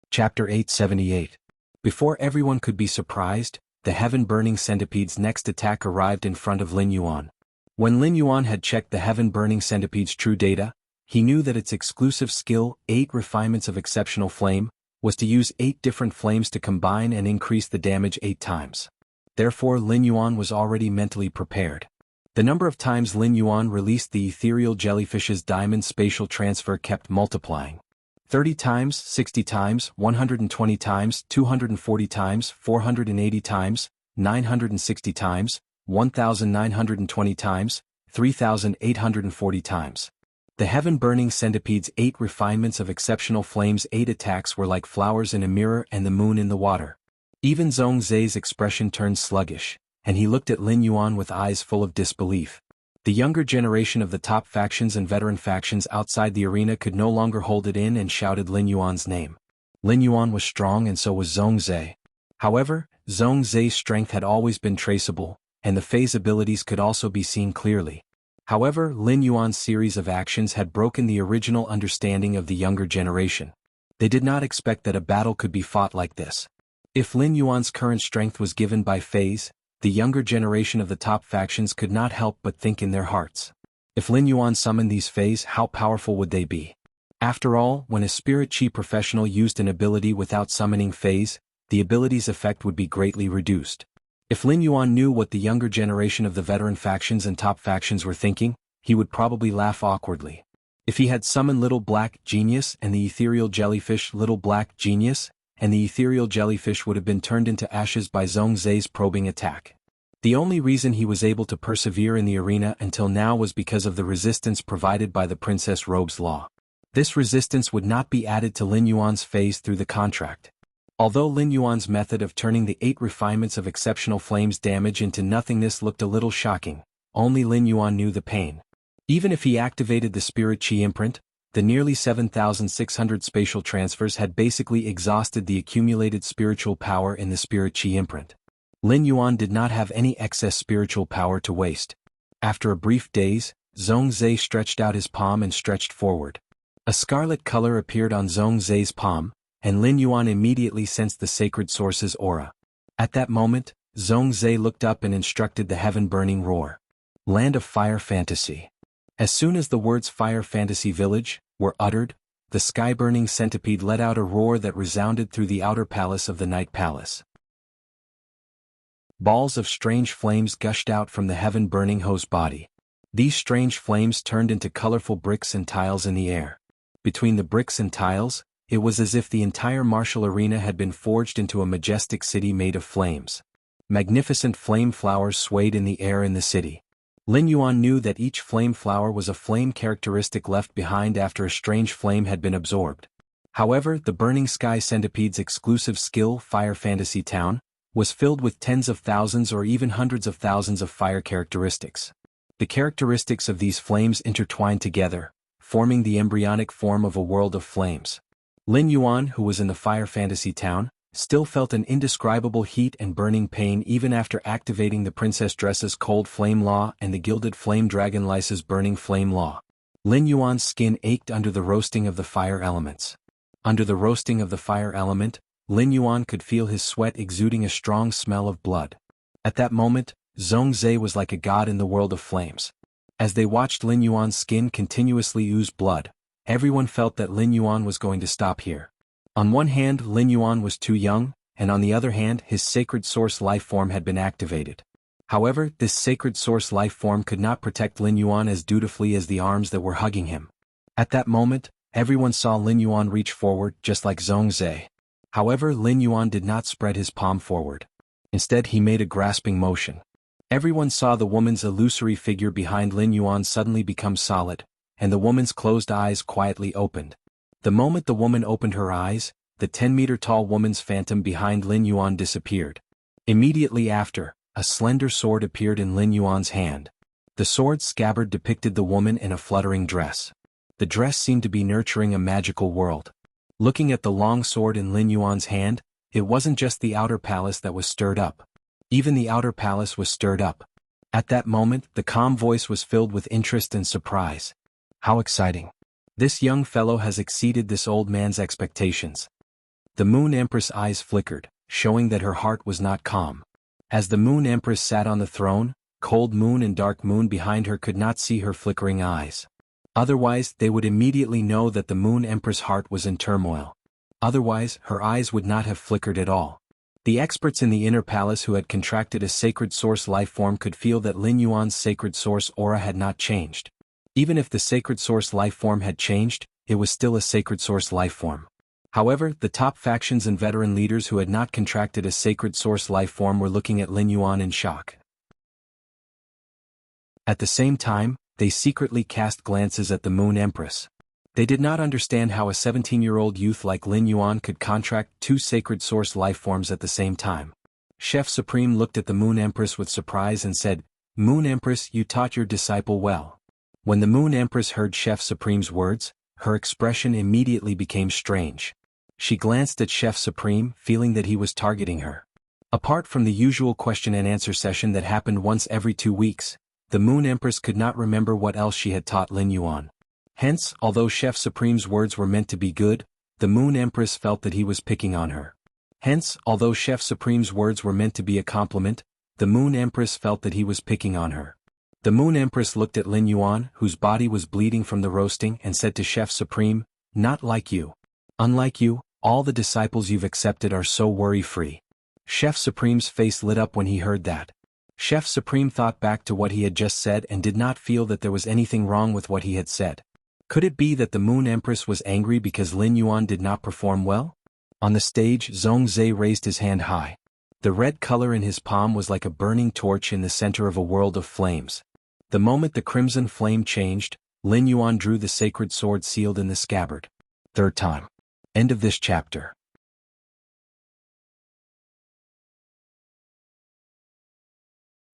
Chapter 878. Before everyone could be surprised, the heaven-burning centipede's next attack arrived in front of Lin Yuan. When Lin Yuan had checked the heaven-burning centipede's true data, he knew that its exclusive skill, 8 refinements of exceptional flame, was to use 8 different flames to combine and increase the damage 8 times. Therefore Lin Yuan was already mentally prepared. The number of times Lin Yuan released the ethereal jellyfish's diamond spatial transfer kept multiplying. 30 times, 60 times, 120 times, 240 times, 480 times, 960 times, 1920 times, 3840 times. The heaven-burning centipede's 8 refinements of exceptional flame's 8 attacks were like flowers in a mirror and the moon in the water. Even Zhongzai's expression turned sluggish, and he looked at Lin Yuan with eyes full of disbelief. The younger generation of the top factions and veteran factions outside the arena could no longer hold it in and shouted Lin Yuan's name. Lin Yuan was strong and so was Zhongzai. However, Zhongzai's strength had always been traceable, and the phase abilities could also be seen clearly. However, Lin Yuan's series of actions had broken the original understanding of the younger generation. They did not expect that a battle could be fought like this. If Lin Yuan's current strength was given by phase, the younger generation of the top factions could not help but think in their hearts. If Lin Yuan summoned these phase, how powerful would they be? After all, when a spirit chi professional used an ability without summoning phase, the ability's effect would be greatly reduced. If Lin Yuan knew what the younger generation of the veteran factions and top factions were thinking, he would probably laugh awkwardly. If he had summoned Little Black Genius and the ethereal jellyfish Little Black Genius, and the ethereal jellyfish would have been turned into ashes by Zhongzai's probing attack. The only reason he was able to persevere in the arena until now was because of the resistance provided by the Princess Robe's law. This resistance would not be added to Lin Yuan's phase through the contract. Although Lin Yuan's method of turning the 8 refinements of exceptional flames damage into nothingness looked a little shocking, only Lin Yuan knew the pain. Even if he activated the spirit chi imprint, the nearly 7,600 spatial transfers had basically exhausted the accumulated spiritual power in the spirit chi imprint. Lin Yuan did not have any excess spiritual power to waste. After a brief daze, Zhongzai stretched out his palm and stretched forward. A scarlet color appeared on Zhongzai's palm, and Lin Yuan immediately sensed the sacred source's aura. At that moment, Zhongzai looked up and instructed the heaven-burning roar. Land of Fire Fantasy. As soon as the words Fire Fantasy Village were uttered, the sky-burning centipede let out a roar that resounded through the outer palace of the Night Palace. Balls of strange flames gushed out from the heaven-burning host body. These strange flames turned into colorful bricks and tiles in the air. Between the bricks and tiles, it was as if the entire martial arena had been forged into a majestic city made of flames. Magnificent flame flowers swayed in the air in the city. Lin Yuan knew that each flame flower was a flame characteristic left behind after a strange flame had been absorbed. However, the burning sky centipede's exclusive skill, Fire Fantasy Town, was filled with tens of thousands or even hundreds of thousands of fire characteristics. The characteristics of these flames intertwined together, forming the embryonic form of a world of flames. Lin Yuan, who was in the Fire Fantasy Town, still felt an indescribable heat and burning pain even after activating the Princess Dress's Cold Flame Law and the Gilded Flame Dragon Lyce's Burning Flame Law. Lin Yuan's skin ached under the roasting of the fire elements. Under the roasting of the fire element, Lin Yuan could feel his sweat exuding a strong smell of blood. At that moment, Zhongzai was like a god in the world of flames. As they watched Lin Yuan's skin continuously ooze blood, everyone felt that Lin Yuan was going to stop here. On one hand, Lin Yuan was too young, and on the other hand, his sacred source life form had been activated. However, this sacred source life form could not protect Lin Yuan as dutifully as the arms that were hugging him. At that moment, everyone saw Lin Yuan reach forward just like Zhongzai. However, Lin Yuan did not spread his palm forward. Instead, he made a grasping motion. Everyone saw the woman's illusory figure behind Lin Yuan suddenly become solid, and the woman's closed eyes quietly opened. The moment the woman opened her eyes, the 10-meter-tall woman's phantom behind Lin Yuan disappeared. Immediately after, a slender sword appeared in Lin Yuan's hand. The sword's scabbard depicted the woman in a fluttering dress. The dress seemed to be nurturing a magical world. Looking at the long sword in Lin Yuan's hand, it wasn't just the outer palace that was stirred up. Even the outer palace was stirred up. At that moment, the calm voice was filled with interest and surprise. How exciting! This young fellow has exceeded this old man's expectations. The Moon Empress' eyes flickered, showing that her heart was not calm. As the Moon Empress sat on the throne, Cold Moon and Dark Moon behind her could not see her flickering eyes. Otherwise, they would immediately know that the Moon Empress' heart was in turmoil. Otherwise, her eyes would not have flickered at all. The experts in the inner palace who had contracted a sacred source life form could feel that Lin Yuan's sacred source aura had not changed. Even if the sacred source life form had changed, it was still a sacred source life form. However, the top factions and veteran leaders who had not contracted a sacred source life form were looking at Lin Yuan in shock. At the same time, they secretly cast glances at the Moon Empress. They did not understand how a 17-year-old youth like Lin Yuan could contract two sacred source life forms at the same time. Chef Supreme looked at the Moon Empress with surprise and said, "Moon Empress, you taught your disciple well." When the Moon Empress heard Chef Supreme's words, her expression immediately became strange. She glanced at Chef Supreme, feeling that he was targeting her. Apart from the usual question-and-answer session that happened once every 2 weeks, the Moon Empress could not remember what else she had taught Lin Yuan. Hence, although Chef Supreme's words were meant to be good, the Moon Empress felt that he was picking on her. Hence, although Chef Supreme's words were meant to be a compliment, the Moon Empress felt that he was picking on her. The Moon Empress looked at Lin Yuan, whose body was bleeding from the roasting, and said to Chef Supreme, "Not like you. Unlike you, all the disciples you've accepted are so worry-free." Chef Supreme's face lit up when he heard that. Chef Supreme thought back to what he had just said and did not feel that there was anything wrong with what he had said. Could it be that the Moon Empress was angry because Lin Yuan did not perform well? On the stage, Zhongzhe raised his hand high. The red color in his palm was like a burning torch in the center of a world of flames. The moment the crimson flame changed, Lin Yuan drew the sacred sword sealed in the scabbard. Third time. End of this chapter.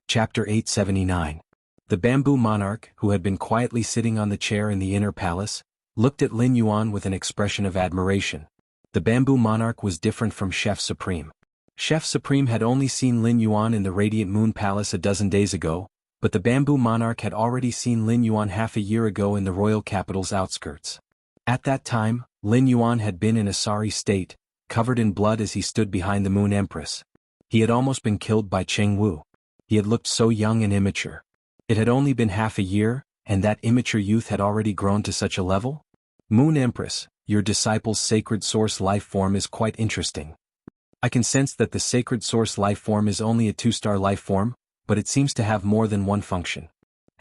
Chapter 879. The Bamboo Monarch, who had been quietly sitting on the chair in the inner palace, looked at Lin Yuan with an expression of admiration. The Bamboo Monarch was different from Chef Supreme. Chef Supreme had only seen Lin Yuan in the Radiant Moon Palace a dozen days ago, but the Bamboo Monarch had already seen Lin Yuan half a year ago in the royal capital's outskirts. At that time, Lin Yuan had been in a sorry state, covered in blood as he stood behind the Moon Empress. He had almost been killed by Cheng Wu. He had looked so young and immature. It had only been half a year, and that immature youth had already grown to such a level? Moon Empress, your disciple's sacred source life form is quite interesting. I can sense that the sacred source life form is only a 2-star life form, but it seems to have more than one function.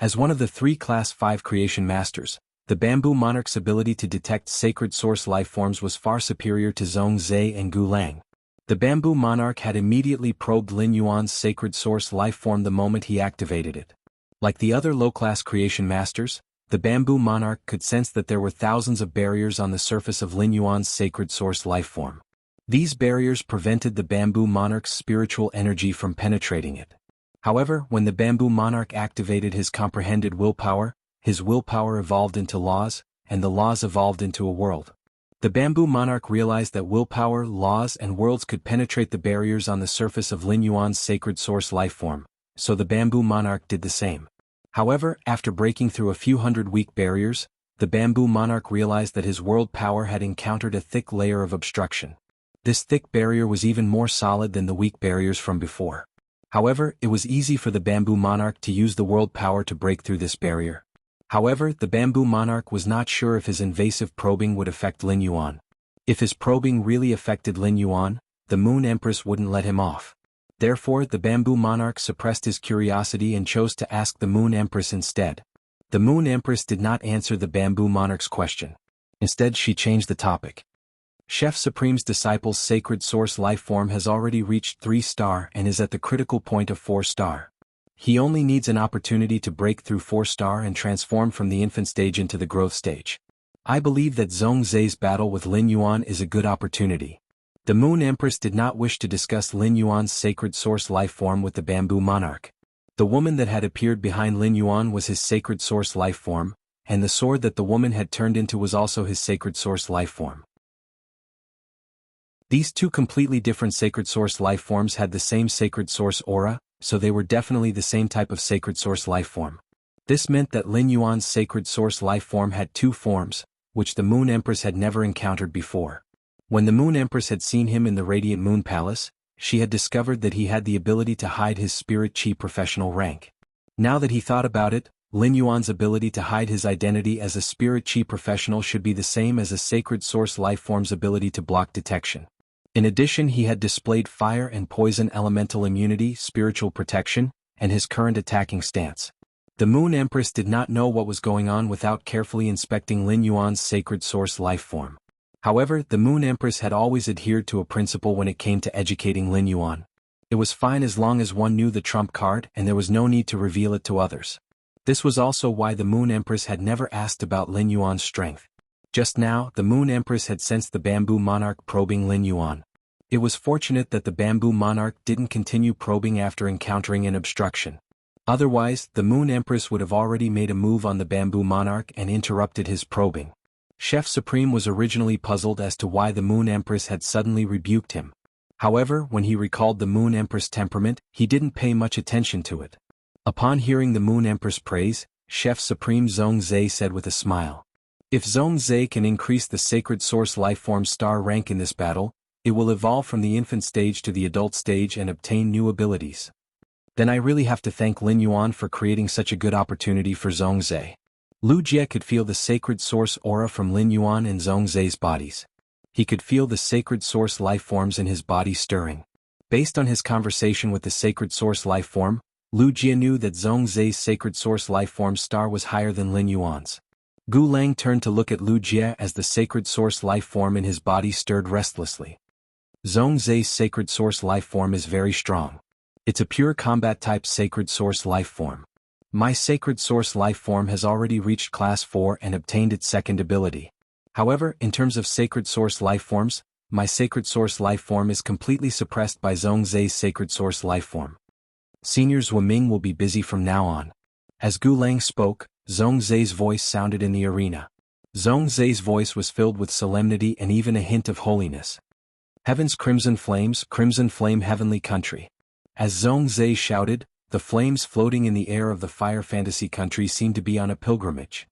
As one of the 3 Class 5 creation masters, the Bamboo Monarch's ability to detect sacred source life forms was far superior to Zhongzhe and Gulang. The Bamboo Monarch had immediately probed Lin Yuan's sacred source life form the moment he activated it. Like the other low-class creation masters, the Bamboo Monarch could sense that there were thousands of barriers on the surface of Lin Yuan's sacred source life form. These barriers prevented the Bamboo Monarch's spiritual energy from penetrating it. However, when the Bamboo Monarch activated his comprehended willpower, his willpower evolved into laws, and the laws evolved into a world. The Bamboo Monarch realized that willpower, laws, and worlds could penetrate the barriers on the surface of Lin Yuan's sacred source life form, so the Bamboo Monarch did the same. However, after breaking through a few hundred weak barriers, the Bamboo Monarch realized that his world power had encountered a thick layer of obstruction. This thick barrier was even more solid than the weak barriers from before. However, it was easy for the Bamboo Monarch to use the world power to break through this barrier. However, the Bamboo Monarch was not sure if his invasive probing would affect Lin Yuan. If his probing really affected Lin Yuan, the Moon Empress wouldn't let him off. Therefore, the Bamboo Monarch suppressed his curiosity and chose to ask the Moon Empress instead. The Moon Empress did not answer the Bamboo Monarch's question. Instead, she changed the topic. Chef Supreme's disciple's sacred source life form has already reached 3-star and is at the critical point of 4-star. He only needs an opportunity to break through 4-star and transform from the infant stage into the growth stage. I believe that Zhongzhe's battle with Lin Yuan is a good opportunity. The Moon Empress did not wish to discuss Lin Yuan's sacred source life form with the Bamboo Monarch. The woman that had appeared behind Lin Yuan was his sacred source life form, and the sword that the woman had turned into was also his sacred source life form. These 2 completely different sacred source life forms had the same sacred source aura, so they were definitely the same type of sacred source life form. This meant that Lin Yuan's sacred source life form had 2 forms, which the Moon Empress had never encountered before. When the Moon Empress had seen him in the Radiant Moon Palace, she had discovered that he had the ability to hide his spirit chi professional rank. Now that he thought about it, Lin Yuan's ability to hide his identity as a spirit chi professional should be the same as a sacred source lifeform's ability to block detection. In addition, he had displayed fire and poison elemental immunity, spiritual protection, and his current attacking stance. The Moon Empress did not know what was going on without carefully inspecting Lin Yuan's sacred source lifeform. However, the Moon Empress had always adhered to a principle when it came to educating Lin Yuan. It was fine as long as one knew the trump card and there was no need to reveal it to others. This was also why the Moon Empress had never asked about Lin Yuan's strength. Just now, the Moon Empress had sensed the Bamboo Monarch probing Lin Yuan. It was fortunate that the Bamboo Monarch didn't continue probing after encountering an obstruction. Otherwise, the Moon Empress would have already made a move on the Bamboo Monarch and interrupted his probing. Chef Supreme was originally puzzled as to why the Moon Empress had suddenly rebuked him. However, when he recalled the Moon Empress' temperament, he didn't pay much attention to it. Upon hearing the Moon Empress praise, Chef Supreme Zhongzhe said with a smile, "If Zhongzhe can increase the sacred source lifeform star rank in this battle, it will evolve from the infant stage to the adult stage and obtain new abilities. Then I really have to thank Lin Yuan for creating such a good opportunity for Zhongzhe." Lu Jie could feel the sacred source aura from Lin Yuan and Zhongzhe's bodies. He could feel the sacred source lifeforms in his body stirring. Based on his conversation with the sacred source lifeform, Lu Jie knew that Zhongzhe's sacred source lifeform star was higher than Lin Yuan's. Gu Lang turned to look at Lu Jie as the sacred source lifeform in his body stirred restlessly. Zhongzhe's sacred source lifeform is very strong. It's a pure combat type sacred source lifeform. My sacred source lifeform has already reached class 4 and obtained its second ability. However, in terms of sacred source lifeforms, my sacred source lifeform is completely suppressed by Zhongzhe's sacred source lifeform. Senior Zhuoming will be busy from now on. As Gu Lang spoke, Zhongzhe's voice sounded in the arena. Zhongzhe's voice was filled with solemnity and even a hint of holiness. Heaven's crimson flame heavenly country. As Zhongzhe shouted, the flames floating in the air of the fire fantasy country seemed to be on a pilgrimage.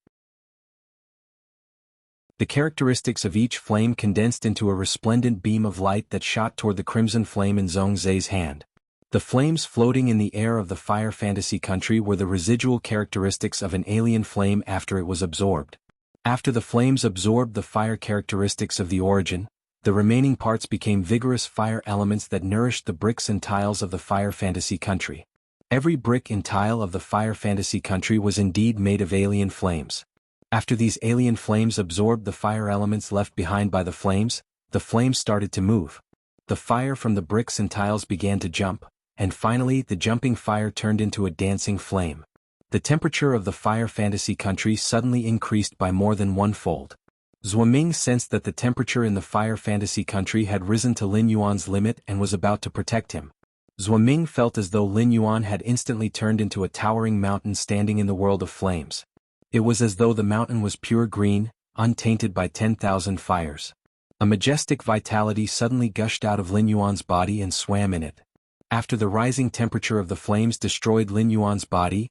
The characteristics of each flame condensed into a resplendent beam of light that shot toward the crimson flame in Zhongzhe's hand. The flames floating in the air of the fire fantasy country were the residual characteristics of an alien flame after it was absorbed. After the flames absorbed the fire characteristics of the origin, the remaining parts became vigorous fire elements that nourished the bricks and tiles of the fire fantasy country. Every brick and tile of the fire fantasy country was indeed made of alien flames. After these alien flames absorbed the fire elements left behind by the flames started to move. The fire from the bricks and tiles began to jump, and finally the jumping fire turned into a dancing flame. The temperature of the fire fantasy country suddenly increased by more than one-fold. Zhuoming sensed that the temperature in the fire fantasy country had risen to Lin Yuan's limit and was about to protect him. Zhuoming felt as though Lin Yuan had instantly turned into a towering mountain standing in the world of flames. It was as though the mountain was pure green, untainted by 10,000 fires. A majestic vitality suddenly gushed out of Lin Yuan's body and swam in it. After the rising temperature of the flames destroyed Lin Yuan's body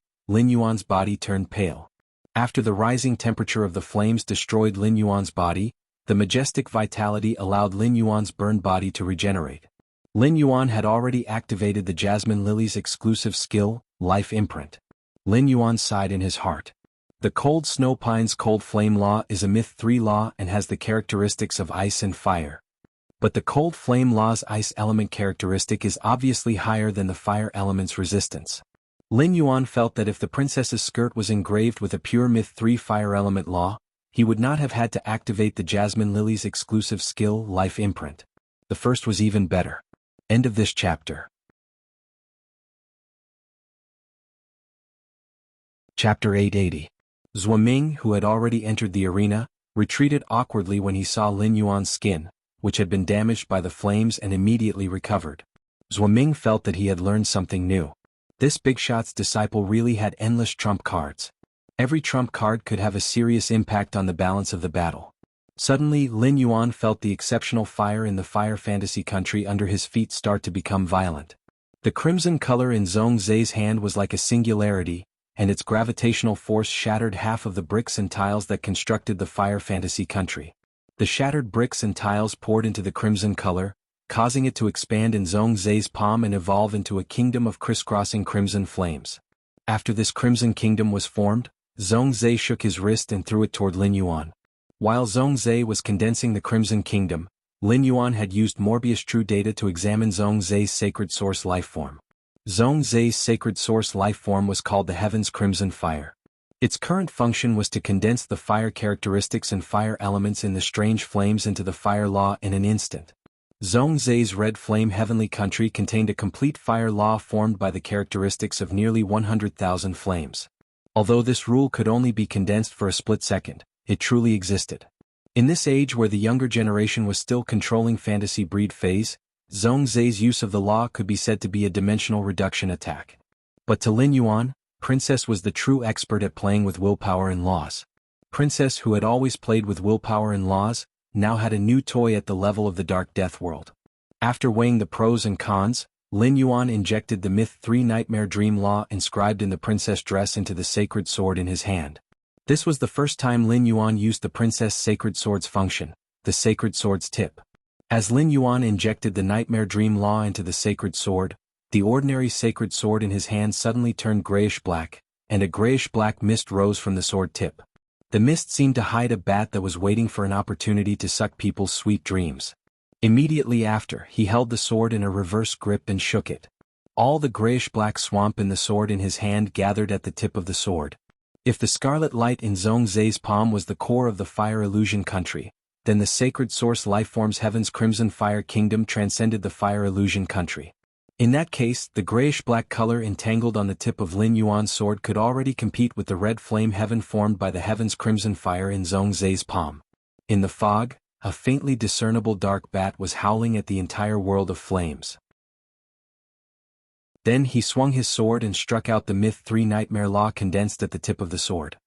turned pale. After the rising temperature of the flames destroyed Lin Yuan's body, the majestic vitality allowed Lin Yuan's burned body to regenerate. Lin Yuan had already activated the Jasmine Lily's exclusive skill, Life Imprint. Lin Yuan sighed in his heart. The Cold Snow Pine's Cold Flame Law is a Myth 3 law and has the characteristics of ice and fire. But the Cold Flame Law's ice element characteristic is obviously higher than the fire element's resistance. Lin Yuan felt that if the princess's skirt was engraved with a pure Myth 3 fire element law, he would not have had to activate the Jasmine Lily's exclusive skill, Life Imprint. The first was even better. End of this chapter. Chapter 880. Zhuoming, who had already entered the arena, retreated awkwardly when he saw Lin Yuan's skin, which had been damaged by the flames, and immediately recovered. Zhuoming felt that he had learned something new. This big shot's disciple really had endless trump cards. Every trump card could have a serious impact on the balance of the battle. Suddenly, Lin Yuan felt the exceptional fire in the fire fantasy country under his feet start to become violent. The crimson color in Zhongzhe's hand was like a singularity, and its gravitational force shattered half of the bricks and tiles that constructed the fire fantasy country. The shattered bricks and tiles poured into the crimson color, causing it to expand in Zhong Zai's palm and evolve into a kingdom of crisscrossing crimson flames. After this crimson kingdom was formed, Zhong Zai shook his wrist and threw it toward Lin Yuan. While Zhong Zai was condensing the crimson kingdom, Lin Yuan had used Morbius True Data to examine Zhong Zai's sacred source lifeform. Zhong Zai's sacred source lifeform was called the Heaven's Crimson Fire. Its current function was to condense the fire characteristics and fire elements in the strange flames into the fire law in an instant. Zhong Zai's red flame heavenly country contained a complete fire law formed by the characteristics of nearly 100,000 flames. Although this rule could only be condensed for a split second, it truly existed. In this age where the younger generation was still controlling fantasy breed phase, Zhong Zai's use of the law could be said to be a dimensional reduction attack. But to Lin Yuan, Princess was the true expert at playing with willpower and laws. Princess, who had always played with willpower and laws, now had a new toy at the level of the Dark Death world. After weighing the pros and cons, Lin Yuan injected the Myth 3 Nightmare Dream Law inscribed in the princess dress into the sacred sword in his hand. This was the first time Lin Yuan used the princess sacred sword's function, the sacred sword's tip. As Lin Yuan injected the Nightmare Dream Law into the sacred sword, the ordinary sacred sword in his hand suddenly turned grayish-black, and a grayish-black mist rose from the sword tip. The mist seemed to hide a bat that was waiting for an opportunity to suck people's sweet dreams. Immediately after, he held the sword in a reverse grip and shook it. All the grayish-black swamp in the sword in his hand gathered at the tip of the sword. If the scarlet light in Zhong Zai's palm was the core of the fire illusion country, then the sacred source lifeform's Heaven's Crimson Fire Kingdom transcended the fire illusion country. In that case, the grayish-black color entangled on the tip of Lin Yuan's sword could already compete with the red flame heaven formed by the Heaven's Crimson Fire in Zhong Zai's palm. In the fog, a faintly discernible dark bat was howling at the entire world of flames. Then he swung his sword and struck out the Myth 3 Nightmare Law condensed at the tip of the sword.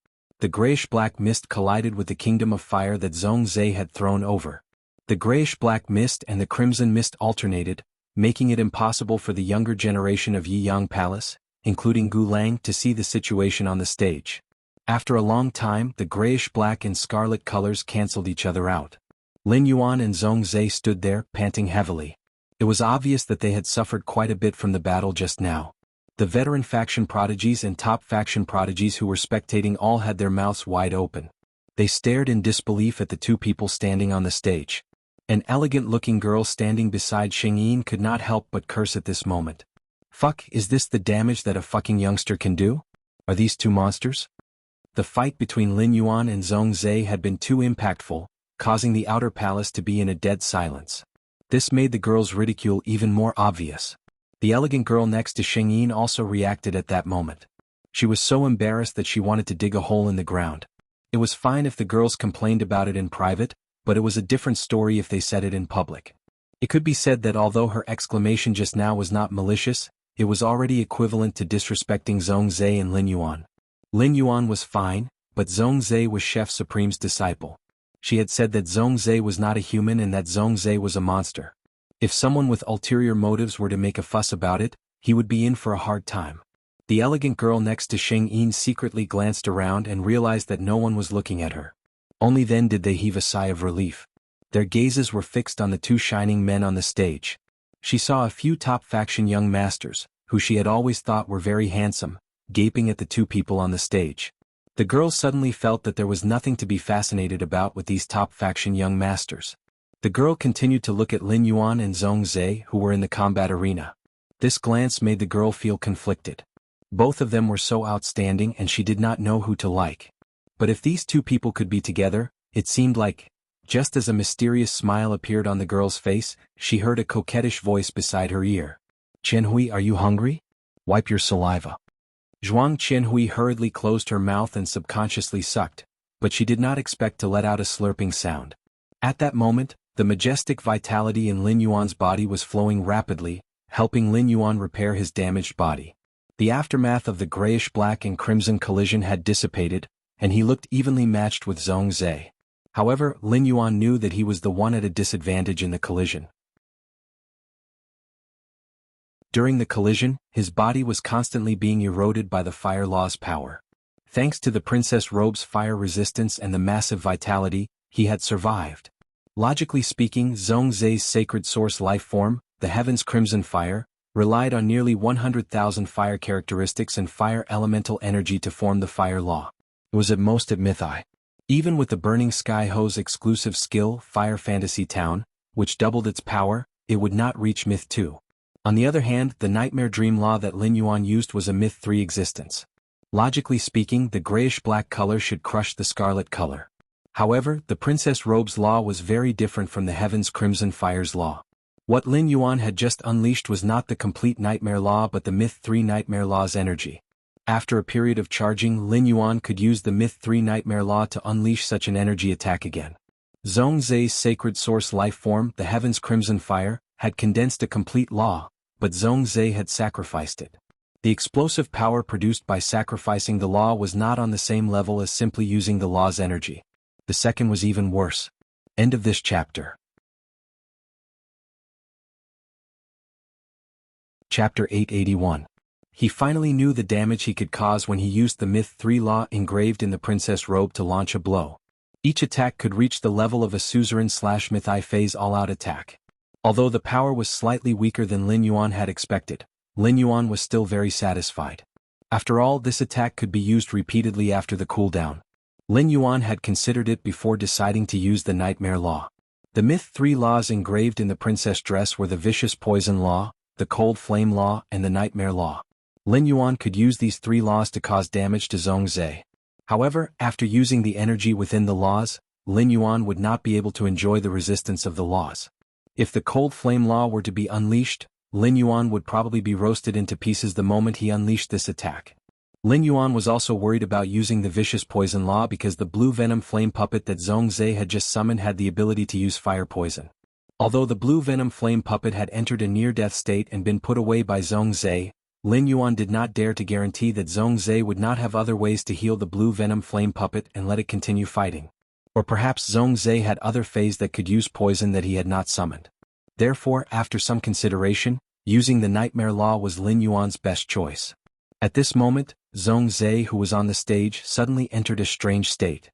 The grayish-black mist collided with the kingdom of fire that Zhong Zai had thrown over. The grayish-black mist and the crimson mist alternated, making it impossible for the younger generation of Yiyang Palace, including Gu Lang, to see the situation on the stage. After a long time, the grayish-black and scarlet colors cancelled each other out. Lin Yuan and Zhong Zai stood there, panting heavily. It was obvious that they had suffered quite a bit from the battle just now. The veteran faction prodigies and top faction prodigies who were spectating all had their mouths wide open. They stared in disbelief at the two people standing on the stage. An elegant-looking girl standing beside Xing Yin could not help but curse at this moment. Fuck, is this the damage that a fucking youngster can do? Are these two monsters? The fight between Lin Yuan and Zhong Zai had been too impactful, causing the outer palace to be in a dead silence. This made the girl's ridicule even more obvious. The elegant girl next to Xing Yin also reacted at that moment. She was so embarrassed that she wanted to dig a hole in the ground. It was fine if the girls complained about it in private, but it was a different story if they said it in public. It could be said that although her exclamation just now was not malicious, it was already equivalent to disrespecting Zhong Zai and Lin Yuan. Lin Yuan was fine, but Zhong Zai was Chef Supreme's disciple. She had said that Zhong Zai was not a human and that Zhong Zai was a monster. If someone with ulterior motives were to make a fuss about it, he would be in for a hard time. The elegant girl next to Xing Yin secretly glanced around and realized that no one was looking at her. Only then did they heave a sigh of relief. Their gazes were fixed on the two shining men on the stage. She saw a few top faction young masters, who she had always thought were very handsome, gaping at the two people on the stage. The girl suddenly felt that there was nothing to be fascinated about with these top faction young masters. The girl continued to look at Lin Yuan and Zhong Zai, who were in the combat arena. This glance made the girl feel conflicted. Both of them were so outstanding and she did not know who to like. But if these two people could be together, it seemed like, just as a mysterious smile appeared on the girl's face, she heard a coquettish voice beside her ear. "Qianhui, are you hungry? Wipe your saliva." Zhuang Qianhui hurriedly closed her mouth and subconsciously sucked, but she did not expect to let out a slurping sound. At that moment, the majestic vitality in Lin Yuan's body was flowing rapidly, helping Lin Yuan repair his damaged body. The aftermath of the grayish-black and crimson collision had dissipated, and he looked evenly matched with Zhong Zai. However, Lin Yuan knew that he was the one at a disadvantage in the collision. During the collision, his body was constantly being eroded by the fire law's power. Thanks to the princess robe's fire resistance and the massive vitality, he had survived. Logically speaking, Zhongzhe's sacred source life form, the heaven's crimson fire, relied on nearly 100,000 fire characteristics and fire elemental energy to form the fire law. It was at most at myth-I. Even with the Burning Sky Ho's exclusive skill, Fire Fantasy Town, which doubled its power, it would not reach myth 2. On the other hand, the Nightmare Dream Law that Lin Yuan used was a myth 3 existence. Logically speaking, the grayish-black color should crush the scarlet color. However, the Princess Robe's law was very different from the Heaven's Crimson Fire's law. What Lin Yuan had just unleashed was not the complete Nightmare Law but the Myth 3 Nightmare Law's energy. After a period of charging, Lin Yuan could use the Myth 3 Nightmare Law to unleash such an energy attack again. Zhongzhe's sacred source life form, the Heaven's Crimson Fire, had condensed a complete law, but Zhongzhe had sacrificed it. The explosive power produced by sacrificing the law was not on the same level as simply using the law's energy. The second was even worse. End of this chapter. Chapter 881. He finally knew the damage he could cause when he used the Myth 3 law engraved in the Princess Robe to launch a blow. Each attack could reach the level of a suzerain/myth-I phase all-out attack. Although the power was slightly weaker than Lin Yuan had expected, Lin Yuan was still very satisfied. After all, this attack could be used repeatedly after the cooldown. Lin Yuan had considered it before deciding to use the Nightmare Law. The Myth 3 laws engraved in the princess dress were the Vicious Poison Law, the Cold Flame Law, and the Nightmare Law. Lin Yuan could use these 3 laws to cause damage to Zhongzhe. However, after using the energy within the laws, Lin Yuan would not be able to enjoy the resistance of the laws. If the Cold Flame Law were to be unleashed, Lin Yuan would probably be roasted into pieces the moment he unleashed this attack. Lin Yuan was also worried about using the Vicious Poison Law because the blue venom flame puppet that Zhongzhe had just summoned had the ability to use fire poison. Although the blue venom flame puppet had entered a near-death state and been put away by Zhongzhe, Lin Yuan did not dare to guarantee that Zhongzhe would not have other ways to heal the blue venom flame puppet and let it continue fighting. Or perhaps Zhongzhe had other fays that could use poison that he had not summoned. Therefore, after some consideration, using the Nightmare Law was Lin Yuan's best choice. At this moment, Zhongzhe, who was on the stage, suddenly entered a strange state.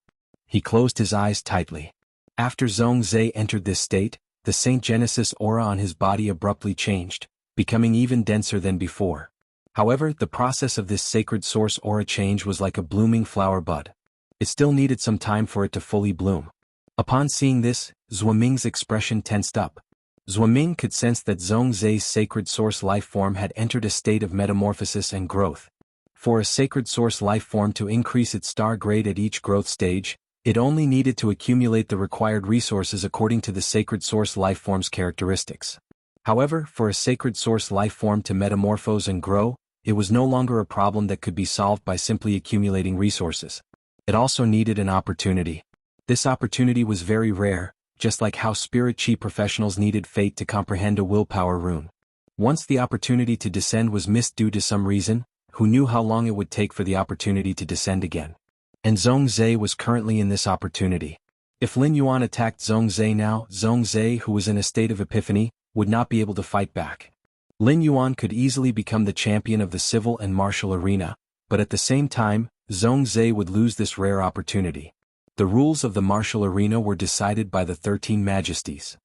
He closed his eyes tightly. After Zhongzhe entered this state, the Saint Genesis aura on his body abruptly changed, becoming even denser than before. However, the process of this sacred source aura change was like a blooming flower bud. It still needed some time for it to fully bloom. Upon seeing this, Zhuaming's expression tensed up. Zhuaming could sense that Zhongzhe's sacred source life form had entered a state of metamorphosis and growth. For a sacred source life form to increase its star grade at each growth stage, it only needed to accumulate the required resources according to the sacred source life form's characteristics. However, for a sacred source life form to metamorphose and grow, it was no longer a problem that could be solved by simply accumulating resources. It also needed an opportunity. This opportunity was very rare, just like how spirit chi professionals needed fate to comprehend a willpower rune. Once the opportunity to descend was missed due to some reason, who knew how long it would take for the opportunity to descend again? And Zhongzhe was currently in this opportunity. If Lin Yuan attacked Zhongzhe now, Zhongzhe, who was in a state of epiphany, would not be able to fight back. Lin Yuan could easily become the champion of the civil and martial arena, but at the same time, Zhongzhe would lose this rare opportunity. The rules of the martial arena were decided by the 13 Majesties.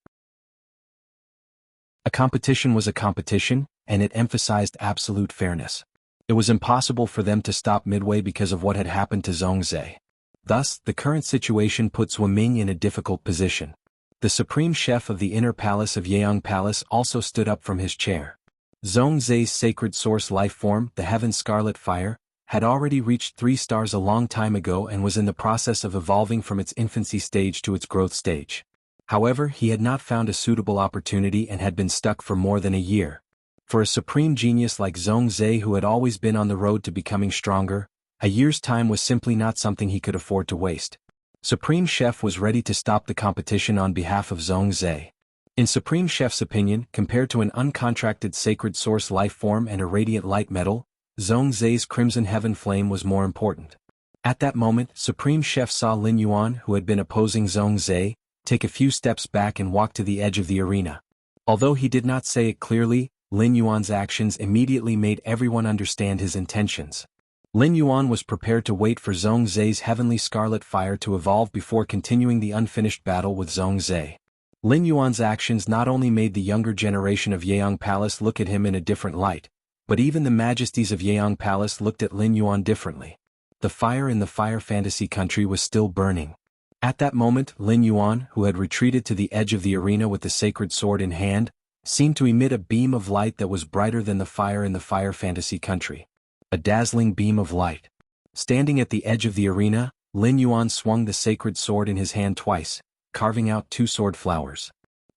A competition was a competition, and it emphasized absolute fairness. It was impossible for them to stop midway because of what had happened to Zhongzhe. Thus, the current situation put Zhuaming in a difficult position. The supreme chef of the inner palace of Yeong Palace also stood up from his chair. Zhongzhe's sacred source life form, the Heaven Scarlet Fire, had already reached 3 stars a long time ago and was in the process of evolving from its infancy stage to its growth stage. However, he had not found a suitable opportunity and had been stuck for more than a year. For a supreme genius like Zhongzhe, who had always been on the road to becoming stronger, a year's time was simply not something he could afford to waste. Supreme Chef was ready to stop the competition on behalf of Zhongzhe. In Supreme Chef's opinion, compared to an uncontracted sacred source life form and a radiant light metal, Zhongzhe's Crimson Heaven Flame was more important. At that moment, Supreme Chef saw Lin Yuan, who had been opposing Zhongzhe, take a few steps back and walk to the edge of the arena. Although he did not say it clearly, Lin Yuan's actions immediately made everyone understand his intentions. Lin Yuan was prepared to wait for Zhongzhe's Heavenly Scarlet Fire to evolve before continuing the unfinished battle with Zhongzhe. Lin Yuan's actions not only made the younger generation of Yeong Palace look at him in a different light, but even the majesties of Yeong Palace looked at Lin Yuan differently. The fire in the Fire Fantasy country was still burning. At that moment, Lin Yuan, who had retreated to the edge of the arena with the sacred sword in hand, seemed to emit a beam of light that was brighter than the fire in the Fire Fantasy country. A dazzling beam of light. Standing at the edge of the arena, Lin Yuan swung the sacred sword in his hand twice, carving out 2 sword flowers.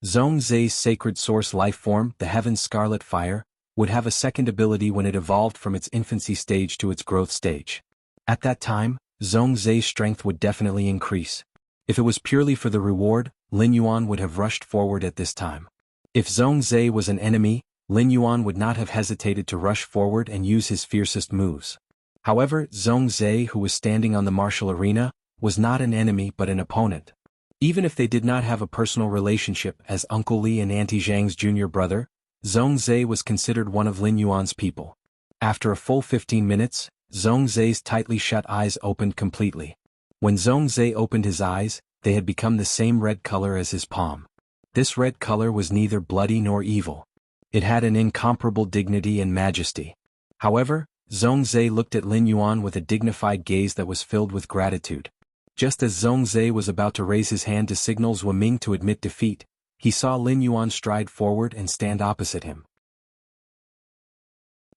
Zhong Zhe's sacred source life form, the Heaven's Scarlet Fire, would have a second ability when it evolved from its infancy stage to its growth stage. At that time, Zhong Zhe's strength would definitely increase. If it was purely for the reward, Lin Yuan would have rushed forward at this time. If Zhong Zhe was an enemy, Lin Yuan would not have hesitated to rush forward and use his fiercest moves. However, Zhong Zhe, who was standing on the martial arena, was not an enemy but an opponent. Even if they did not have a personal relationship as Uncle Li and Auntie Zhang's junior brother, Zhong Zhe was considered one of Lin Yuan's people. After a full 15 minutes, Zhong Zhe's tightly shut eyes opened completely. When Zhong Zhe opened his eyes, they had become the same red color as his palm. This red color was neither bloody nor evil. It had an incomparable dignity and majesty. However, Zhong Zhe looked at Lin Yuan with a dignified gaze that was filled with gratitude. Just as Zhong Zhe was about to raise his hand to signal Zhou Ming to admit defeat, he saw Lin Yuan stride forward and stand opposite him.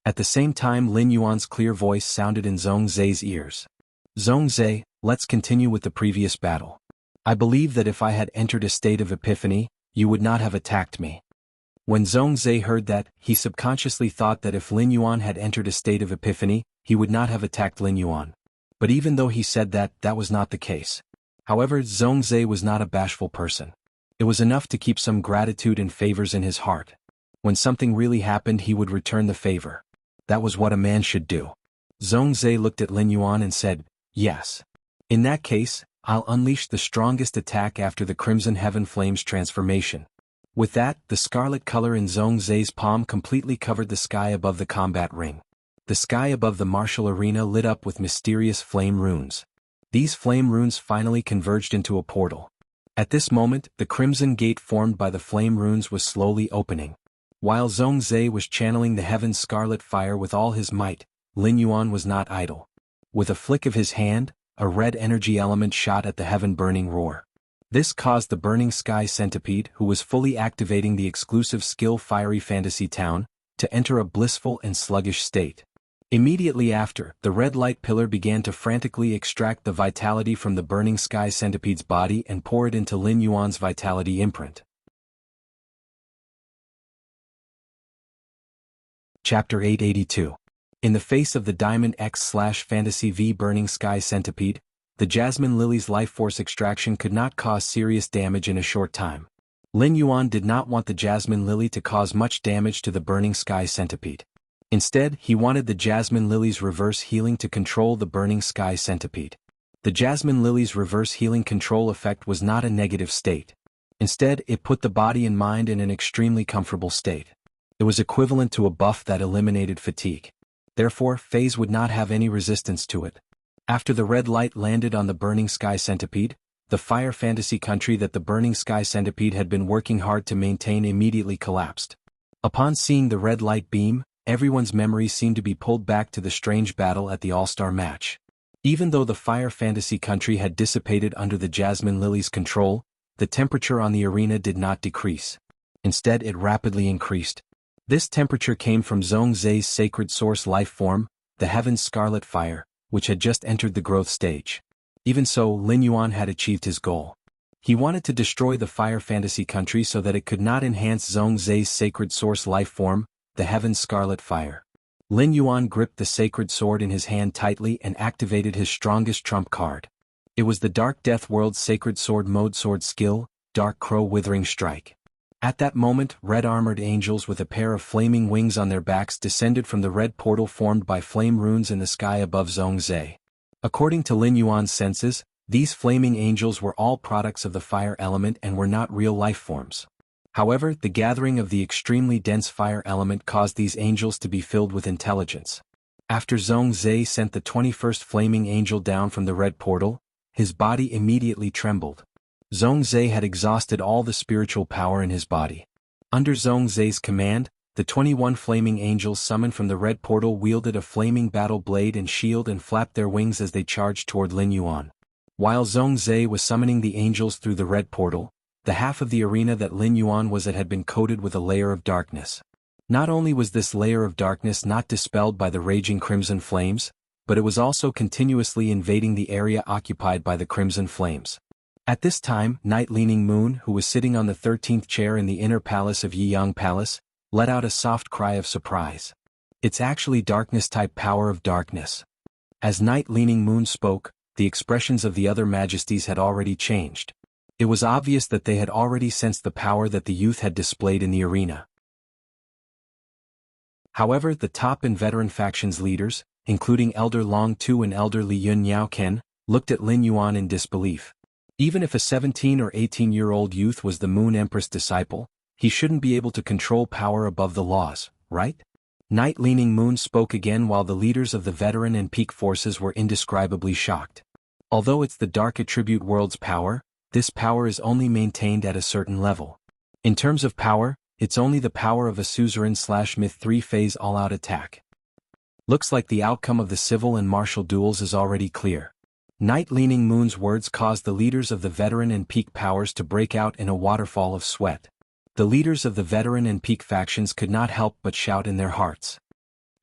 At the same time, Lin Yuan's clear voice sounded in Zhong Zhe's ears. Zhong Zhe, let's continue with the previous battle. I believe that if I had entered a state of epiphany, you would not have attacked me. When Zhong Zhe heard that, he subconsciously thought that if Lin Yuan had entered a state of epiphany, he would not have attacked Lin Yuan. But even though he said that, that was not the case. However, Zhong Zhe was not a bashful person. It was enough to keep some gratitude and favors in his heart. When something really happened, he would return the favor. That was what a man should do. Zhong Zhe looked at Lin Yuan and said, yes. In that case, I'll unleash the strongest attack after the Crimson Heaven Flames transformation. With that, the scarlet color in Zhong Zhe's palm completely covered the sky above the combat ring. The sky above the martial arena lit up with mysterious flame runes. These flame runes finally converged into a portal. At this moment, the crimson gate formed by the flame runes was slowly opening. While Zhong Zhe was channeling the Heaven's Scarlet Fire with all his might, Lin Yuan was not idle. With a flick of his hand, a red energy element shot at the heaven-burning roar. This caused the Burning Sky Centipede, who was fully activating the exclusive skill Fiery Fantasy Town, to enter a blissful and sluggish state. Immediately after, the red light pillar began to frantically extract the vitality from the Burning Sky Centipede's body and pour it into Lin Yuan's vitality imprint. Chapter 882. In the face of the Diamond X/Fantasy V Burning Sky Centipede, the Jasmine Lily's life force extraction could not cause serious damage in a short time. Lin Yuan did not want the Jasmine Lily to cause much damage to the Burning Sky Centipede. Instead, he wanted the Jasmine Lily's reverse healing to control the Burning Sky Centipede. The Jasmine Lily's reverse healing control effect was not a negative state. Instead, it put the body and mind in an extremely comfortable state. It was equivalent to a buff that eliminated fatigue. Therefore, phase would not have any resistance to it. After the red light landed on the Burning Sky Centipede, the Fire Fantasy country that the Burning Sky Centipede had been working hard to maintain immediately collapsed. Upon seeing the red light beam, everyone's memories seemed to be pulled back to the strange battle at the All-Star match. Even though the Fire Fantasy country had dissipated under the Jasmine Lily's control, the temperature on the arena did not decrease. Instead, it rapidly increased. This temperature came from Zhong Zhe's sacred source life form, the Heaven's Scarlet Fire, which had just entered the growth stage. Even so, Lin Yuan had achieved his goal. He wanted to destroy the Fire Fantasy country so that it could not enhance Zhong Zhe's sacred source life form, the Heaven's Scarlet Fire. Lin Yuan gripped the sacred sword in his hand tightly and activated his strongest trump card. It was the Dark Death World's Sacred Sword Mode Sword skill, Dark Crow Withering Strike. At that moment, red armored angels with a pair of flaming wings on their backs descended from the red portal formed by flame runes in the sky above Zhong Zhe. According to Lin Yuan's senses, these flaming angels were all products of the fire element and were not real life forms. However, the gathering of the extremely dense fire element caused these angels to be filled with intelligence. After Zhong Zhe sent the 21st flaming angel down from the red portal, his body immediately trembled. Zhongzhe had exhausted all the spiritual power in his body. Under Zhongzhe's command, the 21 flaming angels summoned from the red portal wielded a flaming battle blade and shield and flapped their wings as they charged toward Lin Yuan. While Zhongzhe was summoning the angels through the red portal, the half of the arena that Lin Yuan was at had been coated with a layer of darkness. Not only was this layer of darkness not dispelled by the raging crimson flames, but it was also continuously invading the area occupied by the crimson flames. At this time, Night Leaning Moon, who was sitting on the 13th chair in the inner palace of Yiyang Palace, let out a soft cry of surprise. It's actually darkness-type power of darkness. As Night Leaning Moon spoke, the expressions of the other majesties had already changed. It was obvious that they had already sensed the power that the youth had displayed in the arena. However, the top and veteran factions leaders, including Elder Long Tu and Elder Li Yun Yao Ken, looked at Lin Yuan in disbelief. Even if a 17 or 18-year-old youth was the Moon Empress disciple, he shouldn't be able to control power above the laws, right? Night Leaning Moon spoke again while the leaders of the veteran and peak forces were indescribably shocked. Although it's the Dark Attribute World's power, this power is only maintained at a certain level. In terms of power, it's only the power of a suzerain/myth 3-phase all-out attack. Looks like the outcome of the civil and martial duels is already clear. Night Leaning Moon's words caused the leaders of the veteran and peak powers to break out in a waterfall of sweat. The leaders of the veteran and peak factions could not help but shout in their hearts.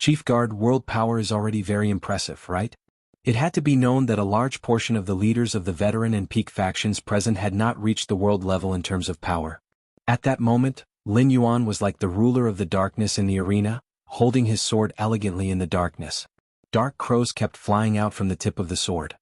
Chief Guard, world power is already very impressive, right? It had to be known that a large portion of the leaders of the veteran and peak factions present had not reached the world level in terms of power. At that moment, Lin Yuan was like the ruler of the darkness in the arena, holding his sword elegantly in the darkness. Dark crows kept flying out from the tip of the sword.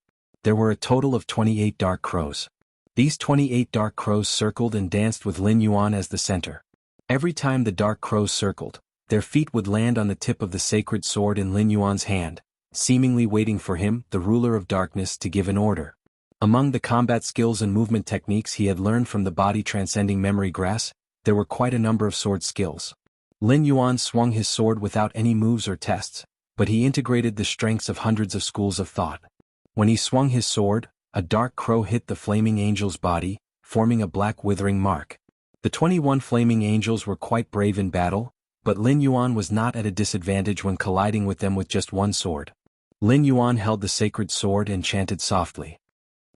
There were a total of 28 dark crows. These 28 dark crows circled and danced with Lin Yuan as the center. Every time the dark crows circled, their feet would land on the tip of the sacred sword in Lin Yuan's hand, seemingly waiting for him, the ruler of darkness, to give an order. Among the combat skills and movement techniques he had learned from the body transcending memory grass, there were quite a number of sword skills. Lin Yuan swung his sword without any moves or tests, but he integrated the strengths of hundreds of schools of thought. When he swung his sword, a dark crow hit the flaming angel's body, forming a black withering mark. The 21 flaming angels were quite brave in battle, but Lin Yuan was not at a disadvantage when colliding with them with just one sword. Lin Yuan held the sacred sword and chanted softly.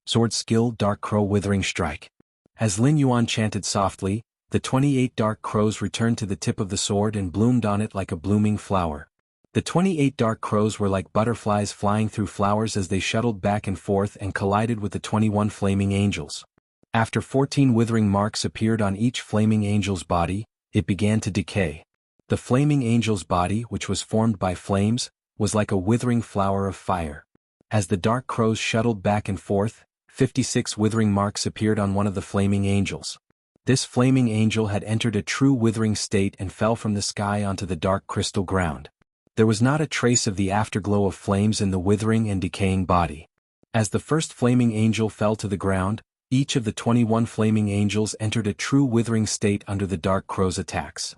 Sword skill, Dark Crow Withering Strike. As Lin Yuan chanted softly, the 28 dark crows returned to the tip of the sword and bloomed on it like a blooming flower. The 28 dark crows were like butterflies flying through flowers as they shuttled back and forth and collided with the 21 flaming angels. After 14 withering marks appeared on each flaming angel's body, it began to decay. The flaming angel's body, which was formed by flames, was like a withering flower of fire. As the dark crows shuttled back and forth, 56 withering marks appeared on one of the flaming angels. This flaming angel had entered a true withering state and fell from the sky onto the dark crystal ground. There was not a trace of the afterglow of flames in the withering and decaying body. As the first flaming angel fell to the ground, each of the 21 flaming angels entered a true withering state under the dark crow's attacks.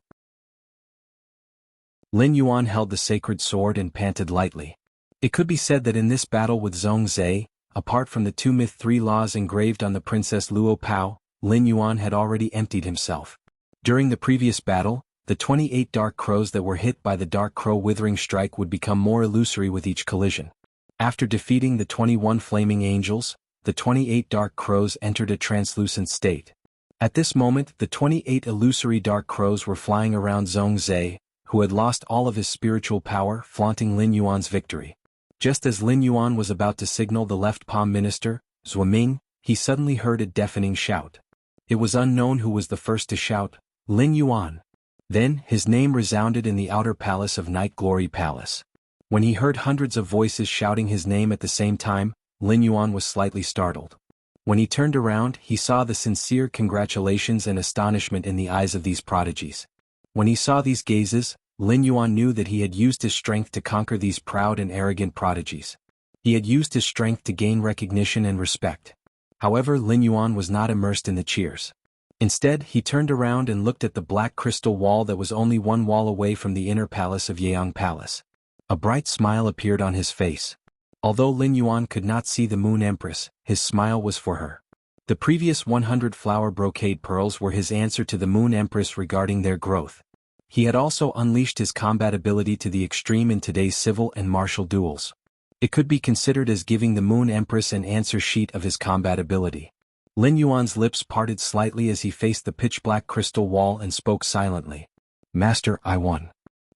Lin Yuan held the sacred sword and panted lightly. It could be said that in this battle with Zhongzhe, apart from the 2 myth 3 laws engraved on the Princess Luo Pao, Lin Yuan had already emptied himself. During the previous battle, the 28 dark crows that were hit by the dark crow withering strike would become more illusory with each collision. After defeating the 21 flaming angels, the 28 dark crows entered a translucent state. At this moment, the 28 illusory dark crows were flying around Zhongzhe, who had lost all of his spiritual power, flaunting Lin Yuan's victory. Just as Lin Yuan was about to signal the left palm minister, Zuoming, he suddenly heard a deafening shout. It was unknown who was the first to shout, Lin Yuan. Then, his name resounded in the outer palace of Night Glory Palace. When he heard hundreds of voices shouting his name at the same time, Lin Yuan was slightly startled. When he turned around, he saw the sincere congratulations and astonishment in the eyes of these prodigies. When he saw these gazes, Lin Yuan knew that he had used his strength to conquer these proud and arrogant prodigies. He had used his strength to gain recognition and respect. However, Lin Yuan was not immersed in the cheers. Instead, he turned around and looked at the black crystal wall that was only one wall away from the inner palace of Yiyang Palace. A bright smile appeared on his face. Although Lin Yuan could not see the Moon Empress, his smile was for her. The previous 100 flower brocade pearls were his answer to the Moon Empress regarding their growth. He had also unleashed his combat ability to the extreme in today's civil and martial duels. It could be considered as giving the Moon Empress an answer sheet of his combat ability. Lin Yuan's lips parted slightly as he faced the pitch-black crystal wall and spoke silently. Master, I won.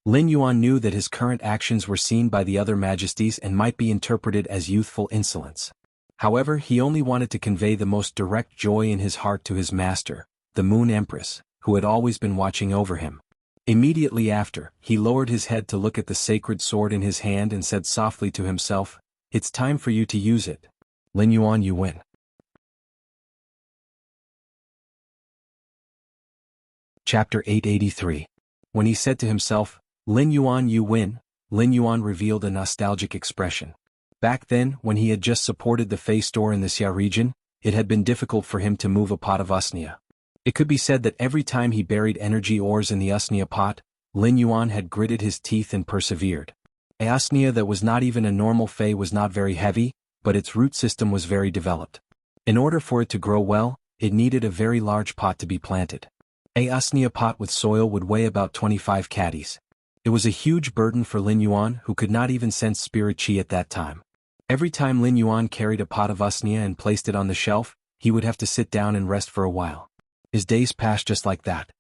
Lin Yuan knew that his current actions were seen by the other majesties and might be interpreted as youthful insolence. However, he only wanted to convey the most direct joy in his heart to his master, the Moon Empress, who had always been watching over him. Immediately after, he lowered his head to look at the sacred sword in his hand and said softly to himself, "It's time for you to use it. Lin Yuan, you win." Chapter 883. When he said to himself, "Lin Yuan, you win," Lin Yuan revealed a nostalgic expression. Back then, when he had just supported the Fei store in the Xia region, it had been difficult for him to move a pot of usnia. It could be said that every time he buried energy ores in the usnia pot, Lin Yuan had gritted his teeth and persevered. A usnia that was not even a normal Fei was not very heavy, but its root system was very developed. In order for it to grow well, it needed a very large pot to be planted. A usnia pot with soil would weigh about 25 caddies. It was a huge burden for Lin Yuan, who could not even sense spirit chi at that time. Every time Lin Yuan carried a pot of usnia and placed it on the shelf, he would have to sit down and rest for a while. His days passed just like that.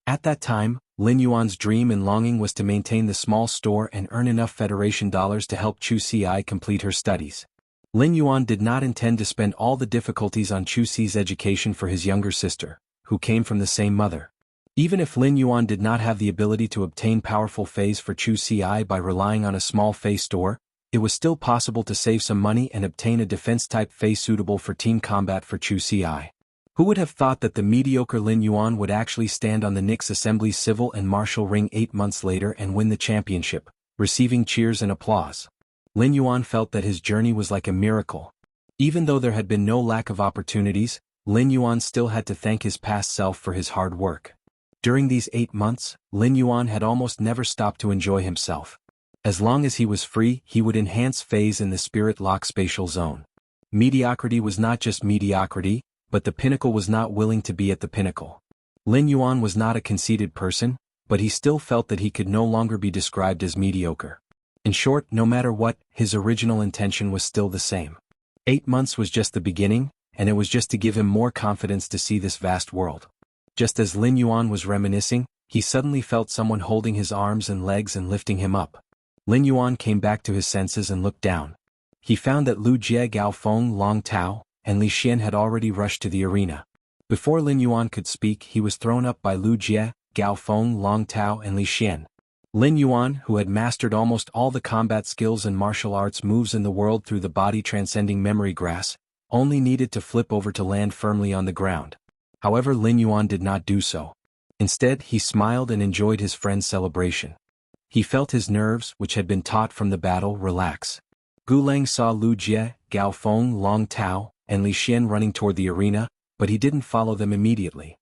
At that time, Lin Yuan's dream and longing was to maintain the small store and earn enough Federation dollars to help Chu Xi complete her studies. Lin Yuan did not intend to spend all the difficulties on Chu Xi's education for his younger sister, who came from the same mother. Even if Lin Yuan did not have the ability to obtain powerful Feis for Chu Xi by relying on a small Fei store, it was still possible to save some money and obtain a defense-type Fei suitable for team combat for Chu Xi. Who would have thought that the mediocre Lin Yuan would actually stand on the Nix Assembly's civil and martial ring 8 months later and win the championship, receiving cheers and applause? Lin Yuan felt that his journey was like a miracle. Even though there had been no lack of opportunities, Lin Yuan still had to thank his past self for his hard work. During these 8 months, Lin Yuan had almost never stopped to enjoy himself. As long as he was free, he would enhance Feis in the Spirit Lock spatial zone. Mediocrity was not just mediocrity, but the pinnacle was not willing to be at the pinnacle. Lin Yuan was not a conceited person, but he still felt that he could no longer be described as mediocre. In short, no matter what, his original intention was still the same. 8 months was just the beginning, and it was just to give him more confidence to see this vast world. Just as Lin Yuan was reminiscing, he suddenly felt someone holding his arms and legs and lifting him up. Lin Yuan came back to his senses and looked down. He found that Lu Jie, Gao Feng, Long Tao, and Li Xian had already rushed to the arena. Before Lin Yuan could speak, he was thrown up by Lu Jie, Gao Feng, Long Tao, and Li Xian. Lin Yuan, who had mastered almost all the combat skills and martial arts moves in the world through the body-transcending memory grass, only needed to flip over to land firmly on the ground. However, Lin Yuan did not do so. Instead, he smiled and enjoyed his friend's celebration. He felt his nerves, which had been taut from the battle, relax. Gu Lang saw Lu Jie, Gao Feng, Long Tao, and Li Xian running toward the arena, but he didn't follow them immediately.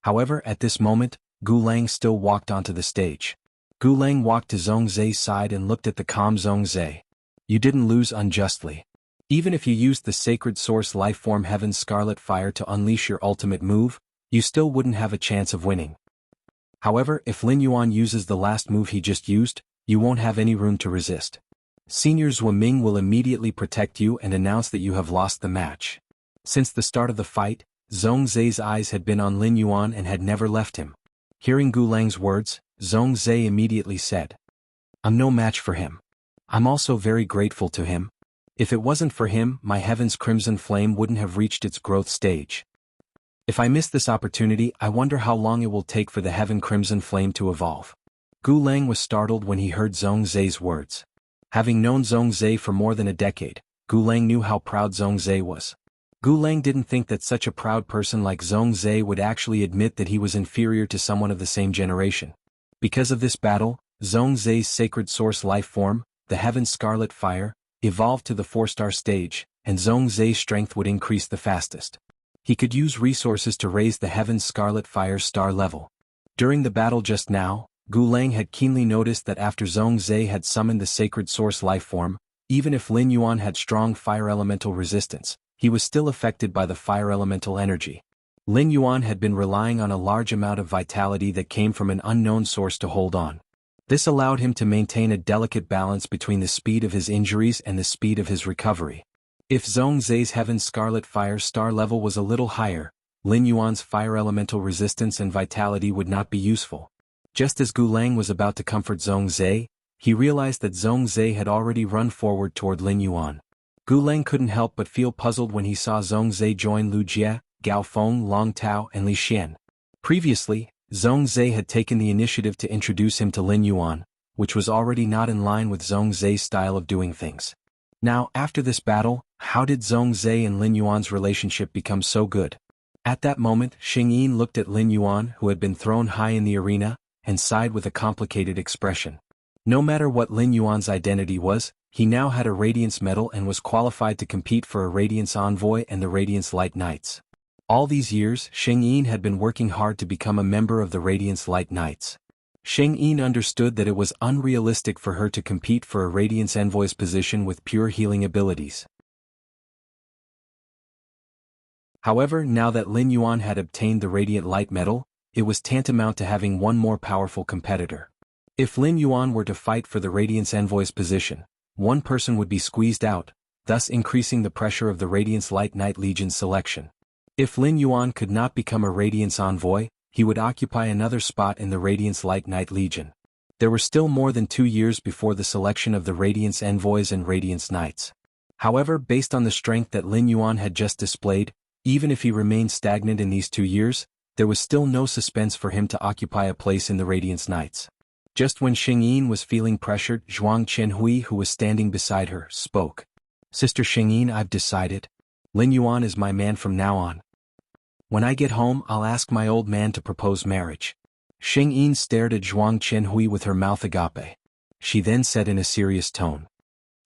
However, at this moment, Gu Lang still walked onto the stage. Gu Lang walked to Zhong Zhe's side and looked at the calm Zhong Zhe. "You didn't lose unjustly. Even if you used the sacred source lifeform Heaven's Scarlet Fire to unleash your ultimate move, you still wouldn't have a chance of winning. However, if Lin Yuan uses the last move he just used, you won't have any room to resist. Senior Zhuo Ming will immediately protect you and announce that you have lost the match." Since the start of the fight, Zhong Zhe's eyes had been on Lin Yuan and had never left him. Hearing Gu Lang's words, Zhong Zhe immediately said, "I'm no match for him. I'm also very grateful to him. If it wasn't for him, my Heaven's Crimson Flame wouldn't have reached its growth stage. If I miss this opportunity, I wonder how long it will take for the Heaven Crimson Flame to evolve." Gu Lang was startled when he heard Zhong Zhe's words. Having known Zhong Zhe for more than a decade, Gu Lang knew how proud Zhong Zhe was. Gu Lang didn't think that such a proud person like Zhong Zhe would actually admit that he was inferior to someone of the same generation. Because of this battle, Zhong Zhe's sacred source life form, the Heaven Scarlet Fire, evolved to the 4-star stage, and Zhong Zhe's strength would increase the fastest. He could use resources to raise the Heaven's Scarlet Fire star level. During the battle just now, Gu Lang had keenly noticed that after Zhong Zhe had summoned the sacred source lifeform, even if Lin Yuan had strong fire elemental resistance, he was still affected by the fire elemental energy. Lin Yuan had been relying on a large amount of vitality that came from an unknown source to hold on. This allowed him to maintain a delicate balance between the speed of his injuries and the speed of his recovery. If Zhongzhe's Heaven's Scarlet Fire star level was a little higher, Lin Yuan's fire elemental resistance and vitality would not be useful. Just as Gulang was about to comfort Zhongzhe, he realized that Zhongzhe had already run forward toward Lin Yuan. Gulang couldn't help but feel puzzled when he saw Zhongzhe join Lu Jie, Gao Feng, Long Tao and Li Xian. Previously, Zhongzhe had taken the initiative to introduce him to Lin Yuan, which was already not in line with Zhongzhe's style of doing things. Now, after this battle, how did Zhongzhe and Lin Yuan's relationship become so good? At that moment, Xing Yin looked at Lin Yuan, who had been thrown high in the arena, and sighed with a complicated expression. No matter what Lin Yuan's identity was, he now had a Radiance medal and was qualified to compete for a Radiance Envoy and the Radiance Light Knights. All these years, Xing Yin had been working hard to become a member of the Radiance Light Knights. Xing Yin understood that it was unrealistic for her to compete for a Radiance Envoy's position with pure healing abilities. However, now that Lin Yuan had obtained the Radiant Light medal, it was tantamount to having one more powerful competitor. If Lin Yuan were to fight for the Radiance Envoy's position, one person would be squeezed out, thus increasing the pressure of the Radiance Light Knight Legion's selection. If Lin Yuan could not become a Radiance Envoy, he would occupy another spot in the Radiance Light Knight Legion. There were still more than 2 years before the selection of the Radiance Envoys and Radiance Knights. However, based on the strength that Lin Yuan had just displayed, even if he remained stagnant in these 2 years, there was still no suspense for him to occupy a place in the Radiance Knights. Just when Xing Yin was feeling pressured, Zhuang Qianhui, who was standing beside her, spoke. "Sister Xing Yin, I've decided. Lin Yuan is my man from now on. When I get home, I'll ask my old man to propose marriage." Xing Yin stared at Zhuang Qianhui with her mouth agape. She then said in a serious tone,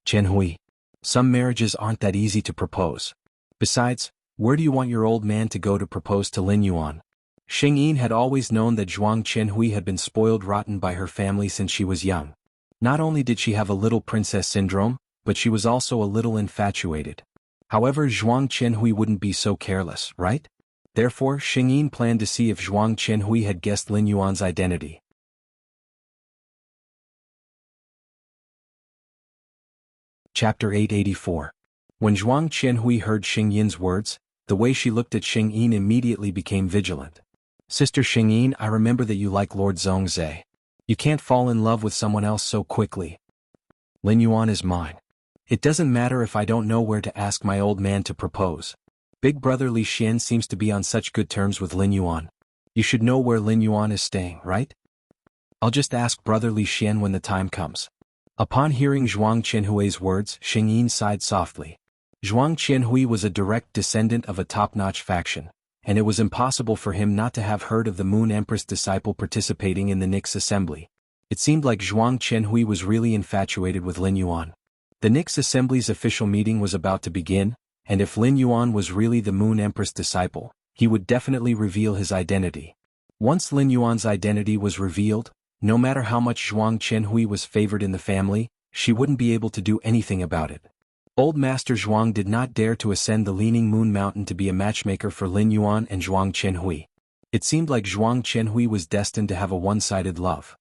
"Qianhui, some marriages aren't that easy to propose. Besides, where do you want your old man to go to propose to Lin Yuan?" Xing Yin had always known that Zhuang Qianhui had been spoiled rotten by her family since she was young. Not only did she have a little princess syndrome, but she was also a little infatuated. However, Zhuang Qianhui wouldn't be so careless, right? Therefore, Xing Yin planned to see if Zhuang Qianhui had guessed Lin Yuan's identity. Chapter 884. When Zhuang Qianhui heard Xing Yin's words, the way she looked at Xing Yin immediately became vigilant. "Sister Xing Yin, I remember that you like Lord Zhongzhe. You can't fall in love with someone else so quickly. Lin Yuan is mine. It doesn't matter if I don't know where to ask my old man to propose. Big brother Li Xian seems to be on such good terms with Lin Yuan. You should know where Lin Yuan is staying, right? I'll just ask brother Li Xian when the time comes." Upon hearing Zhuang Qianhui's words, Xing Yin sighed softly. Zhuang Qianhui was a direct descendant of a top-notch faction, and it was impossible for him not to have heard of the Moon Empress disciple participating in the Nix assembly. It seemed like Zhuang Qianhui was really infatuated with Lin Yuan. The Nix assembly's official meeting was about to begin, and if Lin Yuan was really the Moon Empress disciple, he would definitely reveal his identity. Once Lin Yuan's identity was revealed, no matter how much Zhuang Qianhui was favored in the family, she wouldn't be able to do anything about it. Old Master Zhuang did not dare to ascend the Leaning Moon Mountain to be a matchmaker for Lin Yuan and Zhuang Qianhui. It seemed like Zhuang Qianhui was destined to have a one-sided love.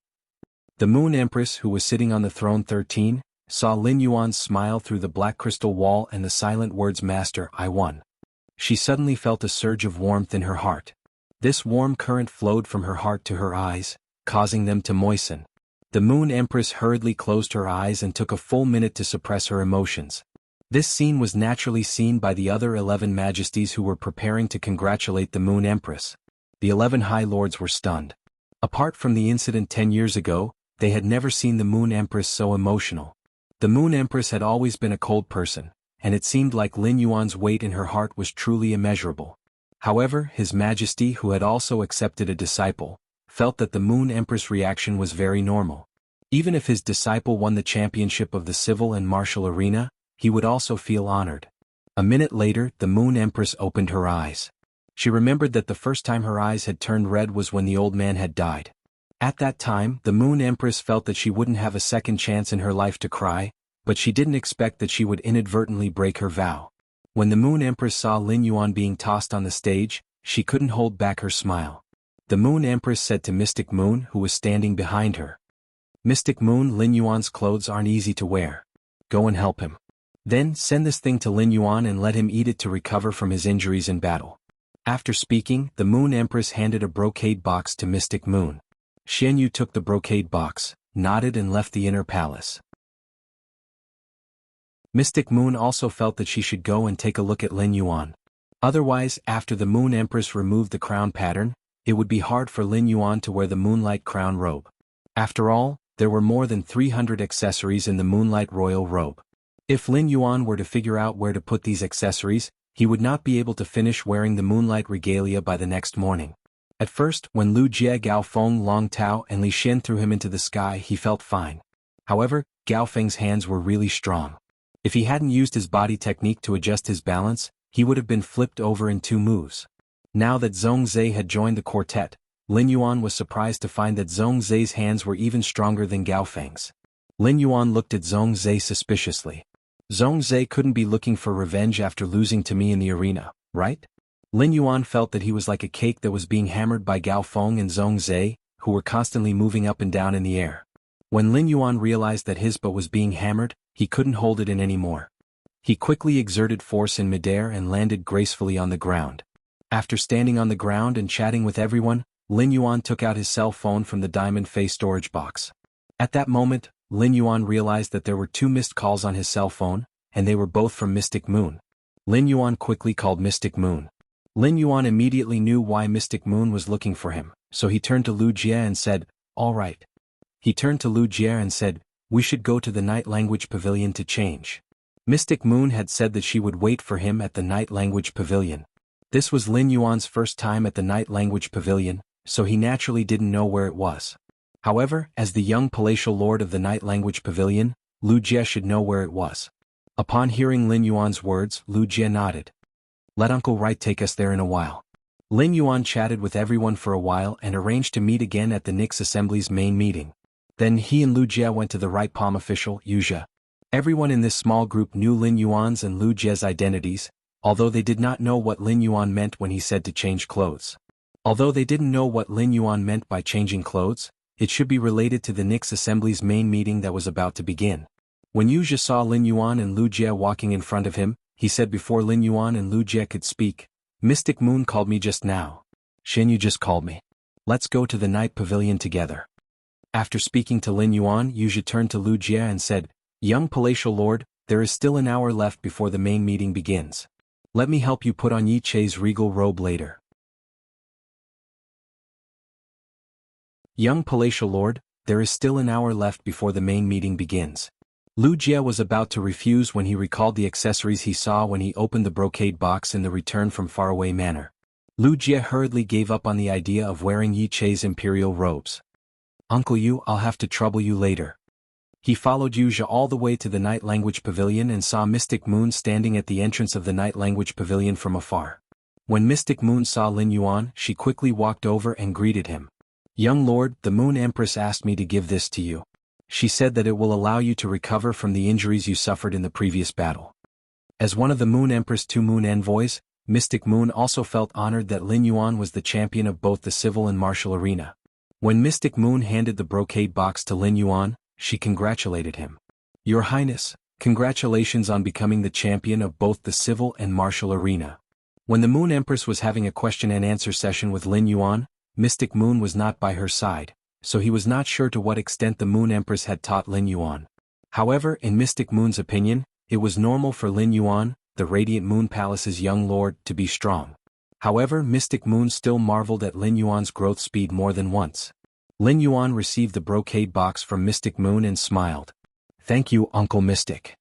The Moon Empress, who was sitting on the throne 13, saw Lin Yuan smile through the black crystal wall and the silent words, "Master, I won." She suddenly felt a surge of warmth in her heart. This warm current flowed from her heart to her eyes, causing them to moisten. The Moon Empress hurriedly closed her eyes and took a full minute to suppress her emotions. This scene was naturally seen by the other 11 majesties who were preparing to congratulate the Moon Empress. The 11 High Lords were stunned. Apart from the incident 10 years ago, they had never seen the Moon Empress so emotional. The Moon Empress had always been a cold person, and it seemed like Lin Yuan's weight in her heart was truly immeasurable. However, His Majesty, who had also accepted a disciple, felt that the Moon Empress' reaction was very normal. Even if his disciple won the championship of the civil and martial arena, he would also feel honored. A minute later, the Moon Empress opened her eyes. She remembered that the first time her eyes had turned red was when the old man had died. At that time, the Moon Empress felt that she wouldn't have a second chance in her life to cry, but she didn't expect that she would inadvertently break her vow. When the Moon Empress saw Lin Yuan being tossed on the stage, she couldn't hold back her smile. The Moon Empress said to Mystic Moon, who was standing behind her, "Mystic Moon, Lin Yuan's clothes aren't easy to wear. Go and help him. Then send this thing to Lin Yuan and let him eat it to recover from his injuries in battle." After speaking, the Moon Empress handed a brocade box to Mystic Moon. Xian Yu took the brocade box, nodded and left the inner palace. Mystic Moon also felt that she should go and take a look at Lin Yuan. Otherwise, after the Moon Empress removed the crown pattern, it would be hard for Lin Yuan to wear the Moonlight Crown robe. After all, there were more than 300 accessories in the Moonlight Royal robe. If Lin Yuan were to figure out where to put these accessories, he would not be able to finish wearing the Moonlight regalia by the next morning. At first, when Lu Jie, Gao Feng, Long Tao and Li Xin threw him into the sky, he felt fine. However, Gao Feng's hands were really strong. If he hadn't used his body technique to adjust his balance, he would have been flipped over in 2 moves. Now that Zhong Zhe had joined the quartet, Lin Yuan was surprised to find that Zhong Zhe's hands were even stronger than Gao Feng's. Lin Yuan looked at Zhong Zhe suspiciously. Zhong Zhe couldn't be looking for revenge after losing to me in the arena, right? Lin Yuan felt that he was like a cake that was being hammered by Gao Feng and Zhong Zhe, who were constantly moving up and down in the air. When Lin Yuan realized that his bow was being hammered, he couldn't hold it in anymore. He quickly exerted force in midair and landed gracefully on the ground. After standing on the ground and chatting with everyone, Lin Yuan took out his cell phone from the diamond face storage box. At that moment, Lin Yuan realized that there were 2 missed calls on his cell phone, and they were both from Mystic Moon. Lin Yuan quickly called Mystic Moon. Lin Yuan immediately knew why Mystic Moon was looking for him, so he turned to Lu Jie and said, "All right." He turned to Lu Jie and said, "We should go to the Night Language Pavilion to change." Mystic Moon had said that she would wait for him at the Night Language Pavilion. This was Lin Yuan's first time at the Night Language Pavilion, so he naturally didn't know where it was. However, as the young palatial lord of the Night Language Pavilion, Lu Jie should know where it was. Upon hearing Lin Yuan's words, Lu Jie nodded. "Let Uncle Wright take us there in a while." Lin Yuan chatted with everyone for a while and arranged to meet again at the Nix Assembly's main meeting. Then he and Lu Jie went to the right palm official, Yuja. Everyone in this small group knew Lin Yuan's and Lu Jie's identities, although they did not know what Lin Yuan meant when he said to change clothes. Although they didn't know what Lin Yuan meant by changing clothes, it should be related to the Nix Assembly's main meeting that was about to begin. When Yuja saw Lin Yuan and Lu Jie walking in front of him, he said before Lin Yuan and Lu Jie could speak, "Mystic Moon called me just now. Xian Yu just called me. Let's go to the Night Pavilion together." After speaking to Lin Yuan, Yuja turned to Lu Jie and said, "Young Palatial Lord, there is still an hour left before the main meeting begins. Let me help you put on Yi Chei's regal robe later." Young Palatial Lord, there is still an hour left before the main meeting begins. Lu Jie was about to refuse when he recalled the accessories he saw when he opened the brocade box in the Return from Faraway Manor. Lu Jie hurriedly gave up on the idea of wearing Yi Chei's imperial robes. "Uncle Yu, I'll have to trouble you later." He followed Yuja all the way to the Night Language Pavilion and saw Mystic Moon standing at the entrance of the Night Language Pavilion from afar. When Mystic Moon saw Lin Yuan, she quickly walked over and greeted him. "Young Lord, the Moon Empress asked me to give this to you. She said that it will allow you to recover from the injuries you suffered in the previous battle." As one of the Moon Empress' 2 Moon envoys, Mystic Moon also felt honored that Lin Yuan was the champion of both the civil and martial arena. When Mystic Moon handed the brocade box to Lin Yuan, she congratulated him. "Your Highness, congratulations on becoming the champion of both the civil and martial arena." When the Moon Empress was having a question and answer session with Lin Yuan, Mystic Moon was not by her side, so he was not sure to what extent the Moon Empress had taught Lin Yuan. However, in Mystic Moon's opinion, it was normal for Lin Yuan, the Radiant Moon Palace's young lord, to be strong. However, Mystic Moon still marveled at Lin Yuan's growth speed more than once. Lin Yuan received the brocade box from Mystic Moon and smiled. "Thank you, Uncle Mystic."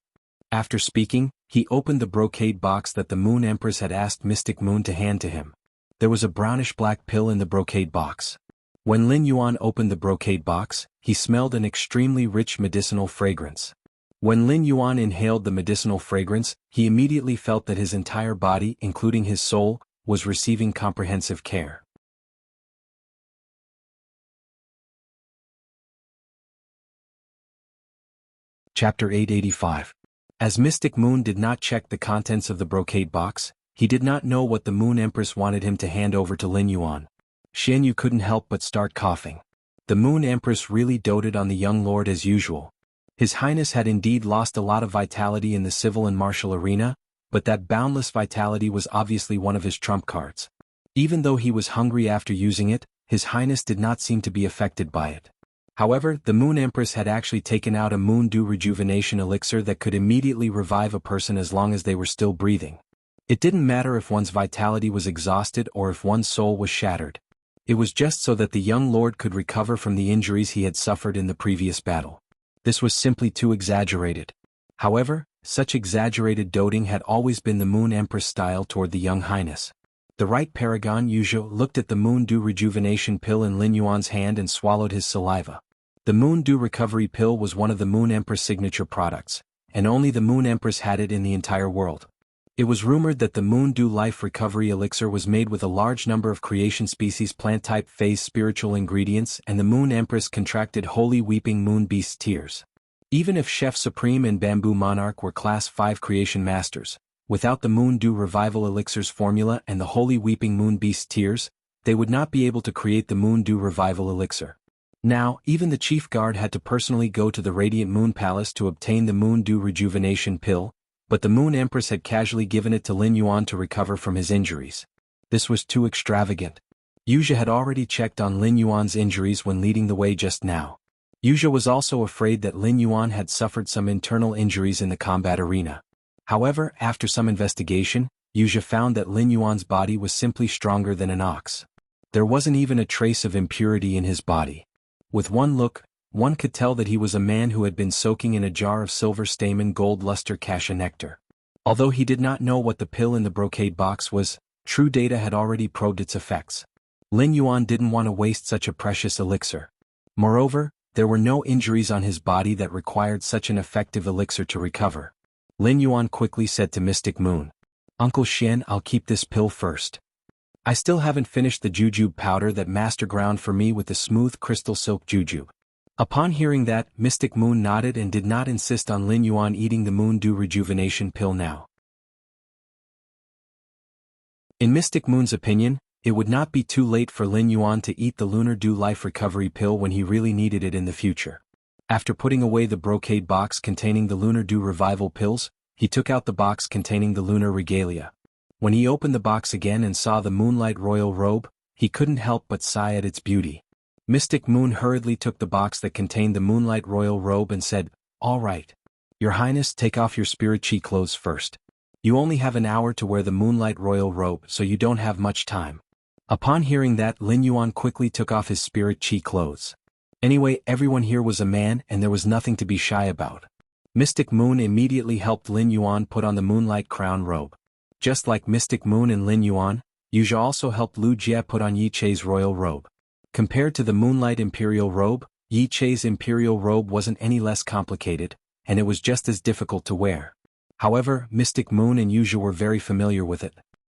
After speaking, he opened the brocade box that the Moon Empress had asked Mystic Moon to hand to him. There was a brownish-black pill in the brocade box. When Lin Yuan opened the brocade box, he smelled an extremely rich medicinal fragrance. When Lin Yuan inhaled the medicinal fragrance, he immediately felt that his entire body, including his soul, was receiving comprehensive care. Chapter 885. As Mystic Moon did not check the contents of the brocade box, he did not know what the Moon Empress wanted him to hand over to Lin Yuan. Xian Yu couldn't help but start coughing. The Moon Empress really doted on the young lord as usual. His Highness had indeed lost a lot of vitality in the civil and martial arena, but that boundless vitality was obviously one of his trump cards. Even though he was hungry after using it, His Highness did not seem to be affected by it. However, the Moon Empress had actually taken out a Moon Dew rejuvenation elixir that could immediately revive a person as long as they were still breathing. It didn't matter if one's vitality was exhausted or if one's soul was shattered. It was just so that the young lord could recover from the injuries he had suffered in the previous battle. This was simply too exaggerated. However, such exaggerated doting had always been the Moon Empress style toward the young highness. The right paragon Yuzhou looked at the Moon Dew rejuvenation pill in Lin Yuan's hand and swallowed his saliva. The Moon Dew recovery pill was one of the Moon Empress signature products, and only the Moon Empress had it in the entire world. It was rumored that the Moon Dew Life Recovery Elixir was made with a large number of creation species plant-type phase spiritual ingredients, and the Moon Empress contracted holy weeping moon beast tears. Even if Chef Supreme and Bamboo Monarch were Class 5 creation masters, without the Moon Dew Revival Elixir's formula and the holy weeping moon beast tears, they would not be able to create the Moon Dew Revival Elixir. Now, even the chief guard had to personally go to the Radiant Moon Palace to obtain the Moon Dew rejuvenation pill, but the Moon Empress had casually given it to Lin Yuan to recover from his injuries. This was too extravagant. Yuzha had already checked on Lin Yuan's injuries when leading the way just now. Yuzha was also afraid that Lin Yuan had suffered some internal injuries in the combat arena. However, after some investigation, Yuzha found that Lin Yuan's body was simply stronger than an ox. There wasn't even a trace of impurity in his body. With one look, one could tell that he was a man who had been soaking in a jar of silver stamen gold luster cassia nectar. Although he did not know what the pill in the brocade box was, true data had already probed its effects. Lin Yuan didn't want to waste such a precious elixir. Moreover, there were no injuries on his body that required such an effective elixir to recover. Lin Yuan quickly said to Mystic Moon, "Uncle Xian, I'll keep this pill first. I still haven't finished the jujube powder that Master ground for me with the smooth crystal silk jujube." Upon hearing that, Mystic Moon nodded and did not insist on Lin Yuan eating the Moon Dew rejuvenation pill now. In Mystic Moon's opinion, it would not be too late for Lin Yuan to eat the Lunar Dew Life Recovery pill when he really needed it in the future. After putting away the brocade box containing the Lunar Dew Revival pills, he took out the box containing the Lunar Regalia. When he opened the box again and saw the Moonlight Royal Robe, he couldn't help but sigh at its beauty. Mystic Moon hurriedly took the box that contained the Moonlight Royal Robe and said, "All right. Your Highness, take off your spirit chi clothes first. You only have an hour to wear the Moonlight Royal Robe, so you don't have much time." Upon hearing that, Lin Yuan quickly took off his spirit chi clothes. Anyway, everyone here was a man and there was nothing to be shy about. Mystic Moon immediately helped Lin Yuan put on the Moonlight Crown robe. Just like Mystic Moon and Lin Yuan, Yuzha also helped Lu Jie put on Yi Chei's royal robe. Compared to the Moonlight Imperial robe, Yi Chei's Imperial robe wasn't any less complicated, and it was just as difficult to wear. However, Mystic Moon and Yuzha were very familiar with it.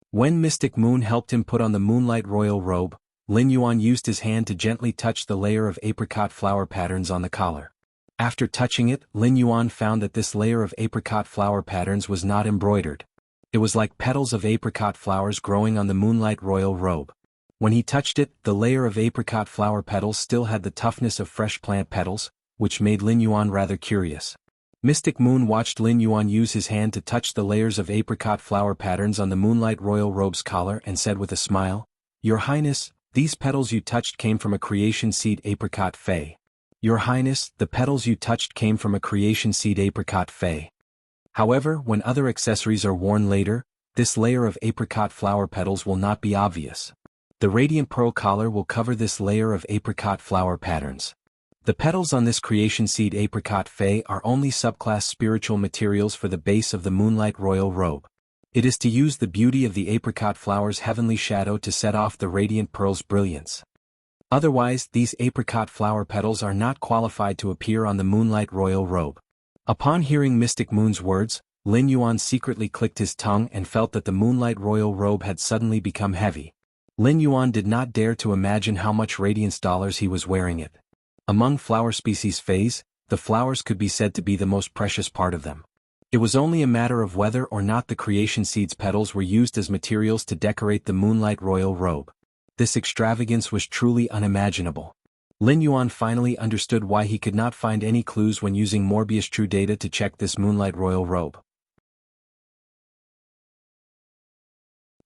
When Mystic Moon helped him put on the Moonlight Royal robe, Lin Yuan used his hand to gently touch the layer of apricot flower patterns on the collar. After touching it, Lin Yuan found that this layer of apricot flower patterns was not embroidered. It was like petals of apricot flowers growing on the Moonlight Royal robe. When he touched it, the layer of apricot flower petals still had the toughness of fresh plant petals, which made Lin Yuan rather curious. Mystic Moon watched Lin Yuan use his hand to touch the layers of apricot flower patterns on the Moonlight Royal robe's collar and said with a smile, "Your Highness, these petals you touched came from a creation seed apricot fay. Your Highness, the petals you touched came from a creation seed apricot fay." However, when other accessories are worn later, this layer of apricot flower petals will not be obvious. The Radiant Pearl collar will cover this layer of apricot flower patterns. The petals on this creation seed apricot fay are only subclass spiritual materials for the base of the Moonlight Royal robe. It is to use the beauty of the apricot flower's heavenly shadow to set off the Radiant Pearl's brilliance. Otherwise, these apricot flower petals are not qualified to appear on the Moonlight Royal robe. Upon hearing Mystic Moon's words, Lin Yuan secretly clicked his tongue and felt that the Moonlight Royal robe had suddenly become heavy. Lin Yuan did not dare to imagine how much radiance dollars he was wearing it. Among flower species fays, the flowers could be said to be the most precious part of them. It was only a matter of whether or not the creation seed's petals were used as materials to decorate the moonlight royal robe. This extravagance was truly unimaginable. Lin Yuan finally understood why he could not find any clues when using Morbius True Data to check this moonlight royal robe.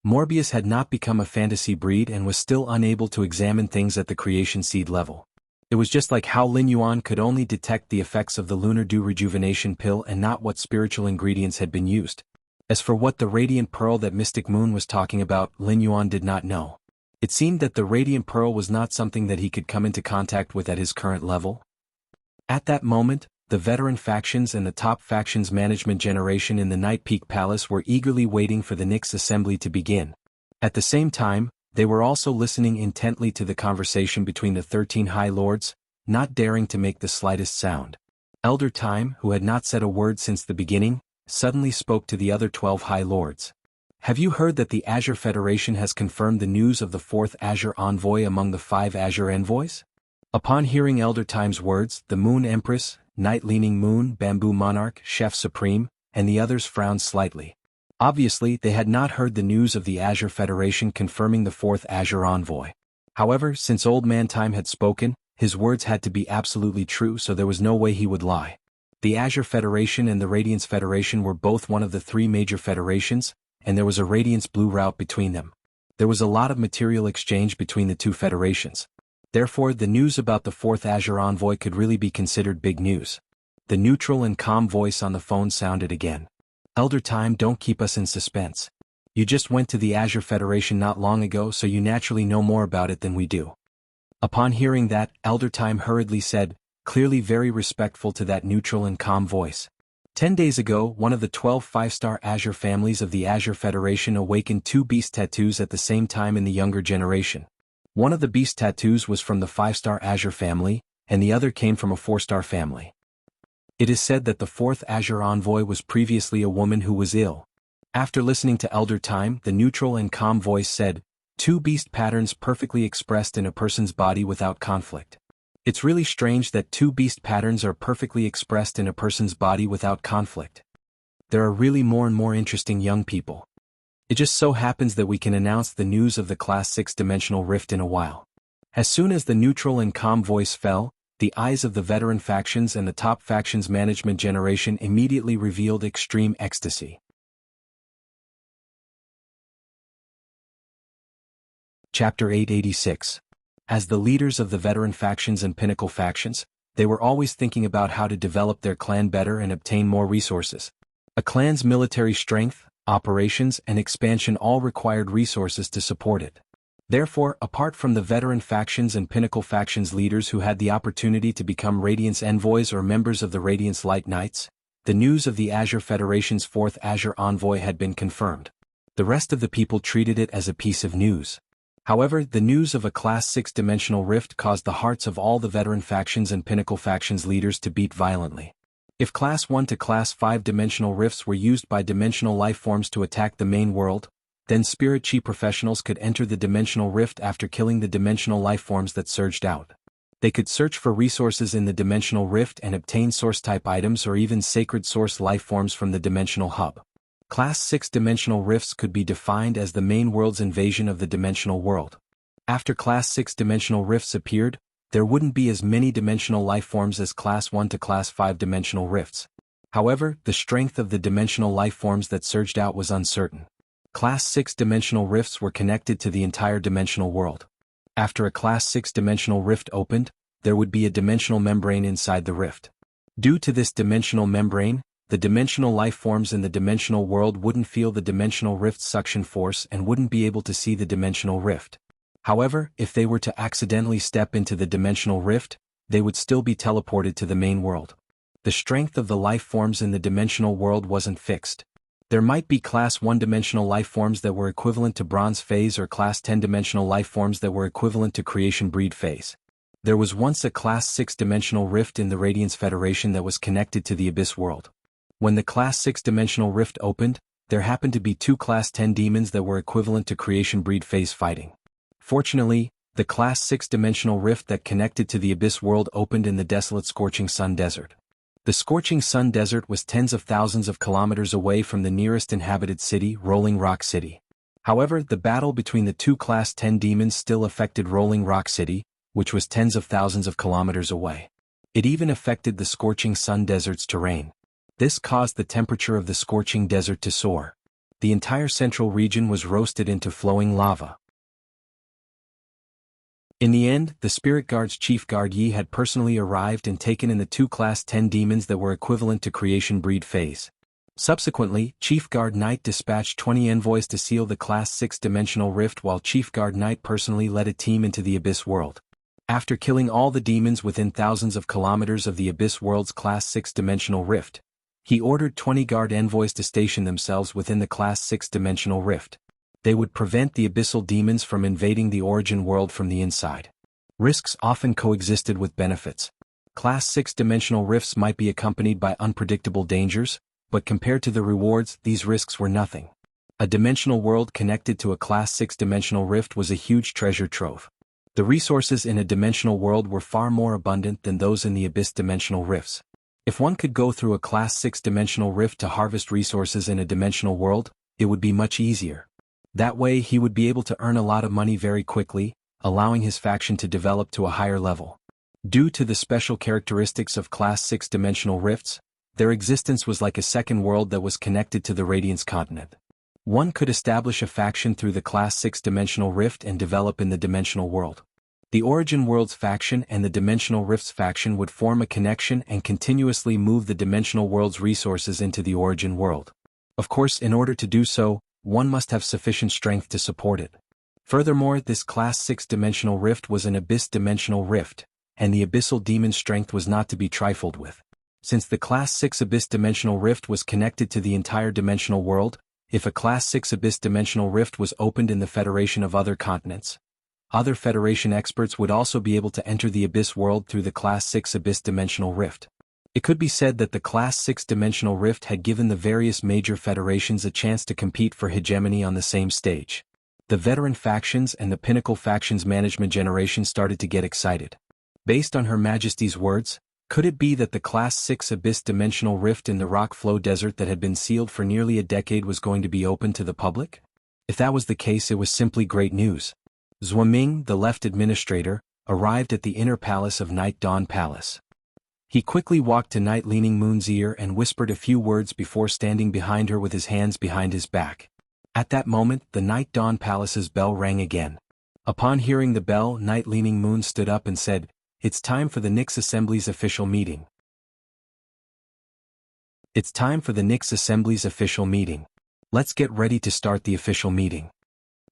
Morbius had not become a fantasy breed and was still unable to examine things at the creation seed level. It was just like how Lin Yuan could only detect the effects of the lunar dew rejuvenation pill and not what spiritual ingredients had been used. As for what the radiant pearl that Mystic Moon was talking about, Lin Yuan did not know. It seemed that the radiant pearl was not something that he could come into contact with at his current level. At that moment, the veteran factions and the top factions management generation in the Night Peak Palace were eagerly waiting for the Nyx assembly to begin. At the same time, they were also listening intently to the conversation between the 13 High Lords, not daring to make the slightest sound. Elder Time, who had not said a word since the beginning, suddenly spoke to the other 12 High Lords. Have you heard that the Azure Federation has confirmed the news of the 4th Azure Envoy among the 5 Azure Envoys? Upon hearing Elder Time's words, the Moon Empress, Night Leaning Moon, Bamboo Monarch, Chef Supreme, and the others frowned slightly. Obviously, they had not heard the news of the Azure Federation confirming the 4th Azure Envoy. However, since Old Man Time had spoken, his words had to be absolutely true, so there was no way he would lie. The Azure Federation and the Radiance Federation were both one of the 3 major federations, and there was a Radiance Blue route between them. There was a lot of material exchange between the 2 federations. Therefore, the news about the 4th Azure Envoy could really be considered big news. The neutral and calm voice on the phone sounded again. Elder Time, don't keep us in suspense. You just went to the Azure Federation not long ago, so you naturally know more about it than we do. Upon hearing that, Elder Time hurriedly said, clearly very respectful to that neutral and calm voice. 10 days ago, one of the 12 5-star Azure families of the Azure Federation awakened 2 beast tattoos at the same time in the younger generation. One of the beast tattoos was from the 5-star Azure family, and the other came from a 4-star family. It is said that the 4th Azure Envoy was previously a woman who was ill. After listening to Elder Time, the neutral and calm voice said, 2 beast patterns perfectly expressed in a person's body without conflict. It's really strange that 2 beast patterns are perfectly expressed in a person's body without conflict. There are really more and more interesting young people. It just so happens that we can announce the news of the Class 6 dimensional rift in a while. As soon as the neutral and calm voice fell, the eyes of the veteran factions and the top factions management generation immediately revealed extreme ecstasy. Chapter 886. As the leaders of the veteran factions and pinnacle factions, they were always thinking about how to develop their clan better and obtain more resources. A clan's military strength, operations, and expansion all required resources to support it. Therefore, apart from the veteran factions and pinnacle factions leaders who had the opportunity to become Radiance Envoys or members of the Radiance Light Knights, the news of the Azure Federation's 4th Azure Envoy had been confirmed. The rest of the people treated it as a piece of news. However, the news of a Class 6 dimensional rift caused the hearts of all the veteran factions and pinnacle factions leaders to beat violently. If Class 1 to Class 5 dimensional rifts were used by dimensional life forms to attack the main world, then Spirit Chi professionals could enter the dimensional rift after killing the dimensional life forms that surged out. They could search for resources in the dimensional rift and obtain source-type items or even sacred source life forms from the dimensional hub. Class 6 dimensional rifts could be defined as the main world's invasion of the dimensional world. After Class 6 dimensional rifts appeared, there wouldn't be as many dimensional life forms as Class 1 to Class 5 dimensional rifts. However, the strength of the dimensional life forms that surged out was uncertain. Class 6 dimensional rifts were connected to the entire dimensional world. After a Class 6 dimensional rift opened, there would be a dimensional membrane inside the rift. Due to this dimensional membrane, the dimensional life forms in the dimensional world wouldn't feel the dimensional rift's suction force and wouldn't be able to see the dimensional rift. However, if they were to accidentally step into the dimensional rift, they would still be teleported to the main world. The strength of the life forms in the dimensional world wasn't fixed. There might be Class 1 dimensional life forms that were equivalent to Bronze Phase or Class 10 dimensional life forms that were equivalent to Creation Breed Phase. There was once a Class 6 dimensional rift in the Radiance Federation that was connected to the Abyss world. When the Class 6 dimensional rift opened, there happened to be 2 Class 10 demons that were equivalent to Creation Breed Phase fighting. Fortunately, the Class 6 dimensional rift that connected to the Abyss world opened in the desolate Scorching Sun Desert. The scorching sun desert was tens of thousands of kilometers away from the nearest inhabited city, Rolling Rock City. However, the battle between the two Class 10 demons still affected Rolling Rock City, which was tens of thousands of kilometers away. It even affected the scorching sun desert's terrain. This caused the temperature of the scorching desert to soar. The entire central region was roasted into flowing lava. In the end, the Spirit Guard's chief guard Yi had personally arrived and taken in the two Class 10 demons that were equivalent to creation breed phase. Subsequently, Chief Guard Knight dispatched 20 envoys to seal the Class 6 dimensional rift, while Chief Guard Knight personally led a team into the Abyss world. After killing all the demons within thousands of kilometers of the Abyss world's Class 6 dimensional rift, he ordered 20 guard envoys to station themselves within the Class 6 dimensional rift. They would prevent the abyssal demons from invading the origin world from the inside. Risks often coexisted with benefits. Class 6 dimensional rifts might be accompanied by unpredictable dangers, but compared to the rewards, these risks were nothing. A dimensional world connected to a Class 6 dimensional rift was a huge treasure trove. The resources in a dimensional world were far more abundant than those in the Abyss dimensional rifts. If one could go through a Class 6 dimensional rift to harvest resources in a dimensional world, it would be much easier. That way he would be able to earn a lot of money very quickly, allowing his faction to develop to a higher level. Due to the special characteristics of Class 6 dimensional rifts, their existence was like a second world that was connected to the Radiance continent. One could establish a faction through the Class 6 dimensional rift and develop in the dimensional world. The Origin World's faction and the Dimensional Rift's faction would form a connection and continuously move the dimensional world's resources into the Origin World. Of course, in order to do so, one must have sufficient strength to support it. Furthermore, this Class 6 dimensional rift was an Abyss dimensional rift, and the abyssal demon's strength was not to be trifled with. Since the Class 6 Abyss dimensional rift was connected to the entire dimensional world, if a Class 6 Abyss dimensional rift was opened in the Federation of other continents, other Federation experts would also be able to enter the Abyss world through the Class 6 Abyss dimensional rift. It could be said that the Class 6 dimensional rift had given the various major federations a chance to compete for hegemony on the same stage. The veteran factions and the pinnacle factions management generation started to get excited. Based on Her Majesty's words, could it be that the Class 6 Abyss dimensional rift in the rock flow desert that had been sealed for nearly a decade was going to be open to the public? If that was the case, it was simply great news. Zhuaming, the left administrator, arrived at the inner palace of Night Dawn Palace. He quickly walked to Night Leaning Moon's ear and whispered a few words before standing behind her with his hands behind his back. At that moment, the Night Dawn Palace's bell rang again. Upon hearing the bell, Night Leaning Moon stood up and said, "It's time for the Nyx Assembly's official meeting." It's time for the Nyx Assembly's official meeting. Let's get ready to start the official meeting.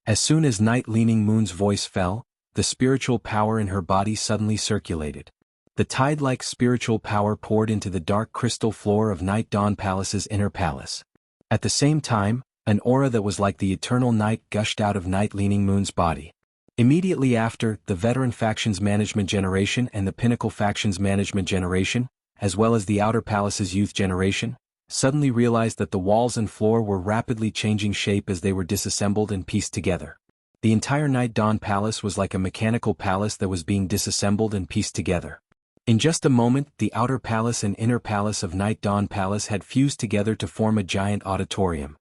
As soon as Night Leaning Moon's voice fell, the spiritual power in her body suddenly circulated. The tide-like spiritual power poured into the dark crystal floor of Night Dawn Palace's inner palace. At the same time, an aura that was like the eternal night gushed out of Night Leaning Moon's body. Immediately after, the Veteran Factions Management Generation and the Pinnacle Factions Management Generation, as well as the Outer Palace's Youth Generation, suddenly realized that the walls and floor were rapidly changing shape as they were disassembled and pieced together. The entire Night Dawn Palace was like a mechanical palace that was being disassembled and pieced together. In just a moment, the Outer Palace and Inner Palace of Night Dawn Palace had fused together to form a giant auditorium.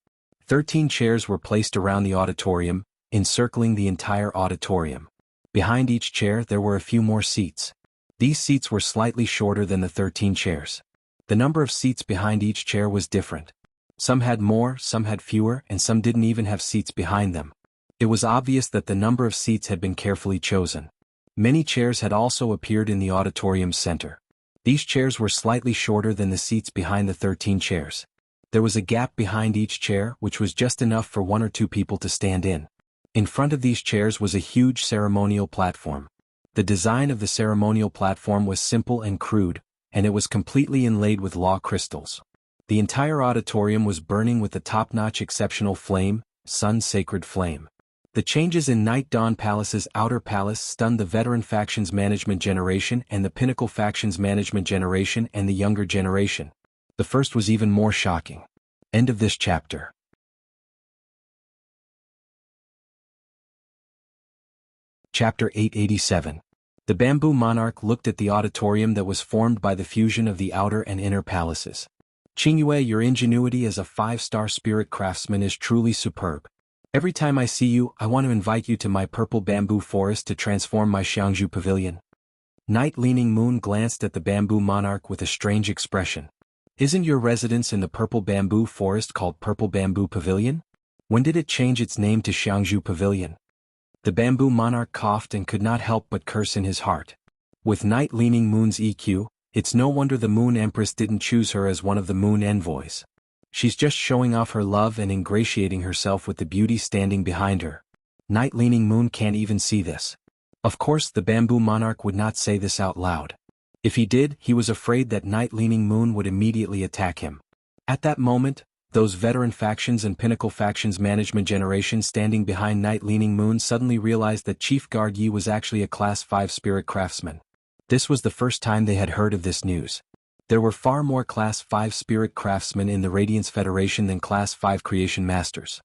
13 chairs were placed around the auditorium, encircling the entire auditorium. Behind each chair there were a few more seats. These seats were slightly shorter than the 13 chairs. The number of seats behind each chair was different. Some had more, some had fewer, and some didn't even have seats behind them. It was obvious that the number of seats had been carefully chosen. Many chairs had also appeared in the auditorium's center. These chairs were slightly shorter than the seats behind the 13 chairs. There was a gap behind each chair which was just enough for one or two people to stand in. In front of these chairs was a huge ceremonial platform. The design of the ceremonial platform was simple and crude, and it was completely inlaid with law crystals. The entire auditorium was burning with the top-notch exceptional flame, sun-sacred flame. The changes in Night Dawn Palace's outer palace stunned the Veteran Factions Management Generation and the Pinnacle Factions Management Generation and the younger generation. The first was even more shocking. End of this chapter. Chapter 887. The bamboo monarch looked at the auditorium that was formed by the fusion of the outer and inner palaces. Qingyue, your ingenuity as a 5-star spirit craftsman is truly superb. Every time I see you, I want to invite you to my purple bamboo forest to transform my Xiangju pavilion. Night Leaning Moon glanced at the bamboo monarch with a strange expression. Isn't your residence in the purple bamboo forest called Purple Bamboo Pavilion? When did it change its name to Xiangju Pavilion? The bamboo monarch coughed and could not help but curse in his heart. With Night Leaning Moon's EQ, it's no wonder the Moon Empress didn't choose her as one of the Moon Envoys. She's just showing off her love and ingratiating herself with the beauty standing behind her. Night Leaning Moon can't even see this. Of course, the bamboo monarch would not say this out loud. If he did, he was afraid that Night Leaning Moon would immediately attack him. At that moment, those veteran factions and pinnacle factions management generation standing behind Night Leaning Moon suddenly realized that Chief Guard Yi was actually a Class 5 spirit craftsman. This was the first time they had heard of this news. There were far more Class 5 spirit craftsmen in the Radiance Federation than Class 5 creation masters.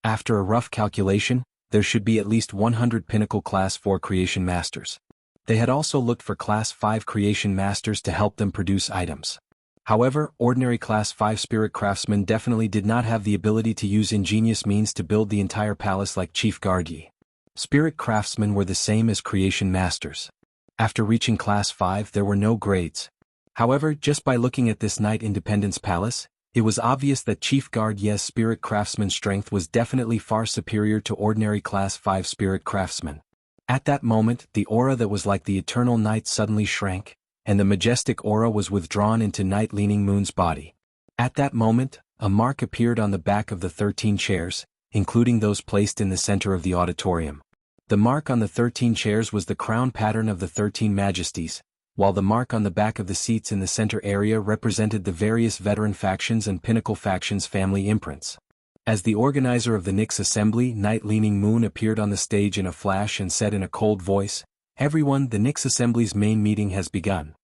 After a rough calculation, there should be at least 100 pinnacle Class 4 creation masters. They had also looked for Class 5 creation masters to help them produce items. However, ordinary Class 5 spirit craftsmen definitely did not have the ability to use ingenious means to build the entire palace like Chief Guard Yi. Spirit craftsmen were the same as creation masters. After reaching Class 5 there were no grades. However, just by looking at this Night Independence Palace, it was obvious that Chief Guard Yi's spirit craftsman strength was definitely far superior to ordinary Class 5 spirit craftsmen. At that moment, the aura that was like the eternal night suddenly shrank, and the majestic aura was withdrawn into Night Leaning Moon's body. At that moment, a mark appeared on the back of the 13 chairs, including those placed in the center of the auditorium. The mark on the 13 chairs was the crown pattern of the 13 majesties, while the mark on the back of the seats in the center area represented the various veteran factions and pinnacle factions' family imprints. As the organizer of the Nyx Assembly, Night Leaning Moon appeared on the stage in a flash and said in a cold voice, "Everyone, the Nyx Assembly's main meeting has begun.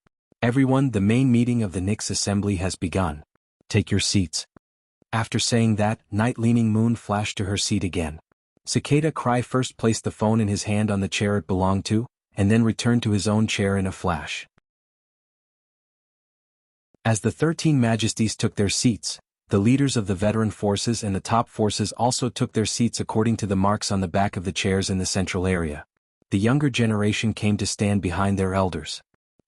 Everyone, the main meeting of the Nyx Assembly has begun. Take your seats." After saying that, Night Leaning Moon flashed to her seat again. Cicada Cry first placed the phone in his hand on the chair it belonged to, and then returned to his own chair in a flash. As the 13 majesties took their seats, the leaders of the veteran forces and the top forces also took their seats according to the marks on the back of the chairs in the central area. The younger generation came to stand behind their elders.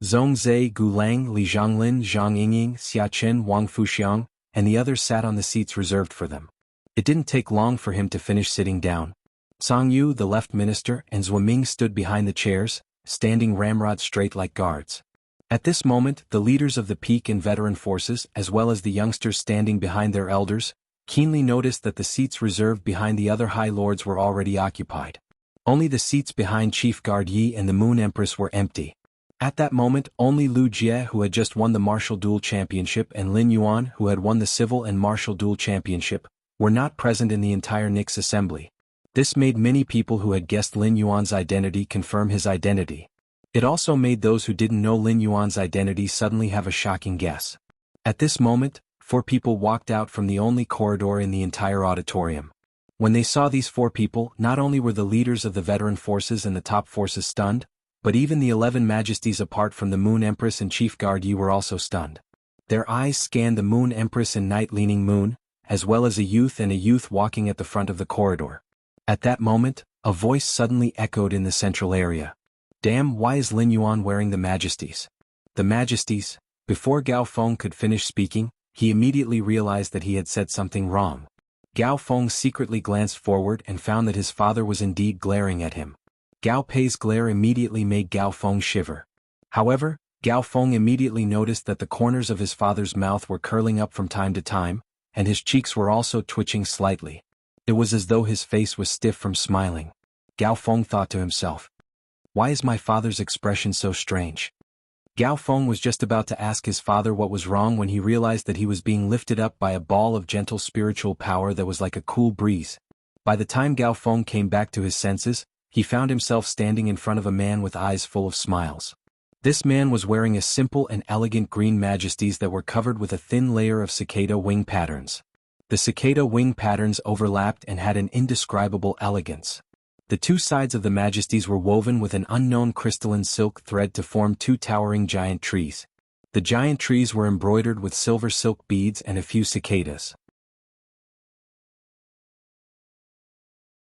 Zhongzhe, Gulang, Li Zhonglin, Zhang Yingying, Xiaqin, Wang Fuxiang, and the others sat on the seats reserved for them. It didn't take long for him to finish sitting down. Song Yu, the left minister, and Zhuaming stood behind the chairs, standing ramrod straight like guards. At this moment, the leaders of the peak and veteran forces, as well as the youngsters standing behind their elders, keenly noticed that the seats reserved behind the other high lords were already occupied. Only the seats behind Chief Guard Yi and the Moon Empress were empty. At that moment, only Lu Jie, who had just won the Martial Duel Championship, and Lin Yuan, who had won the Civil and Martial Duel Championship, were not present in the entire Nyx Assembly. This made many people who had guessed Lin Yuan's identity confirm his identity. It also made those who didn't know Lin Yuan's identity suddenly have a shocking guess. At this moment, 4 people walked out from the only corridor in the entire auditorium. When they saw these 4 people, not only were the leaders of the veteran forces and the top forces stunned, but even the 11 majesties apart from the Moon Empress and Chief Guard Yi were also stunned. Their eyes scanned the Moon Empress and Night Leaning Moon, as well as a youth walking at the front of the corridor. At that moment, a voice suddenly echoed in the central area. "Damn, why is Lin Yuan wearing the majesties?" The majesties. Before Gao Feng could finish speaking, he immediately realized that he had said something wrong. Gao Feng secretly glanced forward and found that his father was indeed glaring at him. Gao Pei's glare immediately made Gao Feng shiver. However, Gao Feng immediately noticed that the corners of his father's mouth were curling up from time to time, and his cheeks were also twitching slightly. It was as though his face was stiff from smiling. Gao Feng thought to himself, "Why is my father's expression so strange?" Gao Feng was just about to ask his father what was wrong when he realized that he was being lifted up by a ball of gentle spiritual power that was like a cool breeze. By the time Gao Feng came back to his senses, he found himself standing in front of a man with eyes full of smiles. This man was wearing a simple and elegant green majesties that were covered with a thin layer of cicada wing patterns. The cicada wing patterns overlapped and had an indescribable elegance. The two sides of the majesties were woven with an unknown crystalline silk thread to form two towering giant trees. The giant trees were embroidered with silver silk beads and a few cicadas.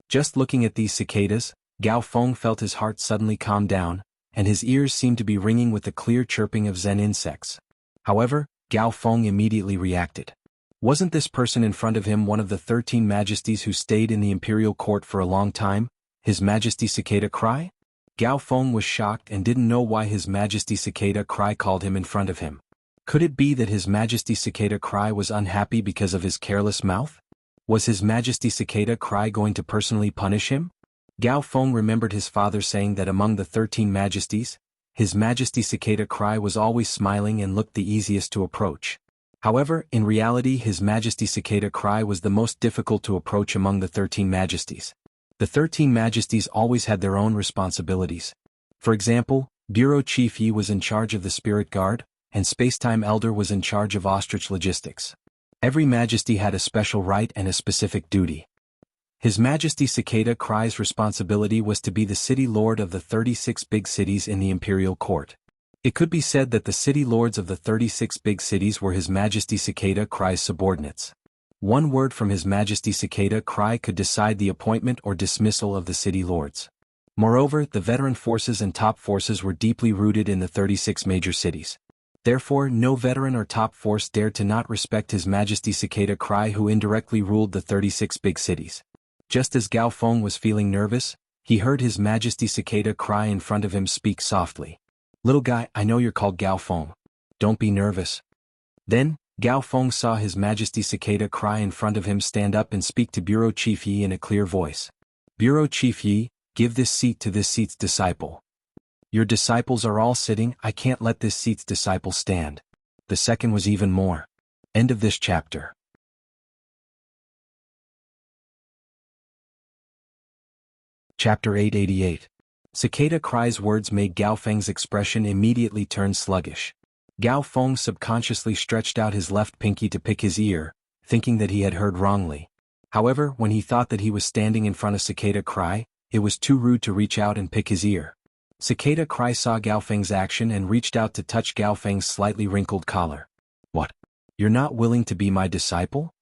Just looking at these cicadas, Gao Feng felt his heart suddenly calm down, and his ears seemed to be ringing with the clear chirping of Zen insects. However, Gao Feng immediately reacted. Wasn't this person in front of him one of the 13 majesties who stayed in the imperial court for a long time? His Majesty Cicada Cry? Gao Feng was shocked and didn't know why His Majesty Cicada Cry called him in front of him. Could it be that His Majesty Cicada Cry was unhappy because of his careless mouth? Was His Majesty Cicada Cry going to personally punish him? Gao Feng remembered his father saying that among the 13 majesties, His Majesty Cicada Cry was always smiling and looked the easiest to approach. However, in reality His Majesty Cicada Cry was the most difficult to approach among the 13 majesties. The 13 majesties always had their own responsibilities. For example, Bureau Chief Yi was in charge of the Spirit Guard, and Spacetime Elder was in charge of Ostrich Logistics. Every majesty had a special right and a specific duty. His Majesty Cicada Cry's responsibility was to be the city lord of the 36 big cities in the imperial court. It could be said that the city lords of the 36 big cities were His Majesty Cicada Cry's subordinates. One word from His Majesty Cicada Cry could decide the appointment or dismissal of the city lords. Moreover, the veteran forces and top forces were deeply rooted in the 36 major cities. Therefore, no veteran or top force dared to not respect His Majesty Cicada Cry, who indirectly ruled the 36 big cities. Just as Gao Feng was feeling nervous, he heard His Majesty Cicada Cry in front of him speak softly. "Little guy, I know you're called Gao Feng. Don't be nervous." Then, Gao Feng saw His Majesty Cicada Cry in front of him stand up and speak to Bureau Chief Yi in a clear voice. "Bureau Chief Yi, give this seat to this seat's disciple. Your disciples are all sitting, I can't let this seat's disciple stand." The second was even more. End of this chapter. Chapter 888. Cicada Cry's words made Gao Feng's expression immediately turn sluggish. Gao Feng subconsciously stretched out his left pinky to pick his ear, thinking that he had heard wrongly. However, when he thought that he was standing in front of Cicada Cry, it was too rude to reach out and pick his ear. Cicada Cry saw Gao Feng's action and reached out to touch Gao Feng's slightly wrinkled collar. "What? You're not willing to be my disciple?"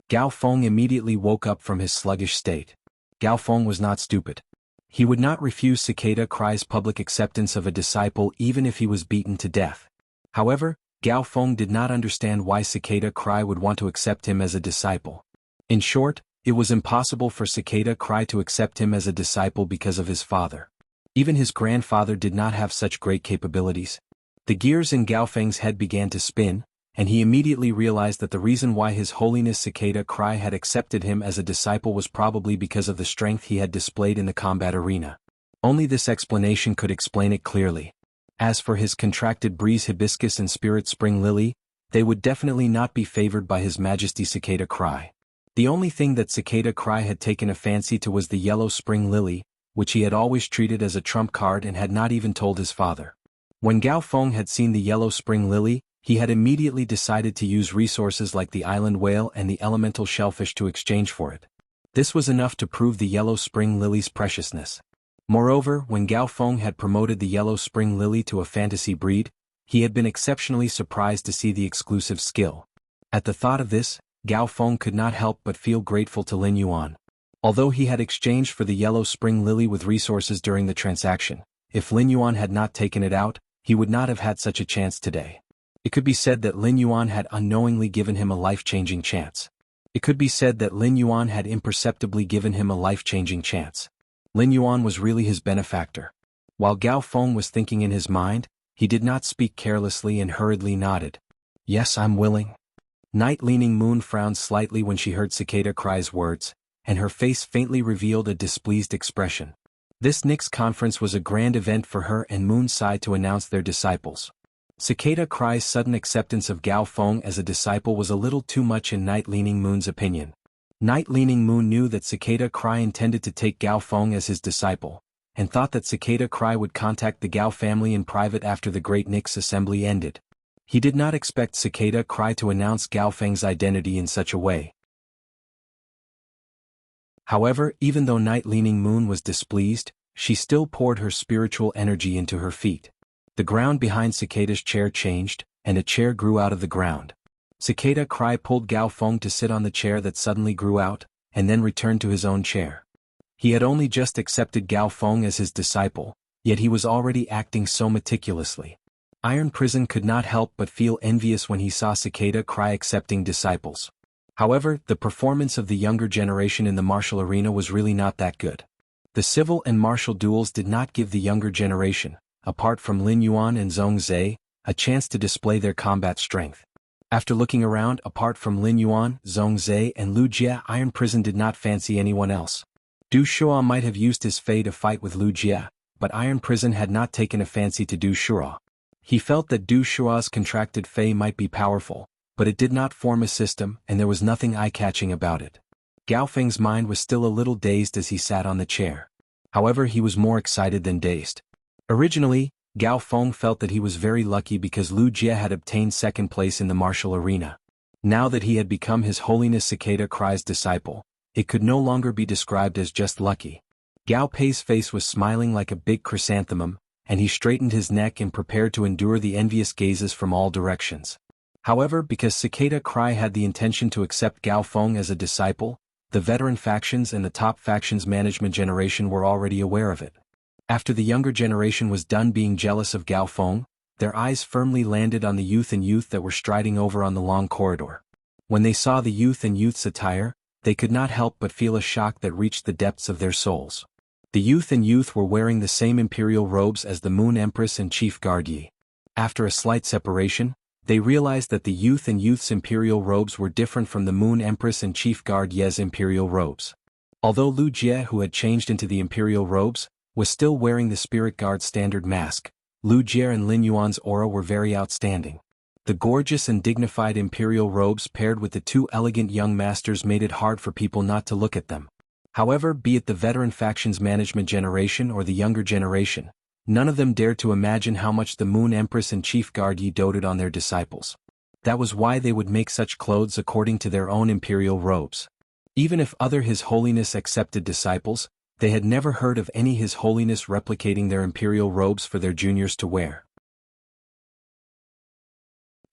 Gao Feng immediately woke up from his sluggish state. Gao Feng was not stupid. He would not refuse Cicada Cry's public acceptance of a disciple even if he was beaten to death. However, Gao Feng did not understand why Cicada Cry would want to accept him as a disciple. In short, it was impossible for Cicada Cry to accept him as a disciple because of his father. Even his grandfather did not have such great capabilities. The gears in Gao Feng's head began to spin, and he immediately realized that the reason why His Holiness Cicada Cry had accepted him as a disciple was probably because of the strength he had displayed in the combat arena. Only this explanation could explain it clearly. As for his contracted breeze hibiscus and spirit spring lily, they would definitely not be favored by His Majesty Cicada Cry. The only thing that Cicada Cry had taken a fancy to was the yellow spring lily, which he had always treated as a trump card and had not even told his father. When Gao Feng had seen the yellow spring lily, he had immediately decided to use resources like the island whale and the elemental shellfish to exchange for it. This was enough to prove the yellow spring lily's preciousness. Moreover, when Gao Feng had promoted the yellow spring lily to a fantasy breed, he had been exceptionally surprised to see the exclusive skill. At the thought of this, Gao Feng could not help but feel grateful to Lin Yuan. Although he had exchanged for the yellow spring lily with resources during the transaction, if Lin Yuan had not taken it out, he would not have had such a chance today. It could be said that Lin Yuan had unknowingly given him a life-changing chance. It could be said that Lin Yuan had imperceptibly given him a life-changing chance. Lin Yuan was really his benefactor. While Gao Feng was thinking in his mind, he did not speak carelessly and hurriedly nodded. "Yes, I'm willing." Night-leaning Moon frowned slightly when she heard Cicada Cry's words, and her face faintly revealed a displeased expression. This next conference was a grand event for her, and Moon sighed to announce their disciples. Cicada Cry's sudden acceptance of Gao Feng as a disciple was a little too much in Night-leaning Moon's opinion. Night-leaning Moon knew that Cicada Cry intended to take Gao Feng as his disciple, and thought that Cicada Cry would contact the Gao family in private after the Great Nix assembly ended. He did not expect Cicada Cry to announce Gao Feng's identity in such a way. However, even though Night-Leaning Moon was displeased, she still poured her spiritual energy into her feet. The ground behind Cicada's chair changed, and a chair grew out of the ground. Cicada Cry pulled Gao Feng to sit on the chair that suddenly grew out, and then returned to his own chair. He had only just accepted Gao Feng as his disciple, yet he was already acting so meticulously. Iron Prison could not help but feel envious when he saw Cicada Cry accepting disciples. However, the performance of the younger generation in the martial arena was really not that good. The civil and martial duels did not give the younger generation, apart from Lin Yuan and Zhong Zhe, a chance to display their combat strength. After looking around, apart from Lin Yuan, Zhong Zhe and Lu Jie, Iron Prison did not fancy anyone else. Du Shua might have used his fei to fight with Lu Jie, but Iron Prison had not taken a fancy to Du Shua. He felt that Du Shua's contracted fei might be powerful, but it did not form a system and there was nothing eye-catching about it. Gao Feng's mind was still a little dazed as he sat on the chair. However, he was more excited than dazed. Originally, Gao Feng felt that he was very lucky because Lu Jie had obtained second place in the martial arena. Now that he had become His Holiness Cicada Cry's disciple, it could no longer be described as just lucky. Gao Pei's face was smiling like a big chrysanthemum, and he straightened his neck and prepared to endure the envious gazes from all directions. However, because Cicada Cry had the intention to accept Gao Feng as a disciple, the veteran factions and the top factions management generation were already aware of it. After the younger generation was done being jealous of Gao Feng, their eyes firmly landed on the youth and youth that were striding over on the long corridor. When they saw the youth and youth's attire, they could not help but feel a shock that reached the depths of their souls. The youth and youth were wearing the same imperial robes as the Moon Empress and Chief Guard Yi. After a slight separation, they realized that the youth and youth's imperial robes were different from the Moon Empress and Chief Guard Ye's imperial robes. Although Lu Jie, who had changed into the imperial robes, was still wearing the Spirit Guard standard mask, Lu Jie and Lin Yuan's aura were very outstanding. The gorgeous and dignified imperial robes paired with the two elegant young masters made it hard for people not to look at them. However, be it the veteran factions management generation or the younger generation, none of them dared to imagine how much the Moon Empress and Chief Guard Yi doted on their disciples. That was why they would make such clothes according to their own imperial robes. Even if other His Holiness accepted disciples, they had never heard of any His Holiness replicating their imperial robes for their juniors to wear.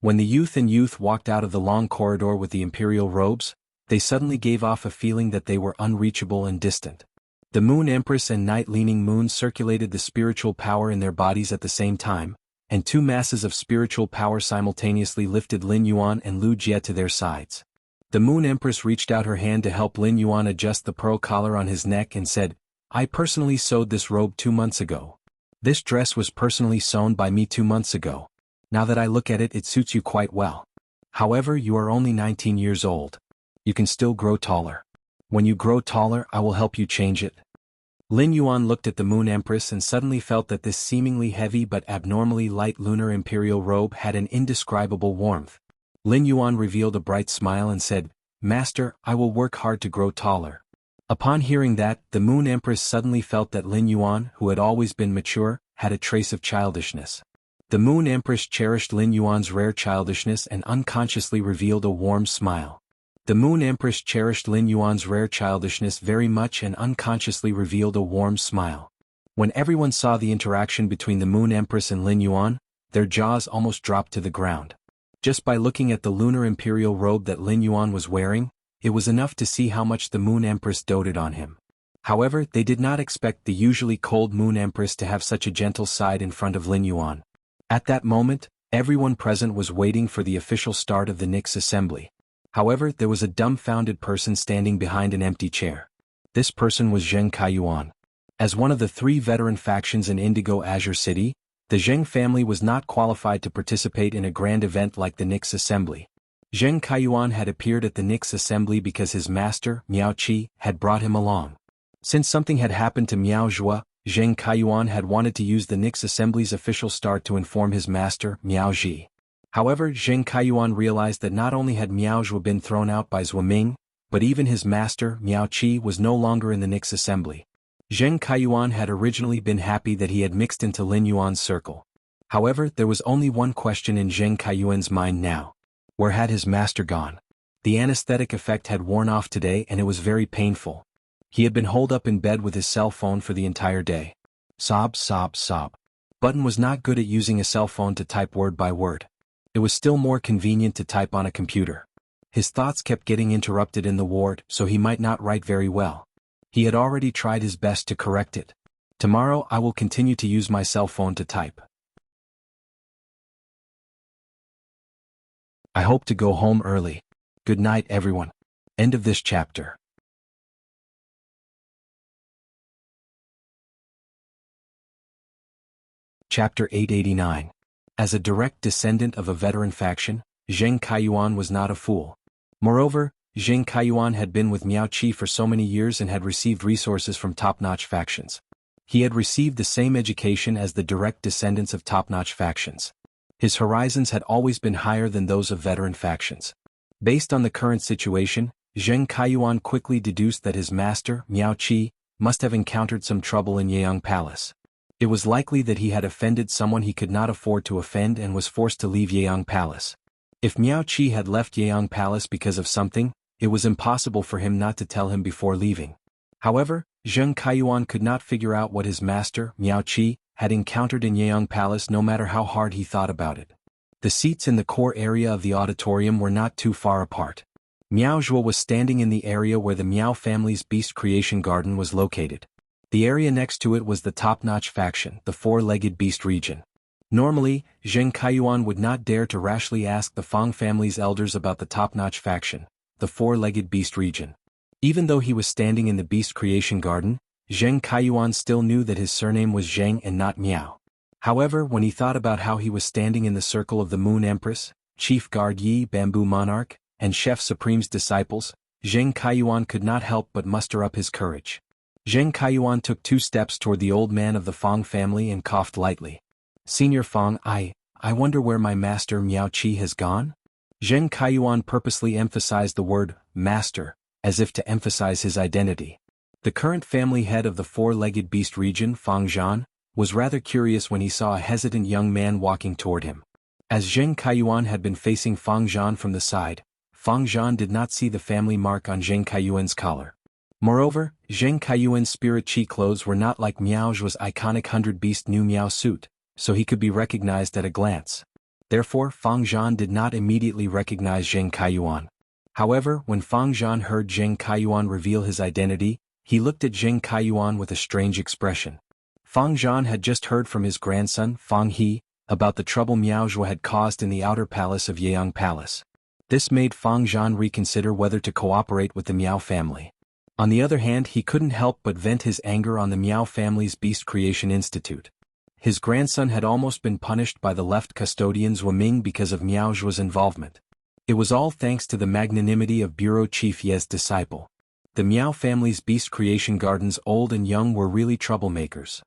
When the youth and youth walked out of the long corridor with the imperial robes, they suddenly gave off a feeling that they were unreachable and distant. The Moon Empress and Night-Leaning Moon circulated the spiritual power in their bodies at the same time, and two masses of spiritual power simultaneously lifted Lin Yuan and Lu Jie to their sides. The Moon Empress reached out her hand to help Lin Yuan adjust the pearl collar on his neck and said, "I personally sewed this robe 2 months ago. This dress was personally sewn by me 2 months ago. Now that I look at it, it suits you quite well. However, you are only 19 years old. You can still grow taller. When you grow taller, I will help you change it." Lin Yuan looked at the Moon Empress and suddenly felt that this seemingly heavy but abnormally light lunar imperial robe had an indescribable warmth. Lin Yuan revealed a bright smile and said, "Master, I will work hard to grow taller." Upon hearing that, the Moon Empress suddenly felt that Lin Yuan, who had always been mature, had a trace of childishness. The Moon Empress cherished Lin Yuan's rare childishness and unconsciously revealed a warm smile. The Moon Empress cherished Lin Yuan's rare childishness very much and unconsciously revealed a warm smile. When everyone saw the interaction between the Moon Empress and Lin Yuan, their jaws almost dropped to the ground. Just by looking at the lunar imperial robe that Lin Yuan was wearing, it was enough to see how much the Moon Empress doted on him. However, they did not expect the usually cold Moon Empress to have such a gentle side in front of Lin Yuan. At that moment, everyone present was waiting for the official start of the Nix assembly. However, there was a dumbfounded person standing behind an empty chair. This person was Zheng Kaiyuan. As one of the 3 veteran factions in Indigo Azure City, the Zheng family was not qualified to participate in a grand event like the Nix assembly. Zheng Kaiyuan had appeared at the Nix assembly because his master, Miao Qi, had brought him along. Since something had happened to Miao Zhua, Zheng Kaiyuan had wanted to use the Nix assembly's official start to inform his master, Miao Zhi. However, Zheng Kaiyuan realized that not only had Miao Zhua been thrown out by Zhua Ming, but even his master, Miao Qi, was no longer in the Nix assembly. Zheng Kaiyuan had originally been happy that he had mixed into Lin Yuan's circle. However, there was only one question in Zheng Kaiyuan's mind now. Where had his master gone? The anesthetic effect had worn off today and it was very painful. He had been holed up in bed with his cell phone for the entire day. Sob, sob, sob. Button was not good at using a cell phone to type word by word. It was still more convenient to type on a computer. His thoughts kept getting interrupted in the ward, so he might not write very well. He had already tried his best to correct it. Tomorrow I will continue to use my cell phone to type. I hope to go home early. Good night, everyone. End of this chapter. Chapter 889. As a direct descendant of a veteran faction, Zheng Kaiyuan was not a fool. Moreover, Zheng Kaiyuan had been with Miao Qi for so many years and had received resources from top-notch factions. He had received the same education as the direct descendants of top-notch factions. His horizons had always been higher than those of veteran factions. Based on the current situation, Zheng Kaiyuan quickly deduced that his master, Miao Qi, must have encountered some trouble in Yeyang Palace. It was likely that he had offended someone he could not afford to offend and was forced to leave Yeyang Palace. If Miao Qi had left Yeyang Palace because of something, it was impossible for him not to tell him before leaving. However, Zheng Kaiyuan could not figure out what his master, Miao Qi, had encountered in Yeyang Palace no matter how hard he thought about it. The seats in the core area of the auditorium were not too far apart. Miao Zhuo was standing in the area where the Miao family's beast creation garden was located. The area next to it was the top-notch faction, the four-legged beast region. Normally, Zheng Kaiyuan would not dare to rashly ask the Fang family's elders about the top-notch faction, the four-legged beast region. Even though he was standing in the beast creation garden, Zheng Kaiyuan still knew that his surname was Zheng and not Miao. However, when he thought about how he was standing in the circle of the Moon Empress, Chief Guard Yi Bamboo Monarch, and Chef Supreme's disciples, Zheng Kaiyuan could not help but muster up his courage. Zheng Kaiyuan took 2 steps toward the old man of the Fang family and coughed lightly. Senior Fang, I wonder where my master Miao Qi has gone? Zheng Kaiyuan purposely emphasized the word, master, as if to emphasize his identity. The current family head of the four-legged beast region, Fang Zhan, was rather curious when he saw a hesitant young man walking toward him. As Zheng Kaiyuan had been facing Fang Zhan from the side, Fang Zhan did not see the family mark on Zheng Kaiyuan's collar. Moreover, Zheng Kaiyuan's spirit chi clothes were not like Miao Zhuo's iconic 100-beast new Miao suit, so he could be recognized at a glance. Therefore, Fang Zhan did not immediately recognize Zheng Kaiyuan. However, when Fang Zhan heard Zheng Kaiyuan reveal his identity, he looked at Zheng Kaiyuan with a strange expression. Fang Zhan had just heard from his grandson, Fang He, about the trouble Miao Zhuo had caused in the outer palace of Yeyang Palace. This made Fang Zhan reconsider whether to cooperate with the Miao family. On the other hand, he couldn't help but vent his anger on the Miao family's Beast Creation Institute. His grandson had almost been punished by the left custodian Zhuoming because of Miao Zhuo's involvement. It was all thanks to the magnanimity of Bureau Chief Ye's disciple. The Miao family's Beast Creation Gardens, old and young, were really troublemakers.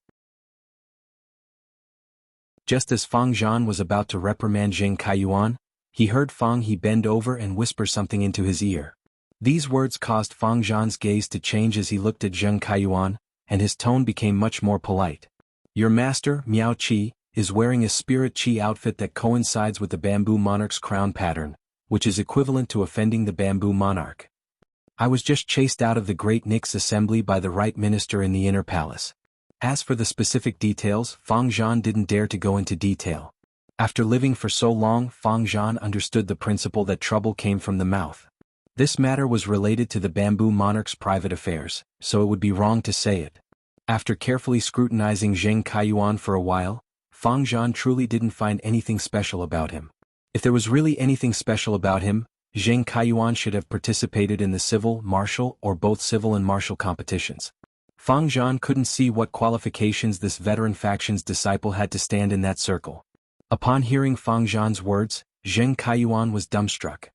Just as Fang Zhan was about to reprimand Zheng Kaiyuan, he heard Fang He bend over and whisper something into his ear. These words caused Fang Zhan's gaze to change as he looked at Zheng Kaiyuan, and his tone became much more polite. Your master, Miao Qi, is wearing a spirit chi outfit that coincides with the Bamboo Monarch's crown pattern, which is equivalent to offending the Bamboo Monarch. I was just chased out of the Great Nix Assembly by the right minister in the inner palace. As for the specific details, Fang Zhan didn't dare to go into detail. After living for so long, Fang Zhan understood the principle that trouble came from the mouth. This matter was related to the Bamboo Monarch's private affairs, so it would be wrong to say it. After carefully scrutinizing Zheng Kaiyuan for a while, Fang Zhan truly didn't find anything special about him. If there was really anything special about him, Zheng Kaiyuan should have participated in the civil, martial, or both civil and martial competitions. Fang Zhan couldn't see what qualifications this veteran faction's disciple had to stand in that circle. Upon hearing Fang Zhan's words, Zheng Kaiyuan was dumbstruck.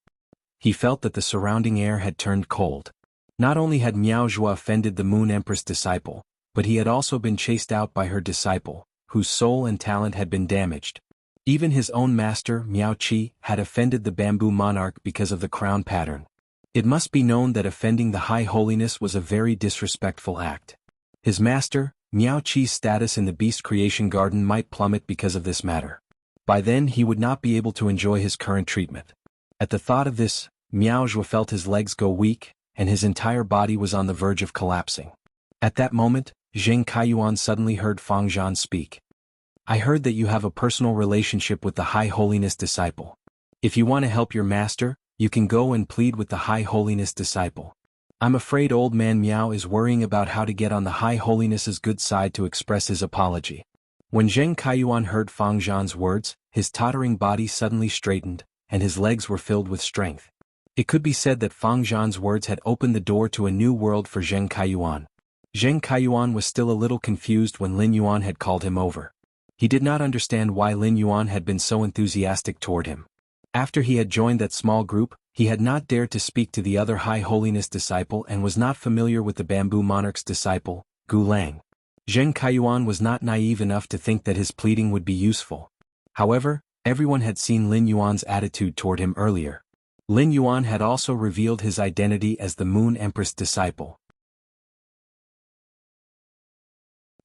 He felt that the surrounding air had turned cold. Not only had Miao Zhuo offended the Moon Empress disciple, but he had also been chased out by her disciple, whose soul and talent had been damaged. Even his own master, Miao Qi, had offended the Bamboo Monarch because of the crown pattern. It must be known that offending the High Holiness was a very disrespectful act. His master, Miao Qi's status in the Beast Creation Garden might plummet because of this matter. By then he would not be able to enjoy his current treatment. At the thought of this, Miao Zhuo felt his legs go weak, and his entire body was on the verge of collapsing. At that moment, Zheng Kaiyuan suddenly heard Fang Zhan speak. I heard that you have a personal relationship with the High Holiness disciple. If you want to help your master, you can go and plead with the High Holiness disciple. I'm afraid old man Miao is worrying about how to get on the High Holiness's good side to express his apology. When Zheng Kaiyuan heard Fang Zhan's words, his tottering body suddenly straightened, and his legs were filled with strength. It could be said that Fang Zhan's words had opened the door to a new world for Zheng Kaiyuan. Zheng Kaiyuan was still a little confused when Lin Yuan had called him over. He did not understand why Lin Yuan had been so enthusiastic toward him. After he had joined that small group, he had not dared to speak to the other High Holiness disciple and was not familiar with the Bamboo Monarch's disciple, Gu Lang. Zheng Kaiyuan was not naive enough to think that his pleading would be useful. However, everyone had seen Lin Yuan's attitude toward him earlier. Lin Yuan had also revealed his identity as the Moon Empress disciple.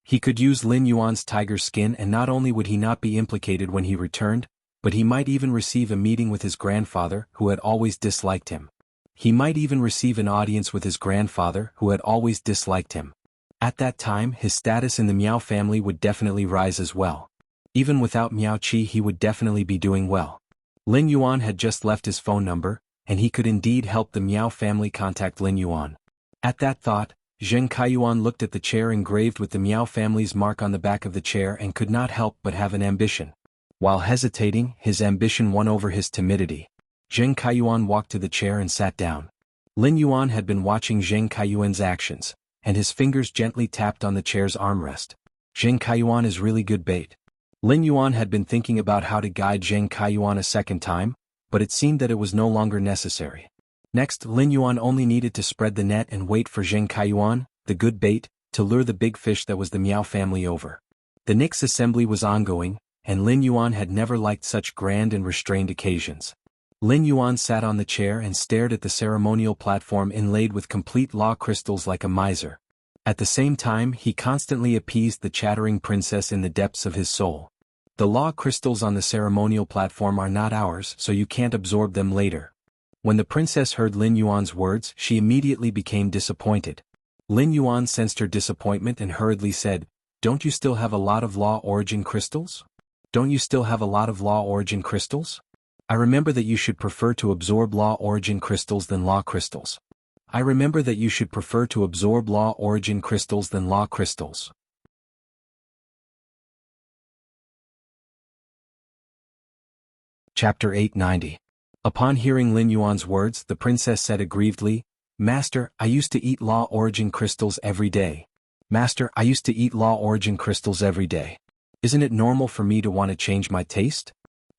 He could use Lin Yuan's tiger skin, and not only would he not be implicated when he returned, but he might even receive a meeting with his grandfather, who had always disliked him. He might even receive an audience with his grandfather, who had always disliked him. At that time, his status in the Miao family would definitely rise as well. Even without Miao Qi, he would definitely be doing well. Lin Yuan had just left his phone number, and he could indeed help the Miao family contact Lin Yuan. At that thought, Zheng Kaiyuan looked at the chair engraved with the Miao family's mark on the back of the chair and could not help but have an ambition. While hesitating, his ambition won over his timidity. Zheng Kaiyuan walked to the chair and sat down. Lin Yuan had been watching Zheng Kaiyuan's actions, and his fingers gently tapped on the chair's armrest. Zheng Kaiyuan is really good bait. Lin Yuan had been thinking about how to guide Zheng Kaiyuan a second time, but it seemed that it was no longer necessary. Next, Lin Yuan only needed to spread the net and wait for Zheng Kaiyuan, the good bait, to lure the big fish that was the Miao family over. The Nix assembly was ongoing, and Lin Yuan had never liked such grand and restrained occasions. Lin Yuan sat on the chair and stared at the ceremonial platform inlaid with complete law crystals like a miser. At the same time, he constantly appeased the chattering princess in the depths of his soul. The law crystals on the ceremonial platform are not ours, so you can't absorb them later. When the princess heard Lin Yuan's words, she immediately became disappointed. Lin Yuan sensed her disappointment and hurriedly said, "Don't you still have a lot of law origin crystals? Don't you still have a lot of law origin crystals? I remember that you should prefer to absorb law origin crystals than law crystals. I remember that you should prefer to absorb law origin crystals than law crystals." Chapter 890. Upon hearing Lin Yuan's words, the princess said aggrievedly, "Master, I used to eat law origin crystals every day. Master, I used to eat law origin crystals every day. Isn't it normal for me to want to change my taste?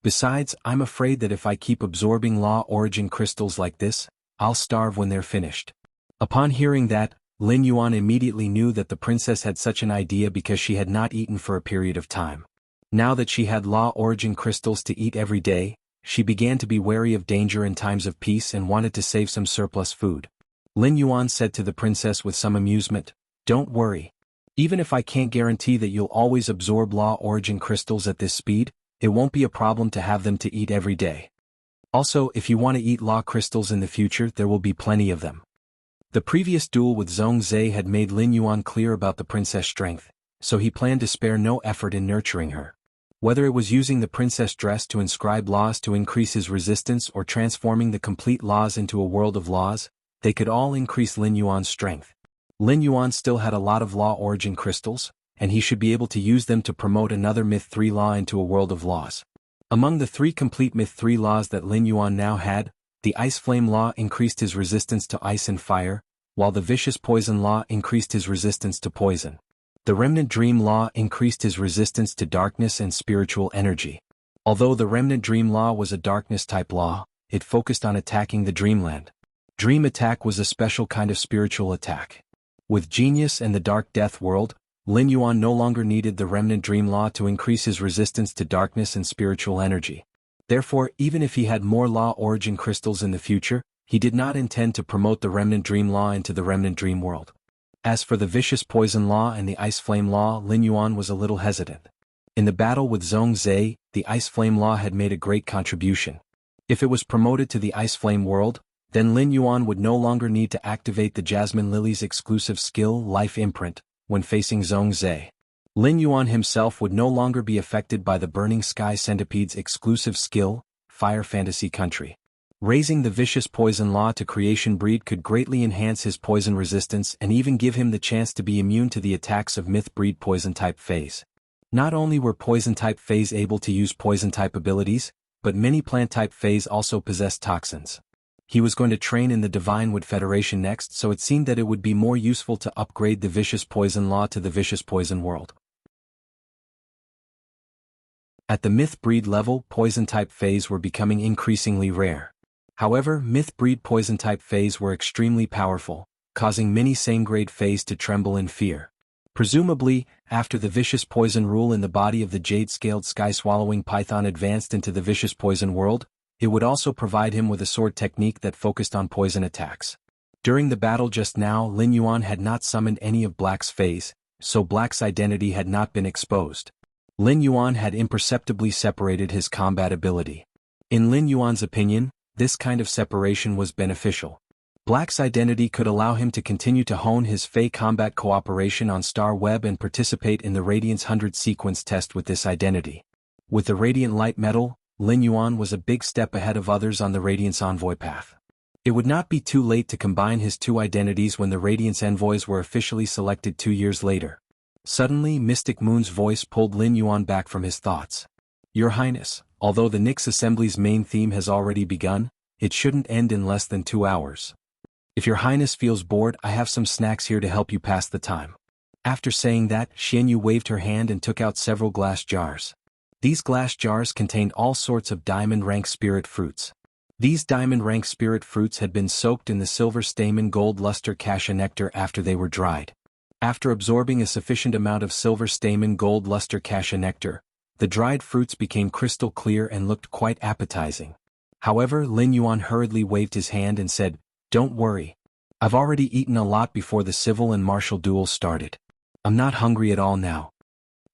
Besides, I'm afraid that if I keep absorbing law origin crystals like this, I'll starve when they're finished." Upon hearing that, Lin Yuan immediately knew that the princess had such an idea because she had not eaten for a period of time. Now that she had law origin crystals to eat every day, she began to be wary of danger in times of peace and wanted to save some surplus food. Lin Yuan said to the princess with some amusement, "Don't worry. Even if I can't guarantee that you'll always absorb law origin crystals at this speed, it won't be a problem to have them to eat every day. Also, if you want to eat law crystals in the future, there will be plenty of them." The previous duel with Zhong Zhe had made Lin Yuan clear about the princess' strength, so he planned to spare no effort in nurturing her. Whether it was using the princess dress to inscribe laws to increase his resistance or transforming the complete laws into a world of laws, they could all increase Lin Yuan's strength. Lin Yuan still had a lot of law origin crystals, and he should be able to use them to promote another Myth 3 law into a world of laws. Among the 3 complete Myth 3 laws that Lin Yuan now had, the Ice Flame Law increased his resistance to ice and fire, while the Vicious Poison Law increased his resistance to poison. The Remnant Dream Law increased his resistance to darkness and spiritual energy. Although the Remnant Dream Law was a darkness-type law, it focused on attacking the dreamland. Dream attack was a special kind of spiritual attack. With Genius and the Dark Death World, Lin Yuan no longer needed the Remnant Dream Law to increase his resistance to darkness and spiritual energy. Therefore, even if he had more law origin crystals in the future, he did not intend to promote the Remnant Dream Law into the Remnant Dream World. As for the Vicious Poison Law and the Ice Flame Law, Lin Yuan was a little hesitant. In the battle with Zhong Zhe, the Ice Flame Law had made a great contribution. If it was promoted to the Ice Flame World, Then Lin Yuan would no longer need to activate the Jasmine Lily's exclusive skill Life Imprint when facing Zhongzhe. Lin Yuan himself would no longer be affected by the Burning Sky Centipede's exclusive skill, Fire Fantasy Country. Raising the vicious poison law to creation breed could greatly enhance his poison resistance and even give him the chance to be immune to the attacks of myth breed poison-type phase. Not only were poison-type phase able to use poison-type abilities, but many plant-type phase also possessed toxins. He was going to train in the Divine Wood Federation next, so it seemed that it would be more useful to upgrade the vicious poison law to the vicious poison world. At the myth breed level, poison-type phase were becoming increasingly rare. However, myth breed poison-type phase were extremely powerful, causing many same-grade phase to tremble in fear. Presumably, after the vicious poison rule in the body of the jade-scaled sky-swallowing python advanced into the vicious poison world, it would also provide him with a sword technique that focused on poison attacks. During the battle just now, Lin Yuan had not summoned any of Black's phase, so Black's identity had not been exposed. Lin Yuan had imperceptibly separated his combat ability. In Lin Yuan's opinion, this kind of separation was beneficial. Black's identity could allow him to continue to hone his Fey combat cooperation on Star Web and participate in the Radiance 100 sequence test with this identity. With the Radiant Light Metal, Lin Yuan was a big step ahead of others on the Radiance Envoy path. It would not be too late to combine his two identities when the Radiance Envoys were officially selected 2 years later. Suddenly, Mystic Moon's voice pulled Lin Yuan back from his thoughts. Your Highness, although the Nyx Assembly's main theme has already begun, it shouldn't end in less than 2 hours. If your Highness feels bored, I have some snacks here to help you pass the time. After saying that, Xianyu waved her hand and took out several glass jars. These glass jars contained all sorts of diamond-rank spirit fruits. These diamond-rank spirit fruits had been soaked in the silver stamen gold luster cassia nectar after they were dried. After absorbing a sufficient amount of silver stamen gold luster cassia nectar, the dried fruits became crystal clear and looked quite appetizing. However, Lin Yuan hurriedly waved his hand and said, Don't worry. I've already eaten a lot before the civil and martial duels started. I'm not hungry at all now.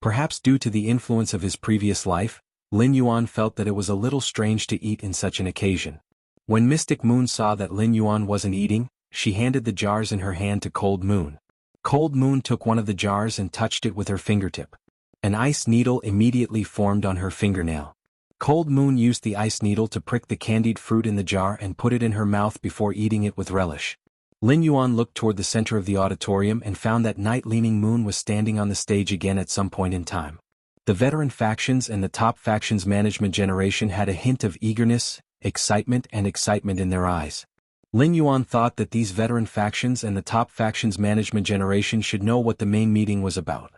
Perhaps due to the influence of his previous life, Lin Yuan felt that it was a little strange to eat in such an occasion. When Mystic Moon saw that Lin Yuan wasn't eating, she handed the jars in her hand to Cold Moon. Cold Moon took one of the jars and touched it with her fingertip. An ice needle immediately formed on her fingernail. Cold Moon used the ice needle to prick the candied fruit in the jar and put it in her mouth before eating it with relish. Lin Yuan looked toward the center of the auditorium and found that Night Leaning Moon was standing on the stage again at some point in time. The veteran factions and the top factions management generation had a hint of eagerness, excitement in their eyes. Lin Yuan thought that these veteran factions and the top factions management generation should know what the main meeting was about.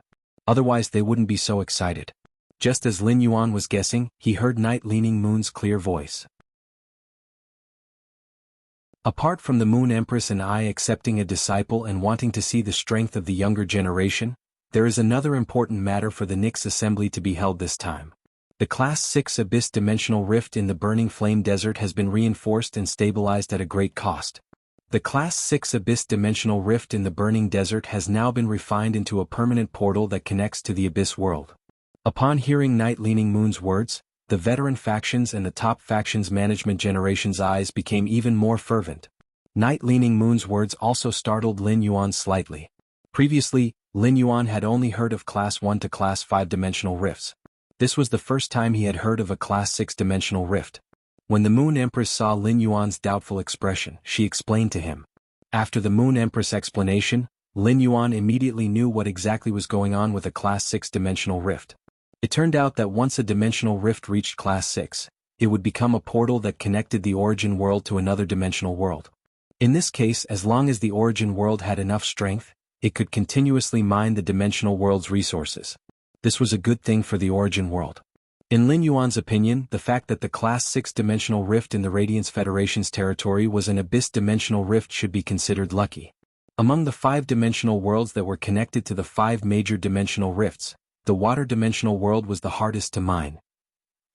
Otherwise they wouldn't be so excited. Just as Lin Yuan was guessing, he heard Night Leaning Moon's clear voice. Apart from the Moon Empress and I accepting a disciple and wanting to see the strength of the younger generation, there is another important matter for the Nyx Assembly to be held this time. The Class 6 Abyss Dimensional Rift in the Burning Flame Desert has been reinforced and stabilized at a great cost. The Class 6 Abyss Dimensional Rift in the Burning Desert has now been refined into a permanent portal that connects to the Abyss world. Upon hearing Night Leaning Moon's words, the veteran factions and the top factions management generation's eyes became even more fervent. Night Leaning Moon's words also startled Lin Yuan slightly. Previously, Lin Yuan had only heard of Class 1 to Class 5 dimensional rifts. This was the first time he had heard of a Class 6 dimensional rift. When the Moon Empress saw Lin Yuan's doubtful expression, she explained to him. After the Moon Empress' explanation, Lin Yuan immediately knew what exactly was going on with a Class 6 dimensional rift. It turned out that once a dimensional rift reached Class 6, it would become a portal that connected the origin world to another dimensional world. In this case, as long as the origin world had enough strength, it could continuously mine the dimensional world's resources. This was a good thing for the origin world. In Lin Yuan's opinion, the fact that the Class 6 dimensional rift in the Radiance Federation's territory was an abyss dimensional rift should be considered lucky. Among the 5 dimensional worlds that were connected to the 5 major dimensional rifts, the water dimensional world was the hardest to mine.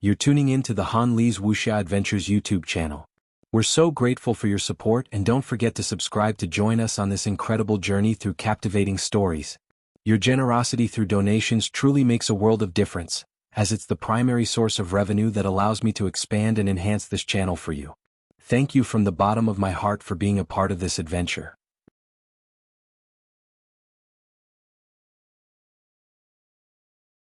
You're tuning in to the Han Li's Wuxia Adventures YouTube channel. We're so grateful for your support, and don't forget to subscribe to join us on this incredible journey through captivating stories. Your generosity through donations truly makes a world of difference, as it's the primary source of revenue that allows me to expand and enhance this channel for you. Thank you from the bottom of my heart for being a part of this adventure.